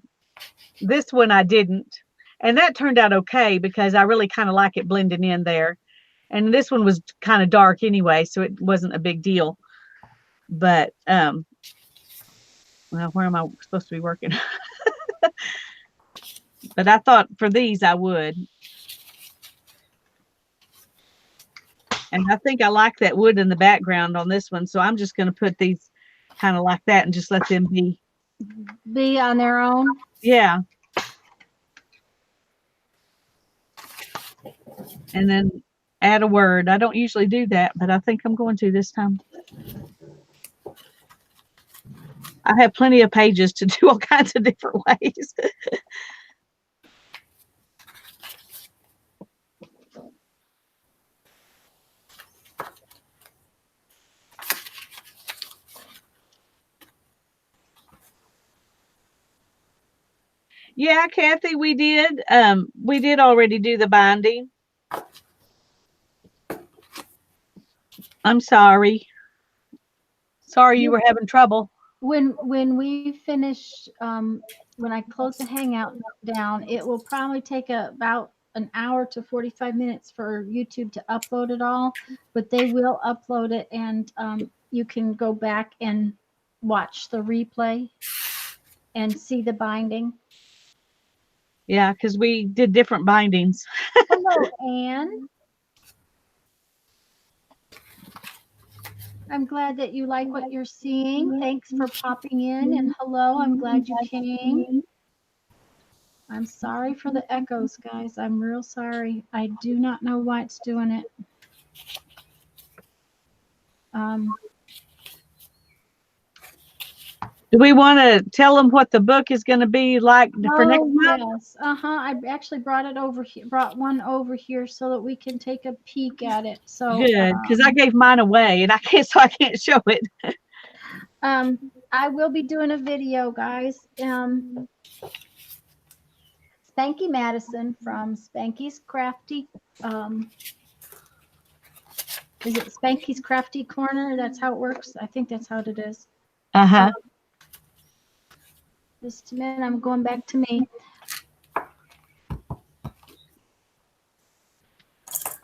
this one I didn't, and that turned out okay because I really kind of like it blending in there. And this one was kind of dark anyway, so it wasn't a big deal. But well, where am I supposed to be working? But I thought for these I would. And I think I like that wood in the background on this one, so I'm just going to put these kind of like that and just let them be on their own. Yeah. And then add a word. I don't usually do that, but I think I'm going to this time. I have plenty of pages to do all kinds of different ways. Yeah, Kathy, we did. We did already do the binding. I'm sorry. Sorry you were having trouble. When we finish, when I close the Hangout down, it will probably take about an hour to 45 minutes for YouTube to upload it all, but they will upload it, and you can go back and watch the replay and see the binding. Yeah, because we did different bindings. Hello, Anne. I'm glad that you like what you're seeing. Thanks for popping in, and hello, I'm glad you came. I'm sorry for the echoes, guys. I'm real sorry. I do not know why it's doing it. Do we want to tell them what the book is going to be like for next month? Yes. I actually brought it over here, brought one over here so that we can take a peek at it. So good, because I gave mine away and I can't show it. I will be doing a video, guys. Spanky Madison from Spanky's Crafty. Is it Spanky's Crafty Corner? That's how it works. I think that's how it is. Just a minute, I'm going back to me.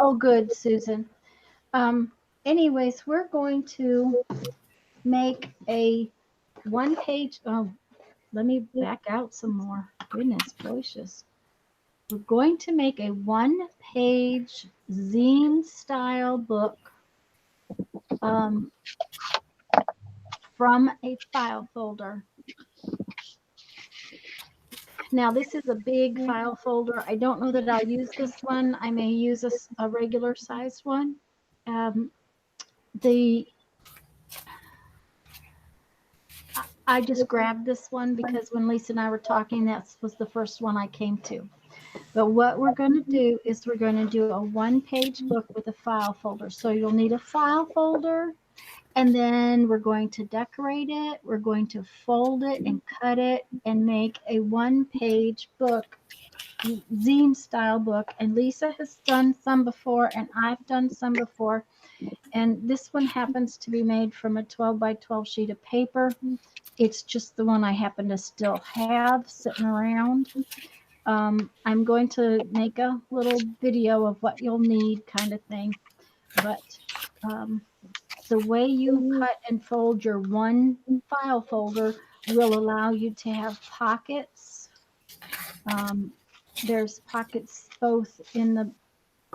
Oh, good, Susan. Anyways, we're going to make a one-page. Oh, let me back out some more. Goodness gracious. We're going to make a one-page zine-style book from a file folder. Now, this is a big file folder. I don't know that I'll use this one. I may use a regular sized one. I just grabbed this one because when Lisa and I were talking, that was the first one I came to. But what we're going to do is we're going to do a one-page book with a file folder. So you'll need a file folder, and then we're going to decorate it. We're going to fold it and cut it and make a one-page book, zine style book. And Lisa has done some before, and I've done some before. And this one happens to be made from a 12 by 12 sheet of paper. It's just the one I happen to still have sitting around. I'm going to make a little video of what you'll need kind of thing. But the way you cut and fold your one file folder will allow you to have pockets. There's pockets both in the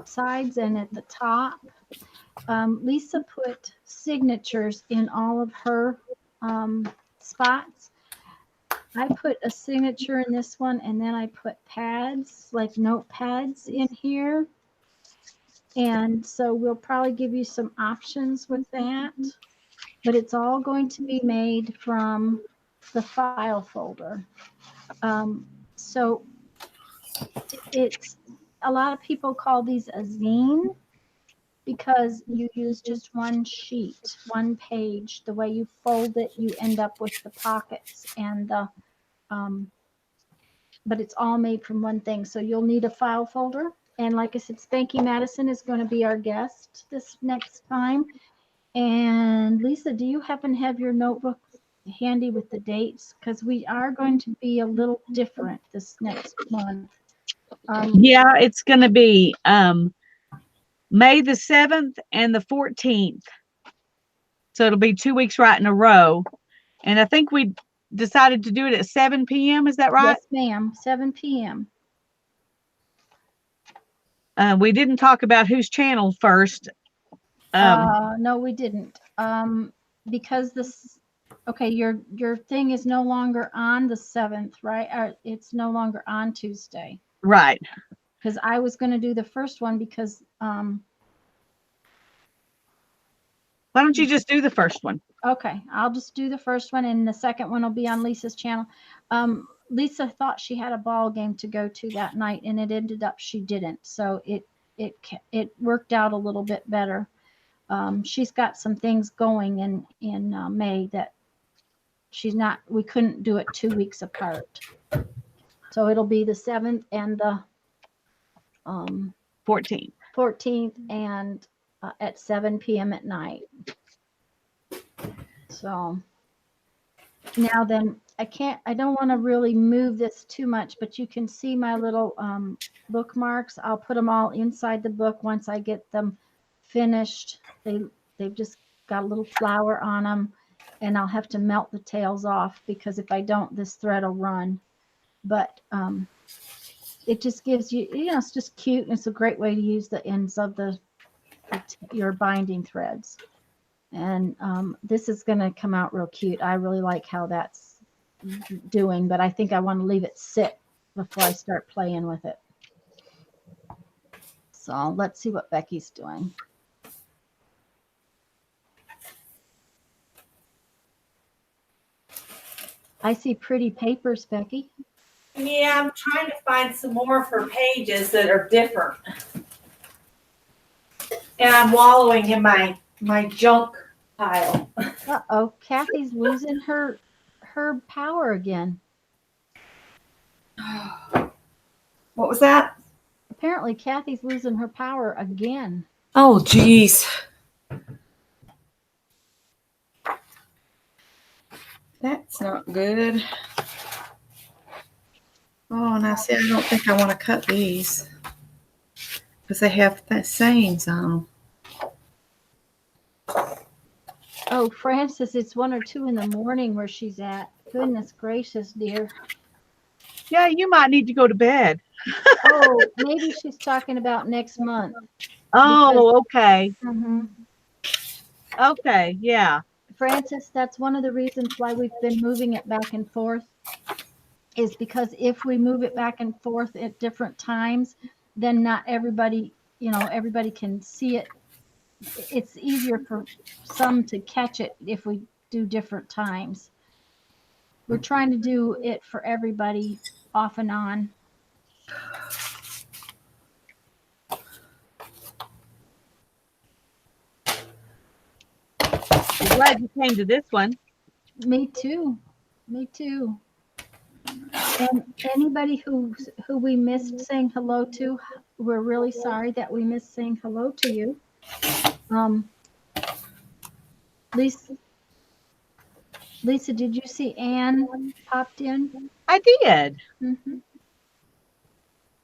sides and at the top. Lisa put signatures in all of her spots. I put a signature in this one, and then I put pads, like notepads in here. And so we'll probably give you some options with that, but it's all going to be made from the file folder. So it's, a lot of people call these a zine because you use just one sheet, one page. The way you fold it, you end up with the pockets and the, but it's all made from one thing. So you'll need a file folder. And like I said, Spanky Madison is going to be our guest this next time. And Lisa, do you happen to have your notebook handy with the dates? Because we are going to be a little different this next month. Yeah, it's going to be May the 7th and the 14th. So it'll be 2 weeks right in a row. And I think we decided to do it at 7 p.m. Is that right? Yes, ma'am. 7 p.m. We didn't talk about whose channel first. No, we didn't. Because this, okay, your thing is no longer on the 7th, right? Or it's no longer on Tuesday. Right. Because I was going to do the first one because why don't you just do the first one? Okay, I'll just do the first one, and the second one will be on Lisa's channel. Lisa thought she had a ball game to go to that night, and it ended up she didn't. So it worked out a little bit better. She's got some things going in May that she's not. We couldn't do it 2 weeks apart. So it'll be the 7th and the 14th. 14th, and at 7 p.m. at night. So now then, I don't want to really move this too much, but you can see my little bookmarks. I'll put them all inside the book once I get them finished. They've just got a little flower on them, and I'll have to melt the tails off because if I don't, this thread will run. But it just gives you, it's just cute, and it's a great way to use the ends of your binding threads. And this is going to come out real cute. I really like how that's doing, but I think I want to leave it sit before I start playing with it. So let's see what Becky's doing. I see pretty papers, Becky. Yeah, I'm trying to find some more of her pages that are different. And I'm wallowing in my junk pile. Uh-oh, Kathy's losing her power again. What was that? Apparently Kathy's losing her power again. Oh, geez. That's not good. Oh, now see, I don't think I want to cut these because they have that sayings on them. Oh, Francis, it's 1 or 2 in the morning where she's at. Goodness gracious, dear. Yeah, you might need to go to bed. Oh, maybe she's talking about next month. Oh, okay. Mhm. Okay, yeah. Francis, that's one of the reasons why we've been moving it back and forth, is because if we move it back and forth at different times, then not everybody, everybody can see it. It's easier for some to catch it if we do different times. We're trying to do it for everybody off and on. I'm glad you came to this one. Me too. Me too. And anybody who we missed saying hello to, we're really sorry that we missed saying hello to you. Lisa, did you see Anne popped in? I did. Mm-hmm.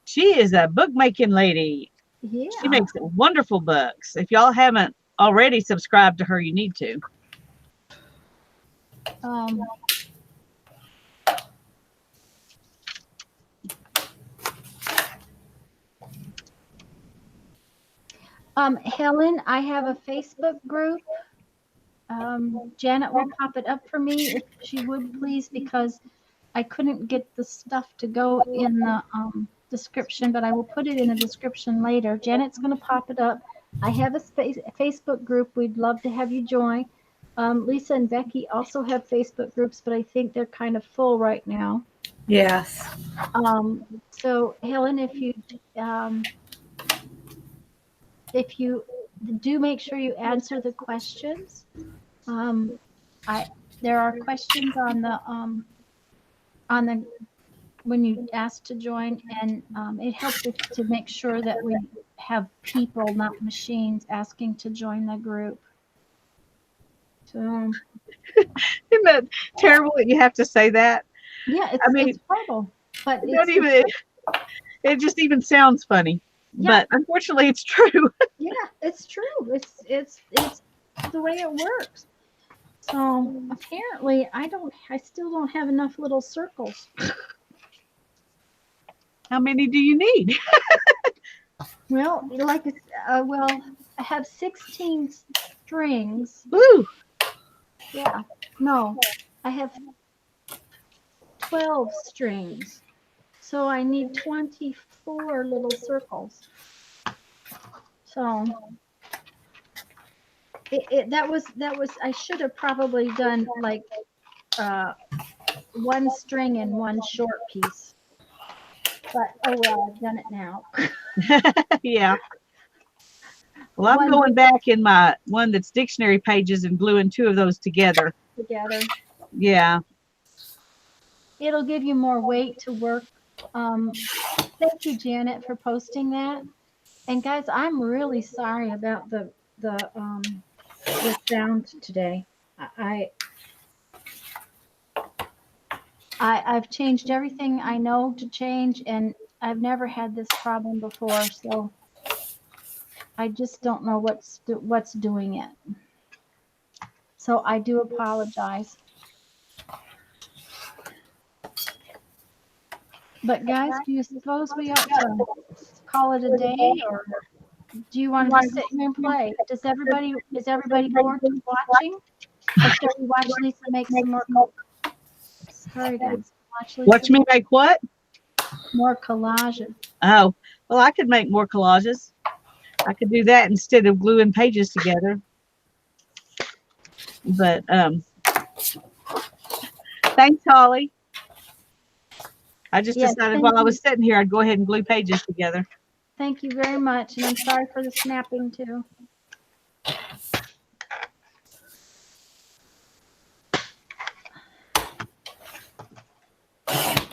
She is a bookmaking lady. Yeah. She makes wonderful books. If y'all haven't already subscribed to her, you need to. Helen, I have a Facebook group. Janet will pop it up for me if she would please, because I couldn't get the stuff to go in the description, but I will put it in the description later. Janet's going to pop it up. I have a Facebook group. We'd love to have you join. Lisa and Becky also have Facebook groups, but I think they're kind of full right now. Yes. So Helen, if you do, make sure you answer the questions. There are questions on the when you ask to join, and it helps us to make sure that we have people, not machines, asking to join the group. So Isn't that terrible that you have to say that? yeah, it's horrible, but it just even sounds funny. Yeah. But unfortunately, it's true. Yeah, it's true. It's the way it works. So apparently, I still don't have enough little circles. How many do you need? Well, I have 16 strings. Woo! Yeah, no, I have 12 strings. So I need 24 little circles. So that was I should have probably done like one string and one short piece. But oh well, I've done it now. Yeah. Well, I'm going back in my one that's dictionary pages and gluing two of those together. Yeah. It'll give you more weight to work. Thank you, Janet, for posting that. And guys, I'm really sorry about the sound today. I've changed everything I know to change, and I've never had this problem before, so I just don't know what's doing it. So I do apologize. But guys, do you suppose we ought to call it a day, or do you want to just sit here and play? Is everybody bored with watching? Or shall we watch Lisa make some more? Sorry, guys. Watch me make what? More collages. Oh, well, I could make more collages. I could do that instead of gluing pages together. But thanks, Holly. I just decided while I was sitting here, I'd go ahead and glue pages together. Thank you very much. And I'm sorry for the snapping, too.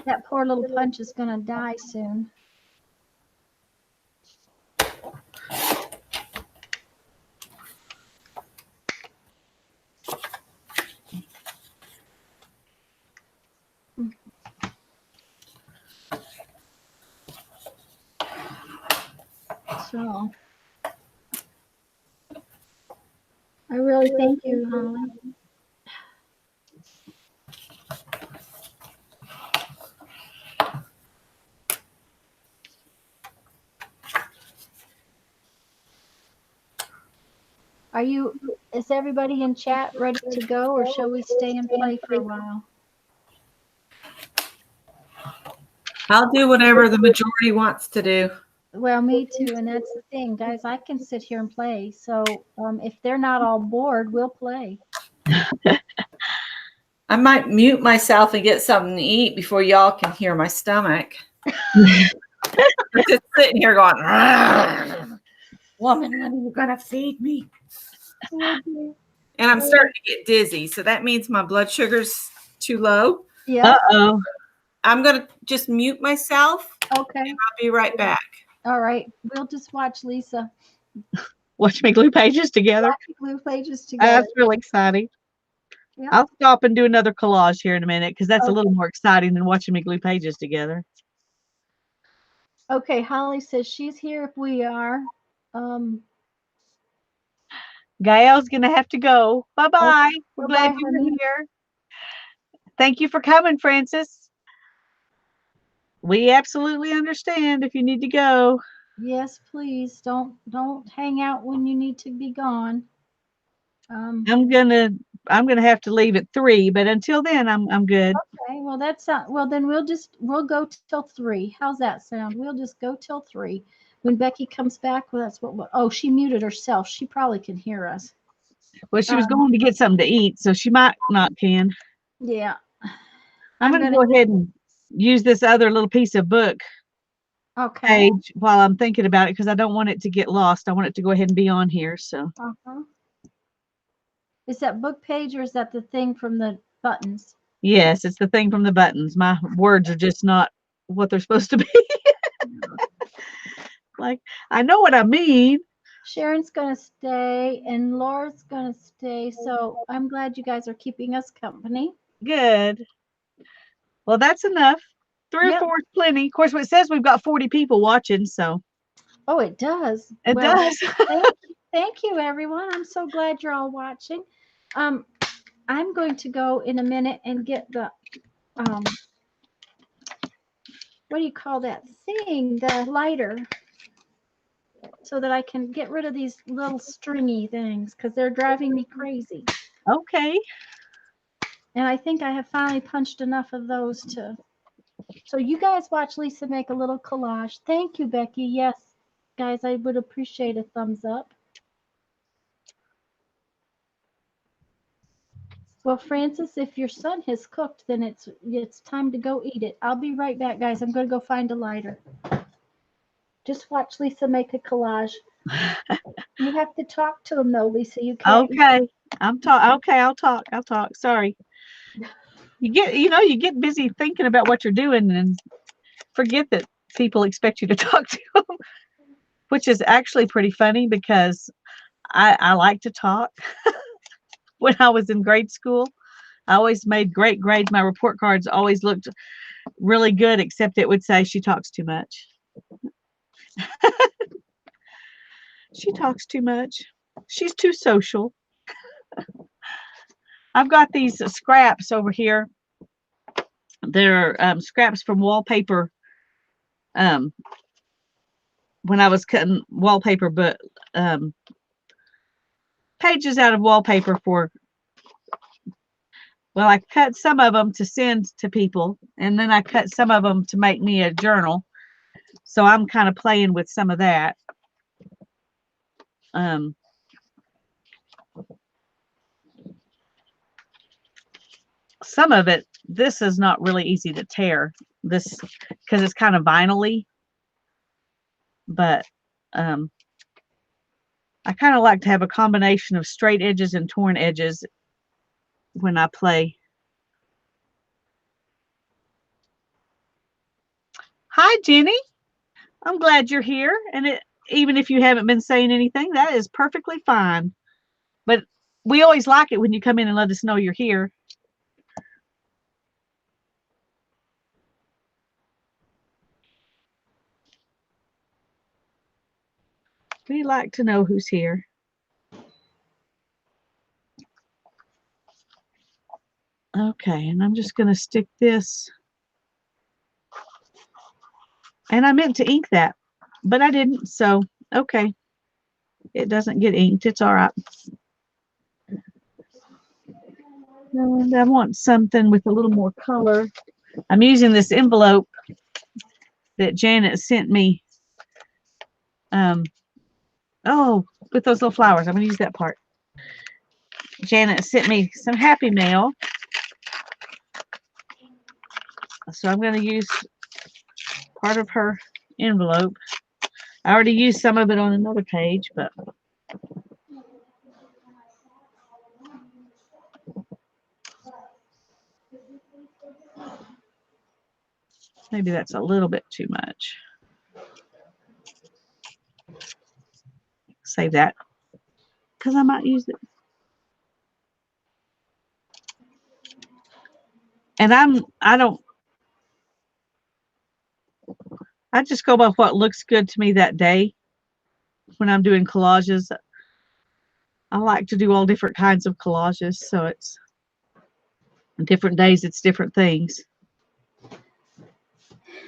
That poor little Punch is going to die soon. So, I really thank you, Holly. Is everybody in chat ready to go, or shall we stay and play for a while? I'll do whatever the majority wants to do. Well, me too, and that's the thing, guys. I can sit here and play. So if they're not all bored, we'll play. I might mute myself and get something to eat before y'all can hear my stomach. I'm just sitting here going, woman, when are you going to feed me? And I'm starting to get dizzy. So that means my blood sugar's too low. Yeah. Uh-oh. I'm going to just mute myself. Okay. And I'll be right back. All right. We'll just watch Lisa Watch me glue pages together. glue pages together. That's really exciting. Yep. I'll stop and do another collage here in a minute because that's a Okay. little more exciting than watching me glue pages together. Okay. Holly says she's here if we are. Gail's going to have to go. Bye-bye. Okay. We're Bye-bye, glad you're honey. here. Thank you for coming, Francis. We absolutely understand if you need to go. Yes, please. Don't hang out when you need to be gone. I'm gonna have to leave at 3, but until then, I'm good. Okay, well that's well then we'll go till 3. How's that sound? We'll just go till 3. When Becky comes back, well, that's what. Oh, she muted herself. She probably can hear us. Well, she was going to get something to eat, so she might not can. Yeah. I'm gonna go ahead and use this other little piece of book page while I'm thinking about it because I don't want it to get lost. I want it to go ahead and be on here. So. Is that book page or is that the thing from the buttons? Yes, it's the thing from the buttons. My words are just not what they're supposed to be. Like, I know what I mean. Sharon's going to stay and Laura's going to stay. So I'm glad you guys are keeping us company. Good. Well, that's enough. 3 or 4 is plenty. Of course, it says we've got 40 people watching, so. Oh, it does. It does. Thank you, everyone. I'm so glad you're all watching. I'm going to go in a minute and get the, what do you call that thing? The lighter. So that I can get rid of these little stringy things because they're driving me crazy. Okay. And I think I have finally punched enough of those to. So you guys watch Lisa make a little collage. Thank you, Becky. Yes, guys, I would appreciate a thumbs up. Well, Francis, if your son has cooked, then it's time to go eat it. I'll be right back, guys. I'm going to go find a lighter. Just watch Lisa make a collage. You have to talk to him, though, Lisa. You can't. Okay. Okay, I'll talk. Sorry. You get busy thinking about what you're doing and forget that people expect you to talk to them, which is actually pretty funny because I like to talk. When I was in grade school, I always made great grades. My report cards always looked really good, except it would say she talks too much. She talks too much. She's too social. I've got these scraps over here. They're scraps from wallpaper. When I was cutting wallpaper, but pages out of wallpaper for. Well, I cut some of them to send to people, and then I cut some of them to make me a journal. So I'm kind of playing with some of that. Some of it, this is not really easy to tear, this because it's kind of vinyl-y, but I kind of like to have a combination of straight edges and torn edges when I play. Hi, Jenny. I'm glad you're here, and even if you haven't been saying anything, that is perfectly fine. But we always like it when you come in and let us know you're here. We like to know who's here. Okay, and I'm just going to stick this. And I meant to ink that, but I didn't, so okay. It doesn't get inked. It's all right. And I want something with a little more color. I'm using this envelope that Janet sent me. Oh, with those little flowers. I'm going to use that part. Janet sent me some Happy Mail. So I'm going to use part of her envelope. I already used some of it on another page, but maybe that's a little bit too much. Save that because I might use it. And I just go by what looks good to me that day when I'm doing collages. I like to do all different kinds of collages, so it's different days, it's different things.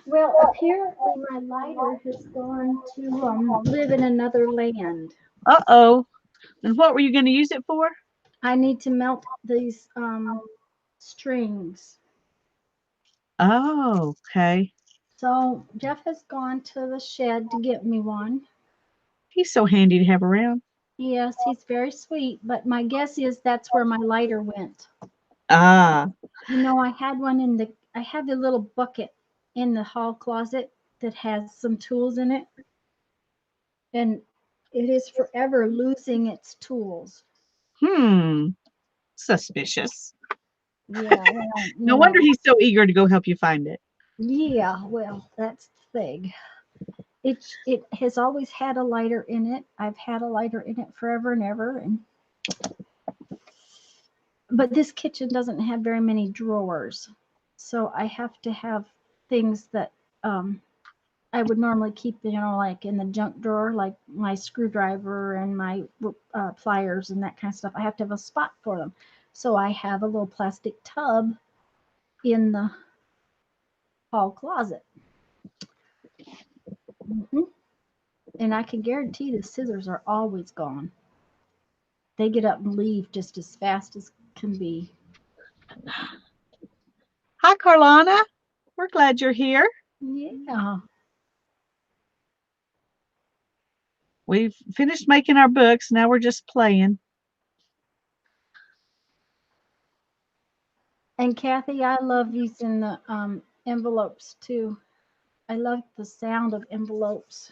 Well, apparently my lighter has gone to live in another land. Uh-oh. And what were you going to use it for? I need to melt these strings. Oh, okay. So Jeff has gone to the shed to get me one. He's so handy to have around. Yes, he's very sweet, but my guess is that's where my lighter went. Ah. You know, I have the little bucket in the hall closet that has some tools in it. And it is forever losing its tools. Suspicious. Yeah, well, No wonder he's so eager to go help you find it. Yeah, well, that's the thing. It has always had a lighter in it. I've had a lighter in it forever and ever, but this kitchen doesn't have very many drawers, so I have to have things that I would normally keep, like in the junk drawer, like my screwdriver and my pliers and that kind of stuff. I have to have a spot for them, so I have a little plastic tub in the hall closet. And I can guarantee the scissors are always gone. They get up and leave just as fast as can be. Hi, Carlana. We're glad you're here. Yeah. We've finished making our books. Now we're just playing. And Kathy, I love using the envelopes too. I love the sound of envelopes.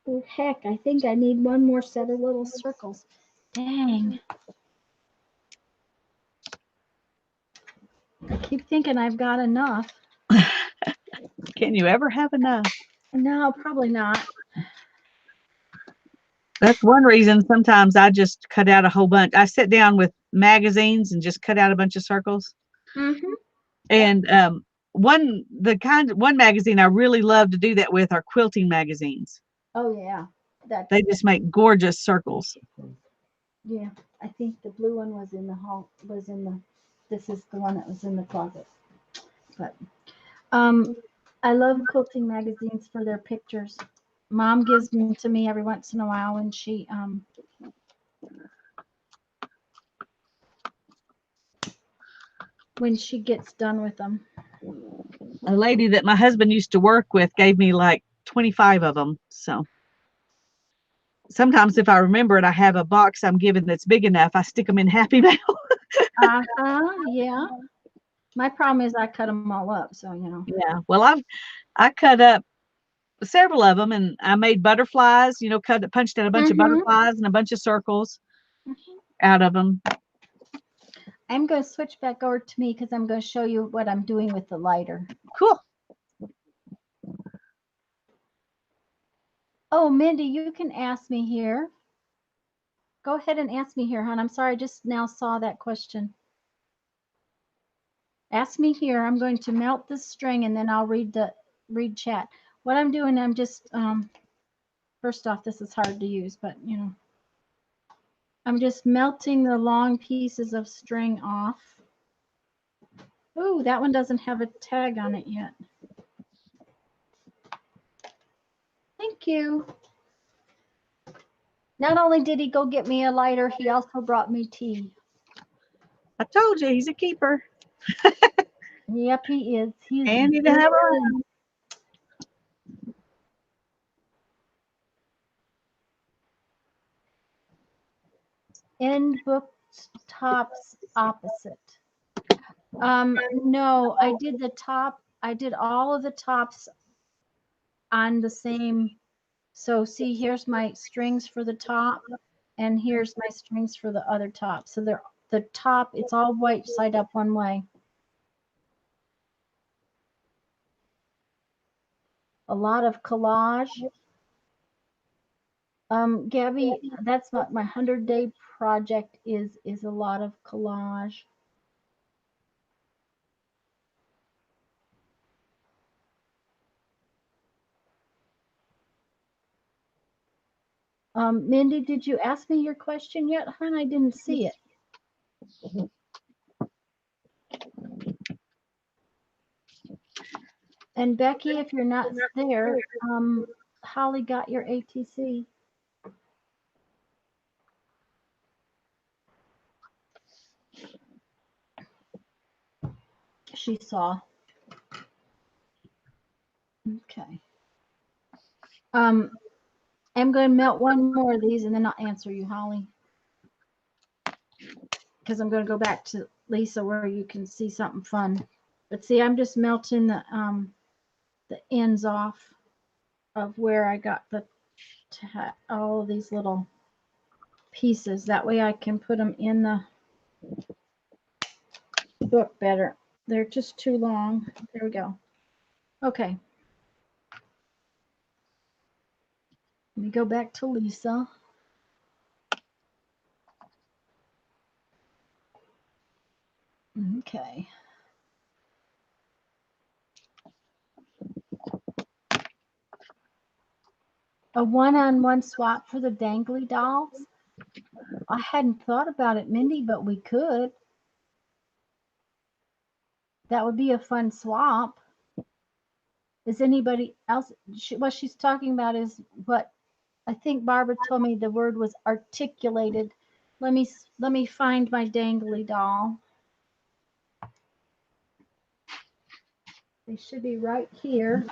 Oh, heck, I think I need one more set of little circles. Dang. I keep thinking I've got enough. Can you ever have enough? No, probably not. That's one reason sometimes I just cut out a whole bunch. I sit down with magazines and just cut out a bunch of circles. Mm-hmm. And one magazine I really love to do that with are quilting magazines. Oh yeah. They just make gorgeous circles. Yeah, I think the blue one was in the hall. This is the one that was in the closet. But I love quilting magazines for their pictures. Mom gives them to me every once in a while when she gets done with them. A lady that my husband used to work with gave me like 25 of them. So sometimes if I remember it, I have a box I'm given that's big enough. I stick them in Happy Mail. Yeah. My problem is I cut them all up, so Yeah. Well, I cut up several of them and I made butterflies, punched out a bunch of butterflies and a bunch of circles out of them. I'm going to switch back over to me because I'm going to show you what I'm doing with the lighter. Cool. Oh, Mindy, you can ask me here. Go ahead and ask me here, hon. I'm sorry, I just now saw that question. Ask me here. I'm going to melt this string and then I'll read chat. What I'm doing, I'm just first off, this is hard to use, but I'm just melting the long pieces of string off. Ooh, that one doesn't have a tag on it yet. Thank you. Not only did he go get me a lighter, he also brought me tea. I told you, he's a keeper. Yep, he is. He's handy to have around. End book tops opposite. No, I did the top. I did all of the tops on the same. So see, here's my strings for the top, and here's my strings for the other top. So they're the top. It's all white side up one way. A lot of collage. Gabby, that's what my 100-day project is a lot of collage. Mindy, did you ask me your question yet, hon? I didn't see it. And Becky, if you're not there, Holly got your ATC. She saw. Okay. I'm going to melt one more of these and then I'll answer you, Holly. Because I'm going to go back to Lisa where you can see something fun. But see, I'm just melting the ends off of where I got the all of these little pieces. That way I can put them in the book better. They're just too long. There we go. Okay. Let me go back to Lisa. Okay. A one-on-one swap for the dangly dolls? I hadn't thought about it, Mindy, but we could. That would be a fun swap. Is anybody else? What she's talking about is what I think Barbara told me the word was articulated. Let me find my dangly doll. They should be right here.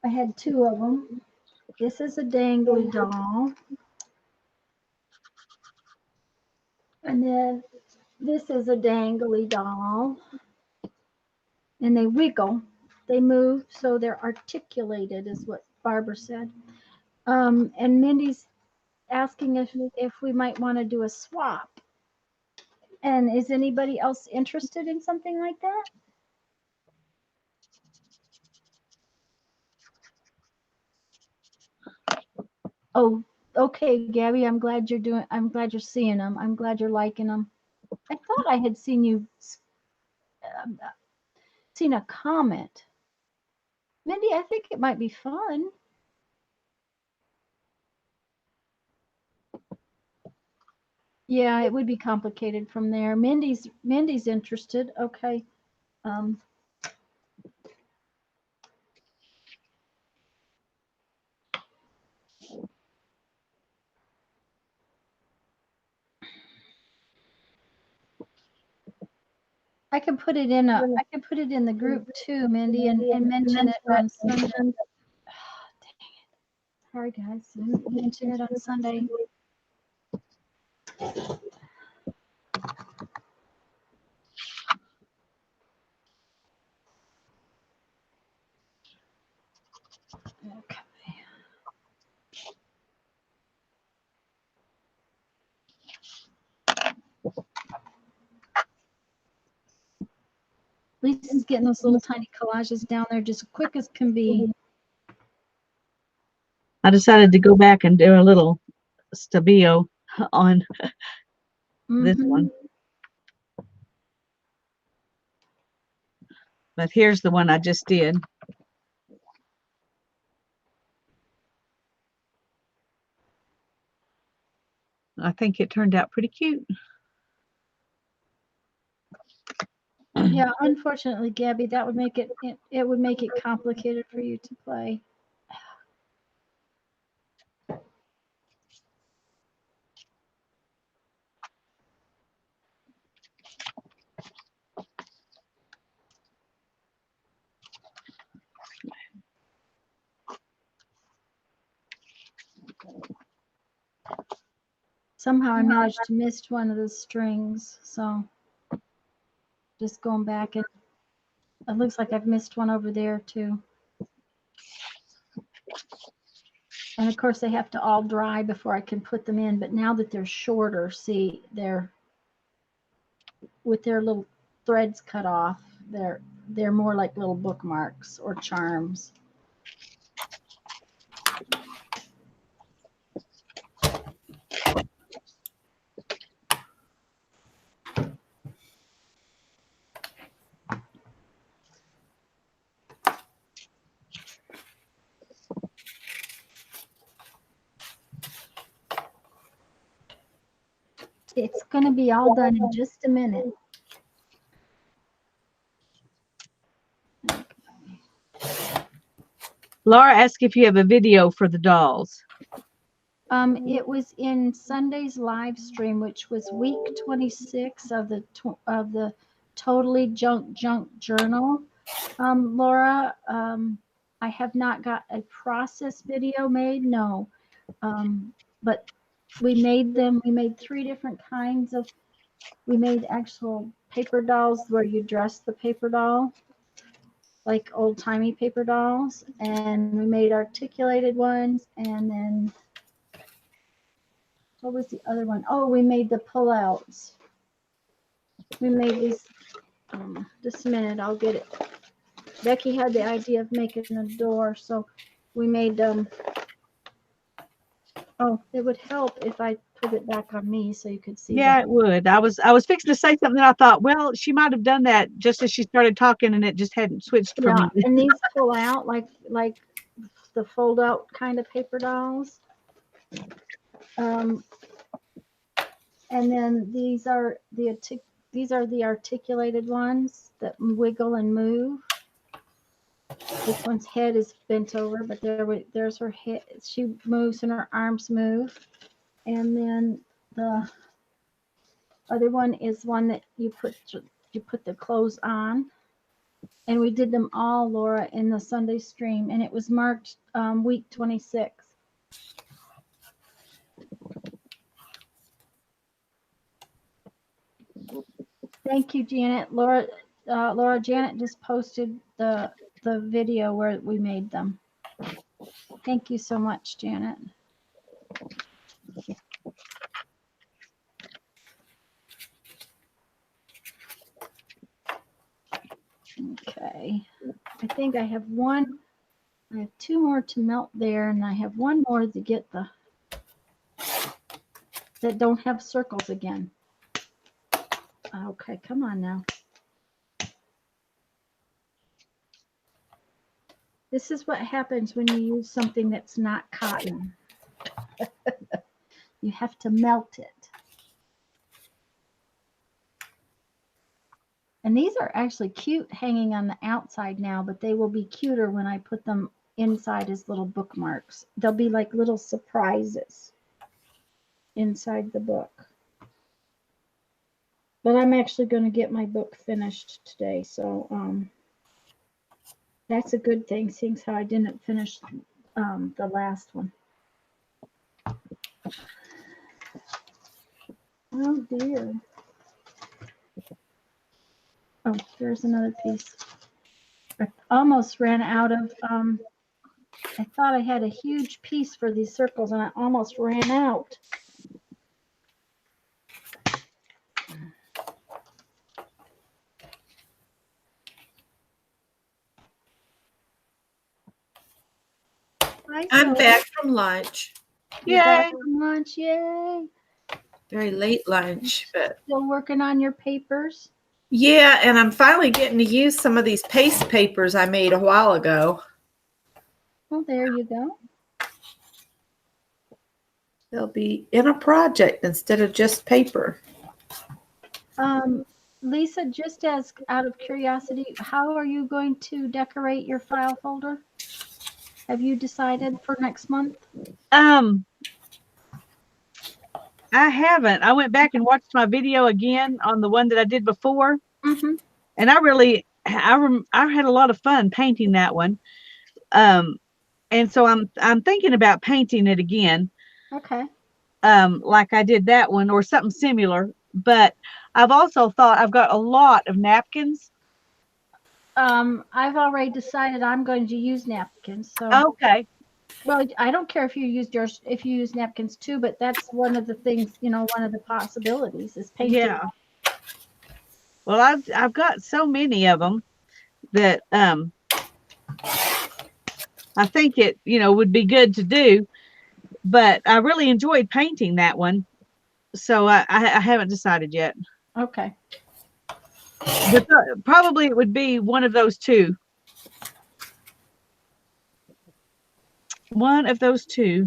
I had two of them. This is a dangly doll. And then this is a dangly doll. And they wiggle. They move, so they're articulated, is what Barbara said. And Mindy's asking if we might want to do a swap. And is anybody else interested in something like that? Oh, okay, Gabby, I'm glad you're seeing them. I'm glad you're liking them. I thought I had seen you seen a comment. Mindy, I think it might be fun. Yeah, it would be complicated from there. Mindy's interested. Okay. I can put it in the group too, Mindy, and mention it on Sunday. Oh, dang it. Sorry guys. Mention it on Sunday. Okay. Lisa's getting those little tiny collages down there just quick as can be. I decided to go back and do a little stabilo on this one. But here's the one I just did. I think it turned out pretty cute. Yeah, unfortunately, Gabby, that would make it would make it complicated for you to play. Somehow I managed to miss one of the strings, so just going back, and it looks like I've missed one over there too. And of course they have to all dry before I can put them in, but now that they're shorter, see, they're with their little threads cut off, they're more like little bookmarks or charms. It's going to be all done in just a minute. Laura asked if you have a video for the dolls. It was in Sunday's live stream, which was week 26 of the Totally Junk Journal. Laura, I have not got a process video made, no. But we made them. We made 3 different kinds of. We made actual paper dolls where you dress the paper doll, like old-timey paper dolls, and we made articulated ones, and then what was the other one? Oh, we made the pullouts. We made these. Just a minute, I'll get it. Becky had the idea of making a door, so we made them. Oh, it would help if I put it back on me so you could see. Yeah, that. it would. I was fixing to say something. I thought, well, she might have done that just as she started talking, and it just hadn't switched for Yeah, me. and these pull out like the fold out kind of paper dolls. And then these are the articulated ones that wiggle and move. This one's head is bent over, but there's her head. She moves and her arms move. And then the other one is one that you put the clothes on. And we did them all, Laura, in the Sunday stream, and it was marked week 26. Thank you, Janet. Laura, Janet just posted the video where we made them. Thank you so much, Janet. Okay, I think I have 2 more to melt there, and I have 1 more to get that don't have circles again. Okay, come on now. This is what happens when you use something that's not cotton. You have to melt it. And these are actually cute hanging on the outside now, but they will be cuter when I put them inside as little bookmarks. They'll be like little surprises inside the book. But I'm actually going to get my book finished today, so that's a good thing, seeing how I didn't finish the last one. Oh dear. Oh, there's another piece. I almost ran out of, I thought I had a huge piece for these circles, and I almost ran out. I'm back from lunch. You're back from lunch, yay. Very late lunch, but Still working on your papers? yeah, and I'm finally getting to use some of these paste papers I made a while ago. Well, there you go. They'll be in a project instead of just paper. Lisa, just as out of curiosity, how are you going to decorate your file folder? Have you decided for next month? I haven't. I went back and watched my video again on the one that I did before, Mm-hmm. and I had a lot of fun painting that one. And so I'm thinking about painting it again. Okay. like I did that one or something similar. But I've also thought I've got a lot of napkins. I've already decided I'm going to use napkins. So, Okay. well, I don't care if you use napkins too, but that's one of the things, one of the possibilities is painting. Yeah. Well, I've got so many of them that I think it would be good to do. But I really enjoyed painting that one, so I haven't decided yet. Okay. But probably it would be one of those two. One of those two.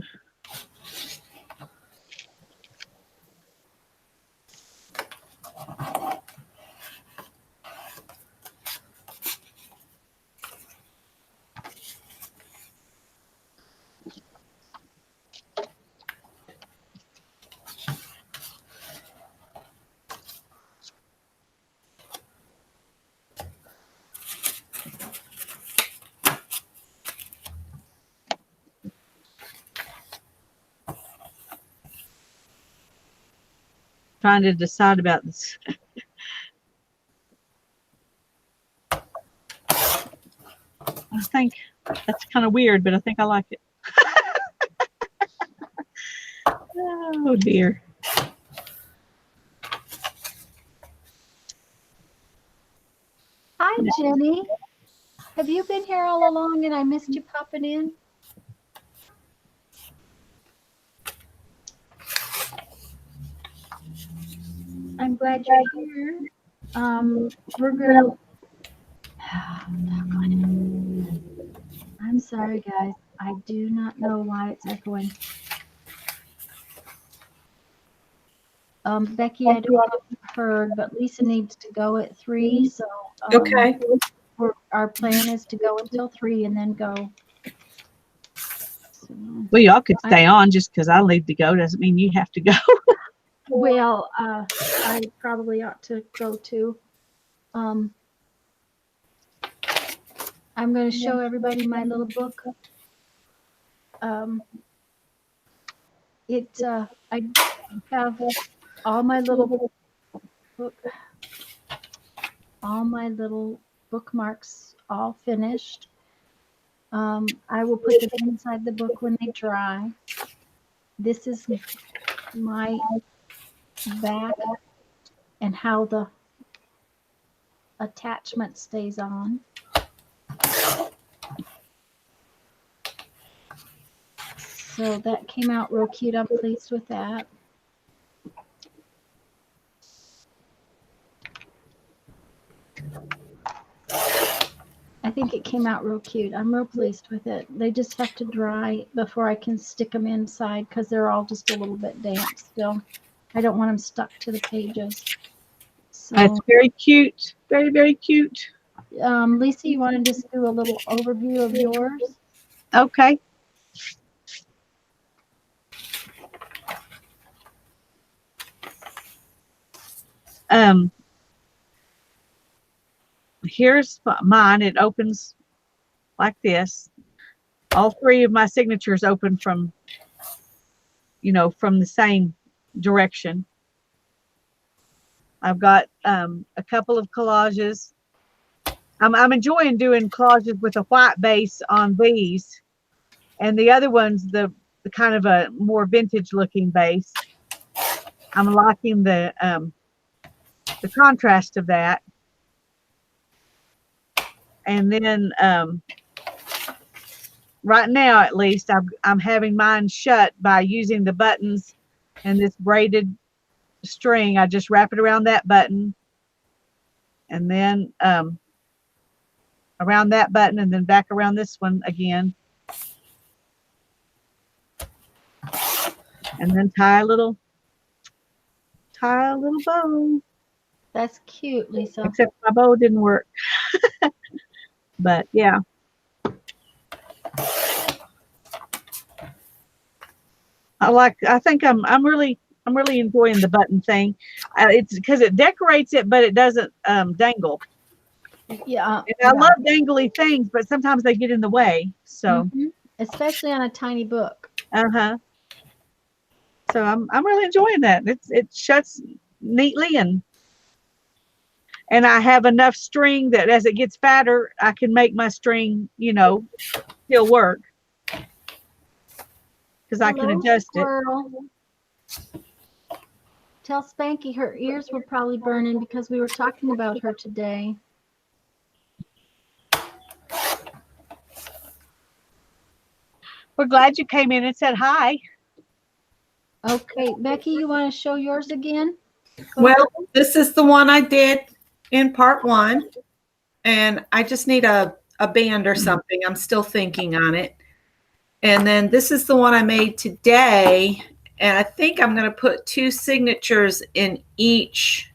Trying to decide about this. I think that's kind of weird, but I think I like it. Oh dear. Hi, Jenny. Have you been here all along and I missed you popping in? I'm glad you're here. We're gonna. I'm sorry, guys. I do not know why it's echoing. Becky, I don't know if you've heard, but Lisa needs to go at 3. So Okay. our plan is to go until 3 and then go. So, Well, y'all could stay on just because I leave to go doesn't mean you have to go. well, I probably ought to go too. I'm going to show everybody my little book. I have all my little bookmarks all finished. I will put them inside the book when they dry. This is my back and how the attachment stays on. So that came out real cute. I'm pleased with that. I think it came out real cute. I'm real pleased with it. They just have to dry before I can stick them inside because they're all just a little bit damp still. I don't want them stuck to the pages. So, That's very cute. Very, very cute. Lisa, you want to just do a little overview of yours? Okay. Here's mine. It opens like this. All 3 of my signatures open from the same direction. I've got a couple of collages. I'm enjoying doing collages with a white base on these, and the other one's the kind of a more vintage looking base. I'm liking the contrast of that. And then right now, at least, I'm having mine shut by using the buttons and this braided string. I just wrap it around that button, and then around that button, and then back around this one again, and then tie a little bow. That's cute, Lisa. Except my bow didn't work. But yeah. I think I'm really enjoying the button thing. It's because it decorates it, but it doesn't dangle. Yeah. And I love dangly things, but sometimes they get in the way. So especially on a tiny book. So So I'm really enjoying that. It shuts neatly, and I have enough string that as it gets fatter, I can make my string, still work because I can Hello, adjust it. squirrel. Tell Spanky her ears were probably burning because we were talking about her today. We're glad you came in and said hi. Okay, Becky, you want to show yours again? Well, this is the one I did in part 1, and I just need a band or something. I'm still thinking on it. And then this is the one I made today, and I think I'm going to put 2 signatures in each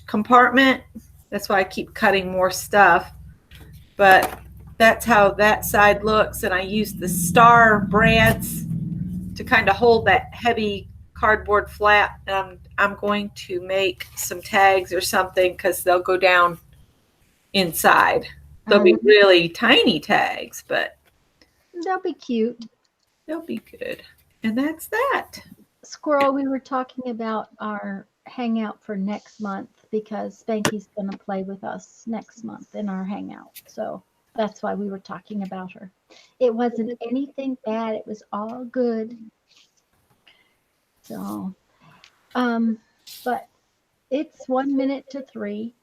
compartment. That's why I keep cutting more stuff. But that's how that side looks, and I use the star brads to kind of hold that heavy cardboard flat, and I'm going to make some tags or something because they'll go down inside. They'll be really tiny tags, but They'll be cute. they'll be good. And that's that. Squirrel, we were talking about our hangout for next month because Spanky's going to play with us next month in our hangout. So that's why we were talking about her. It wasn't anything bad. It was all good. So, but it's 1 minute to 3.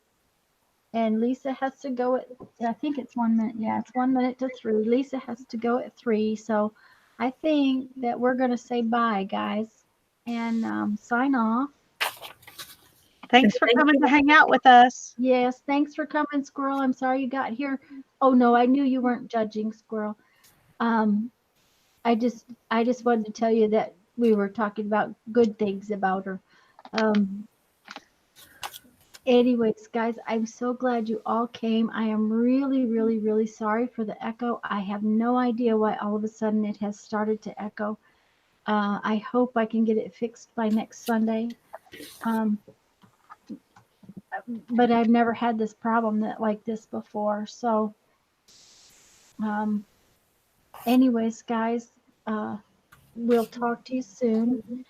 And Lisa has to go at, I think it's 1 minute. Yeah, it's 1 minute to 3. Lisa has to go at 3. So I think that we're going to say bye, guys, and sign off. Thanks for coming to hang out with us. Yes, thanks for coming, Squirrel. I'm sorry you got here. Oh no, I knew you weren't judging, Squirrel. I just wanted to tell you that we were talking about good things about her. Anyways, guys, I'm so glad you all came. I am really, really, really sorry for the echo. I have no idea why all of a sudden it has started to echo. I hope I can get it fixed by next Sunday. But I've never had this problem like this before. So, anyways, guys, we'll talk to you soon.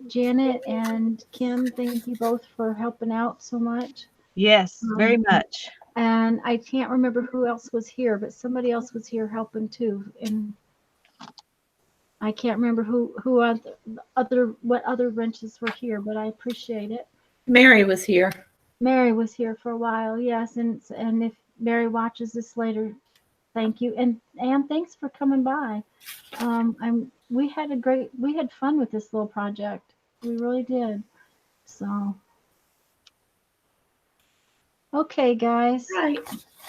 Janet and Kim, thank you both for helping out so much. Yes, very much. And I can't remember who else was here, but somebody else was here helping too. And I can't remember what other wrenches were here, but I appreciate it. Mary was here. Mary was here for a while, yes, and if Mary watches this later, thank you, and thanks for coming by. We had fun with this little project. We really did. So, okay, guys. Right.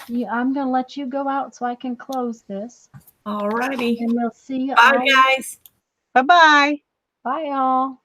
Yeah, I'm gonna let you go out so I can close this. All righty. And we'll see you Bye, all. guys. Bye-bye. Bye, y'all.